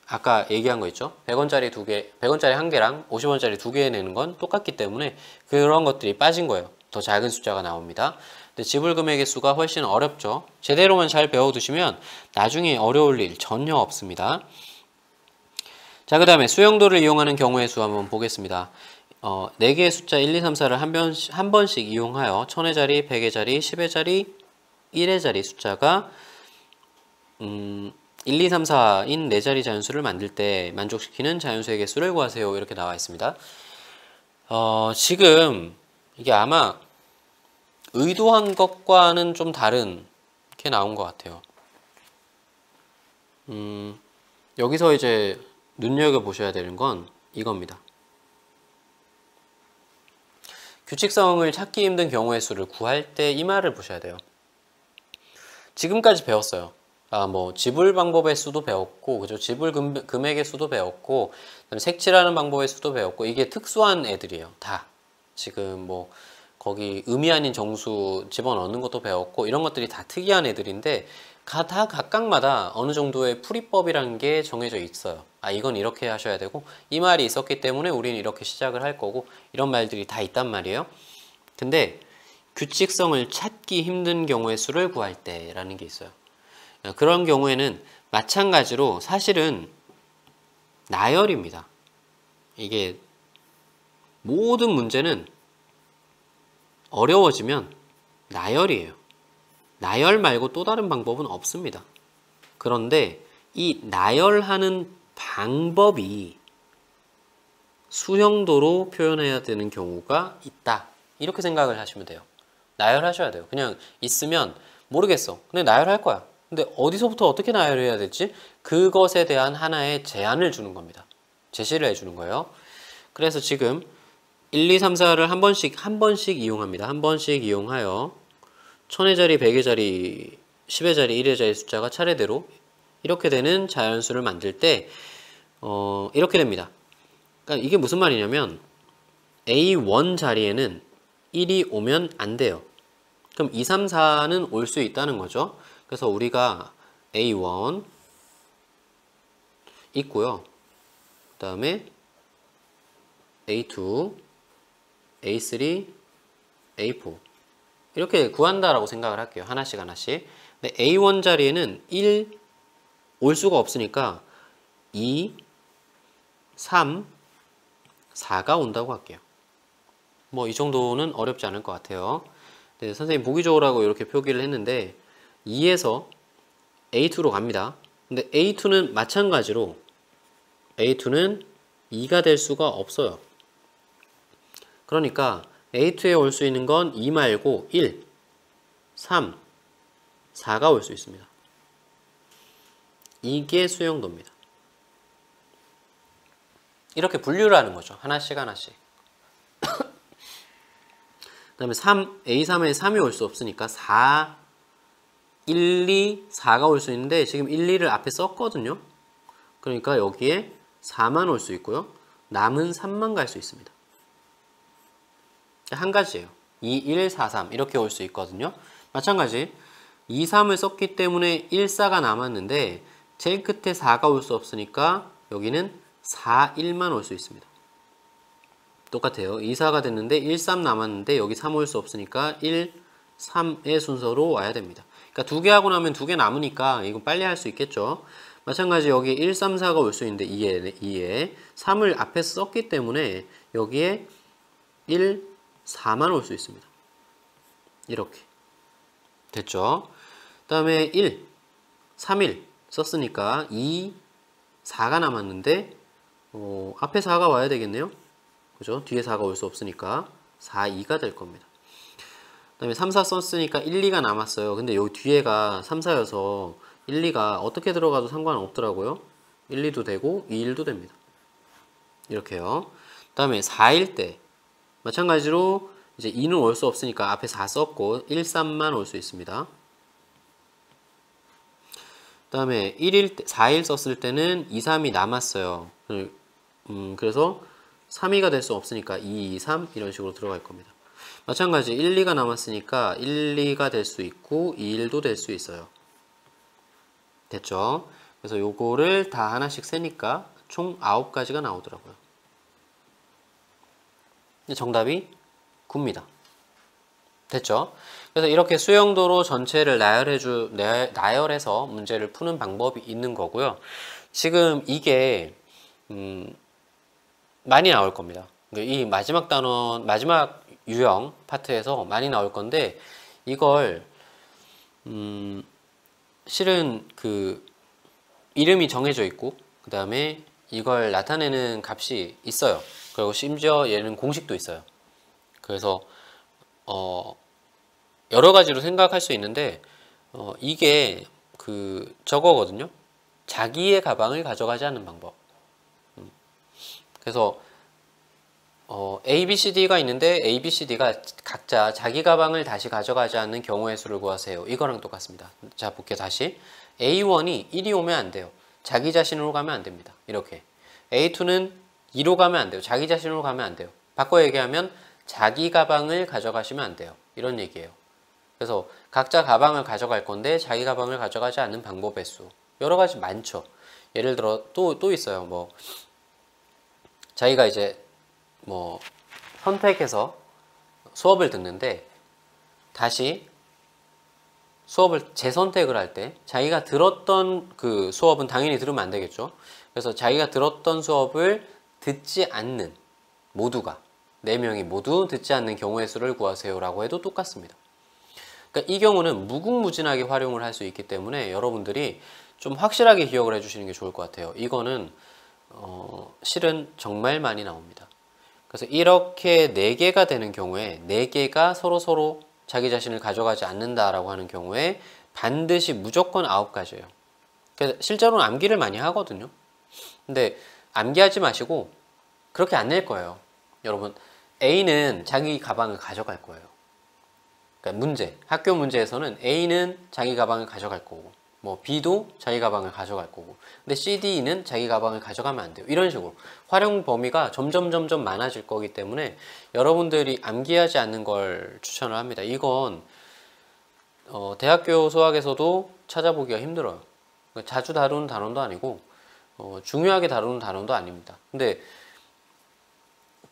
아까 얘기한 거 있죠? 100원짜리 2개, 100원짜리 1개랑 50원짜리 2개 내는 건 똑같기 때문에 그런 것들이 빠진 거예요. 더 작은 숫자가 나옵니다. 근데 지불 금액의 수가 훨씬 어렵죠. 제대로만 잘 배워두시면 나중에 어려울 일 전혀 없습니다. 자, 그 다음에 수용도를 이용하는 경우의 수 한번 보겠습니다. 4개의 숫자 1, 2, 3, 4를 한 번씩 이용하여 1000의 자리, 100의 자리, 10의 자리, 1의 자리 숫자가 1, 2, 3, 4인 4자리 자연수를 만들 때 만족시키는 자연수의 개수를 구하세요. 이렇게 나와 있습니다. 지금 이게 아마 의도한 것과는 좀 다른 게 나온 것 같아요. 여기서 이제 눈여겨보셔야 되는 건 이겁니다. 규칙성을 찾기 힘든 경우의 수를 구할 때 이 말을 보셔야 돼요. 지금까지 배웠어요. 뭐 지불 방법의 수도 배웠고, 그죠? 지불 금액의 수도 배웠고, 그다음에 색칠하는 방법의 수도 배웠고, 이게 특수한 애들이에요. 다. 지금 뭐 거기 의미 아닌 정수 집어넣는 것도 배웠고, 이런 것들이 다 특이한 애들인데 다 각각마다 어느 정도의 풀이법이라는 게 정해져 있어요. 이건 이렇게 하셔야 되고, 이 말이 있었기 때문에 우리는 이렇게 시작을 할 거고, 이런 말들이 다 있단 말이에요. 근데 규칙성을 찾기 힘든 경우의 수를 구할 때라는 게 있어요. 그런 경우에는 마찬가지로 사실은 나열입니다. 이게 모든 문제는 어려워지면 나열이에요. 나열 말고 또 다른 방법은 없습니다. 그런데 이 나열하는 방법이 수형도로 표현해야 되는 경우가 있다. 이렇게 생각을 하시면 돼요. 나열하셔야 돼요. 그냥 있으면 모르겠어. 근데 나열할 거야. 근데 어디서부터 어떻게 나열해야 될지 그것에 대한 하나의 제안을 주는 겁니다. 제시를 해주는 거예요. 그래서 지금 1, 2, 3, 4를 한 번씩 이용합니다. 한 번씩 이용하여 1000의 자리, 100의 자리, 10의 자리, 1의 자리 숫자가 차례대로 이렇게 되는 자연수를 만들 때 이렇게 됩니다. 그러니까 이게 무슨 말이냐면 A1 자리에는 1이 오면 안 돼요. 그럼 2, 3, 4는 올 수 있다는 거죠. 그래서 우리가 A1 있고요. 그 다음에 A2, A3, A4 이렇게 구한다라고 생각을 할게요. 하나씩 하나씩. 근데 A1 자리에는 1 올 수가 없으니까 2, 3, 4가 온다고 할게요. 뭐 이 정도는 어렵지 않을 것 같아요. 네, 선생님 보기 좋으라고 이렇게 표기를 했는데 2에서 A2로 갑니다. 근데 A2는 마찬가지로 A2는 2가 될 수가 없어요. 그러니까 A2에 올 수 있는 건 2 말고 1, 3, 4가 올 수 있습니다. 이게 수용도입니다. 이렇게 분류를 하는 거죠. 하나씩 하나씩. 그 다음에 3, A3에 3이 올 수 없으니까 4, 1, 2, 4가 올 수 있는데 지금 1, 2를 앞에 썼거든요. 그러니까 여기에 4만 올 수 있고요. 남은 3만 갈 수 있습니다. 한 가지예요. 2, 1, 4, 3 이렇게 올 수 있거든요. 마찬가지 2, 3을 썼기 때문에 1, 4가 남았는데 제일 끝에 4가 올 수 없으니까 여기는 4, 1만 올 수 있습니다. 똑같아요. 2, 4가 됐는데 1, 3 남았는데 여기 3 올 수 없으니까 1, 3의 순서로 와야 됩니다. 그러니까 두 개 하고 나면 두 개 남으니까 이거 빨리 할 수 있겠죠. 마찬가지 여기 1, 3, 4가 올 수 있는데 2에 3을 앞에 썼기 때문에 여기에 1, 4만 올 수 있습니다. 이렇게 됐죠. 그 다음에 1, 3, 1 썼으니까 2, 4가 남았는데 앞에 4가 와야 되겠네요. 그죠? 뒤에 4가 올 수 없으니까 4, 2가 될 겁니다. 그 다음에 3, 4 썼으니까 1, 2가 남았어요. 근데 여기 뒤에가 3, 4여서 1, 2가 어떻게 들어가도 상관없더라고요. 1, 2도 되고 2, 1도 됩니다. 이렇게요. 그 다음에 4일 때 마찬가지로 이제 2는 올 수 없으니까 앞에 4 썼고 1, 3만 올 수 있습니다. 그 다음에 1일 때, 4일 썼을 때는 2, 3이 남았어요. 그래서 3, 2가 될 수 없으니까 2, 2, 3 이런 식으로 들어갈 겁니다. 마찬가지 1, 2가 남았으니까 1, 2가 될 수 있고 2, 1도 될 수 있어요. 됐죠? 그래서 요거를 다 하나씩 세니까 총 9가지가 나오더라고요. 정답이 9입니다. 됐죠? 그래서 이렇게 수용도로 전체를 나열해서 문제를 푸는 방법이 있는 거고요. 지금 이게 많이 나올 겁니다. 이 마지막 단원, 마지막 유형 파트에서 많이 나올 건데 이걸 실은 그 이름이 정해져 있고 그 다음에 이걸 나타내는 값이 있어요. 그리고 심지어 얘는 공식도 있어요. 그래서 여러 가지로 생각할 수 있는데 이게 저거거든요. 자기의 가방을 가져가지 않는 방법. 그래서 A, B, C, D가 있는데 A, B, C, D가 각자 자기 가방을 다시 가져가지 않는 경우의 수를 구하세요. 이거랑 똑같습니다. 자, 볼게요. 다시. A1이 1이 오면 안 돼요. 자기 자신으로 가면 안 됩니다. 이렇게. A2는 2로 가면 안 돼요. 자기 자신으로 가면 안 돼요. 바꿔 얘기하면 자기 가방을 가져가시면 안 돼요. 이런 얘기예요. 그래서 각자 가방을 가져갈 건데 자기 가방을 가져가지 않는 방법의 수. 여러 가지 많죠. 예를 들어 또 있어요. 뭐 자기가 이제 뭐 선택해서 수업을 듣는데 다시 수업을 재선택을 할 때 자기가 들었던 그 수업은 당연히 들으면 안 되겠죠. 그래서 자기가 들었던 수업을 듣지 않는 모두가 4명이 모두 듣지 않는 경우의 수를 구하세요 라고 해도 똑같습니다. 그러니까 이 경우는 무궁무진하게 활용을 할 수 있기 때문에 여러분들이 좀 확실하게 기억을 해주시는 게 좋을 것 같아요. 이거는 실은 정말 많이 나옵니다. 그래서 이렇게 4개가 되는 경우에 4개가 서로 자기 자신을 가져가지 않는다라고 하는 경우에 반드시 무조건 9가지예요. 그래서 실제로는 암기를 많이 하거든요. 근데 암기하지 마시고 그렇게 안 낼 거예요. 여러분, A는 자기 가방을 가져갈 거예요. 그러니까 학교 문제에서는 A는 자기 가방을 가져갈 거고, 뭐 B도 자기 가방을 가져갈 거고, 근데 C, D는 자기 가방을 가져가면 안 돼요. 이런 식으로 활용 범위가 점점 많아질 거기 때문에 여러분들이 암기하지 않는 걸 추천을 합니다. 이건 대학교 수학에서도 찾아보기가 힘들어요. 자주 다루는 단원도 아니고 중요하게 다루는 단원도 아닙니다. 근데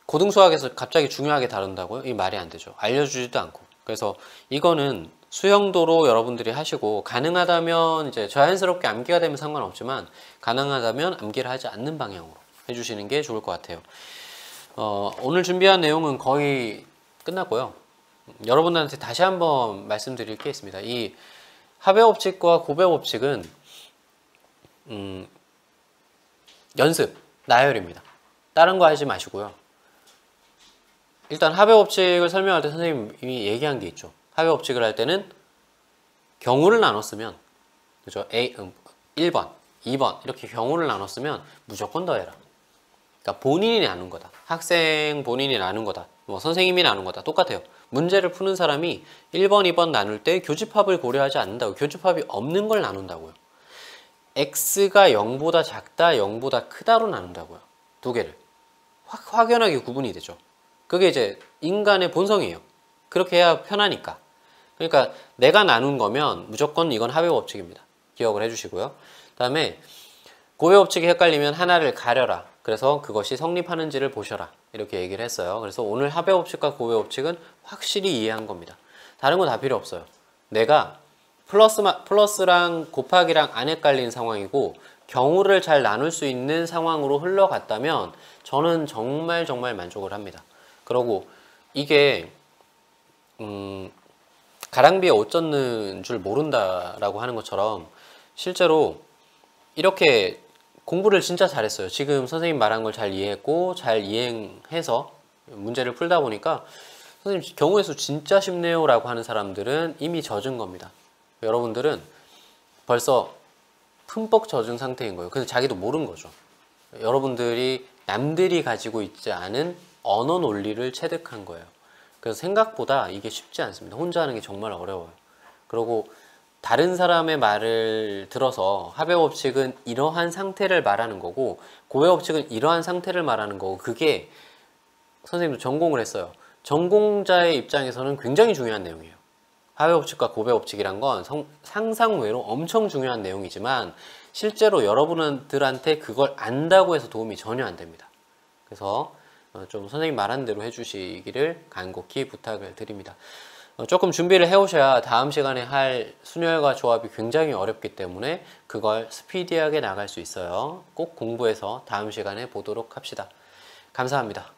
고등수학에서 갑자기 중요하게 다룬다고요? 이 말이 안 되죠. 알려주지도 않고. 그래서 이거는 수영도로 여러분들이 하시고, 가능하다면 이제 자연스럽게 암기가 되면 상관없지만 가능하다면 암기를 하지 않는 방향으로 해주시는 게 좋을 것 같아요. 오늘 준비한 내용은 거의 끝났고요. 여러분들한테 다시 한번 말씀드릴 게 있습니다. 이 합의법칙과 고배법칙은 연습, 나열입니다. 다른 거 하지 마시고요. 일단 합의법칙을 설명할 때 선생님이 얘기한 게 있죠. 합의법칙을 할 때는 경우를 나눴으면, 그죠? 1번, 2번 이렇게 경우를 나눴으면 무조건 더해라. 그러니까 본인이 나눈 거다. 학생 본인이 나눈 거다. 뭐 선생님이 나눈 거다. 똑같아요. 문제를 푸는 사람이 1번, 2번 나눌 때 교집합을 고려하지 않는다고. 교집합이 없는 걸 나눈다고요. x가 0보다 작다, 0보다 크다로 나눈다고요. 두 개를. 확연하게 구분이 되죠. 그게 이제 인간의 본성이에요. 그렇게 해야 편하니까. 그러니까 내가 나눈 거면 무조건 이건 합의법칙입니다. 기억을 해주시고요. 그 다음에 고배법칙이 헷갈리면 하나를 가려라. 그래서 그것이 성립하는지를 보셔라. 이렇게 얘기를 했어요. 그래서 오늘 합의법칙과 고배법칙은 확실히 이해한 겁니다. 다른 건 다 필요 없어요. 내가 플러스랑 곱하기랑 안 헷갈린 상황이고 경우를 잘 나눌 수 있는 상황으로 흘러갔다면 저는 정말 만족을 합니다. 그러고 이게 가랑비에 옷 젖는 줄 모른다라고 하는 것처럼 실제로 이렇게 공부를 진짜 잘했어요. 지금 선생님 말한 걸 잘 이해했고 잘 이행해서 문제를 풀다 보니까 선생님 경우의 수 진짜 쉽네요 라고 하는 사람들은 이미 젖은 겁니다. 여러분들은 벌써 흠뻑 젖은 상태인 거예요. 그래서 자기도 모르는 거죠. 여러분들이 남들이 가지고 있지 않은 언어 논리를 체득한 거예요. 그래서 생각보다 이게 쉽지 않습니다. 혼자 하는 게 정말 어려워요. 그리고 다른 사람의 말을 들어서 합의법칙은 이러한 상태를 말하는 거고 고배법칙은 이러한 상태를 말하는 거고, 그게 선생님도 전공을 했어요. 전공자의 입장에서는 굉장히 중요한 내용이에요. 합의법칙과 고배법칙이란 건 상상외로 엄청 중요한 내용이지만 실제로 여러분들한테 그걸 안다고 해서 도움이 전혀 안 됩니다. 그래서 좀 선생님 말한 대로 해주시기를 간곡히 부탁을 드립니다. 조금 준비를 해오셔야 다음 시간에 할 순열과 조합이 굉장히 어렵기 때문에 그걸 스피디하게 나갈 수 있어요. 꼭 공부해서 다음 시간에 보도록 합시다. 감사합니다.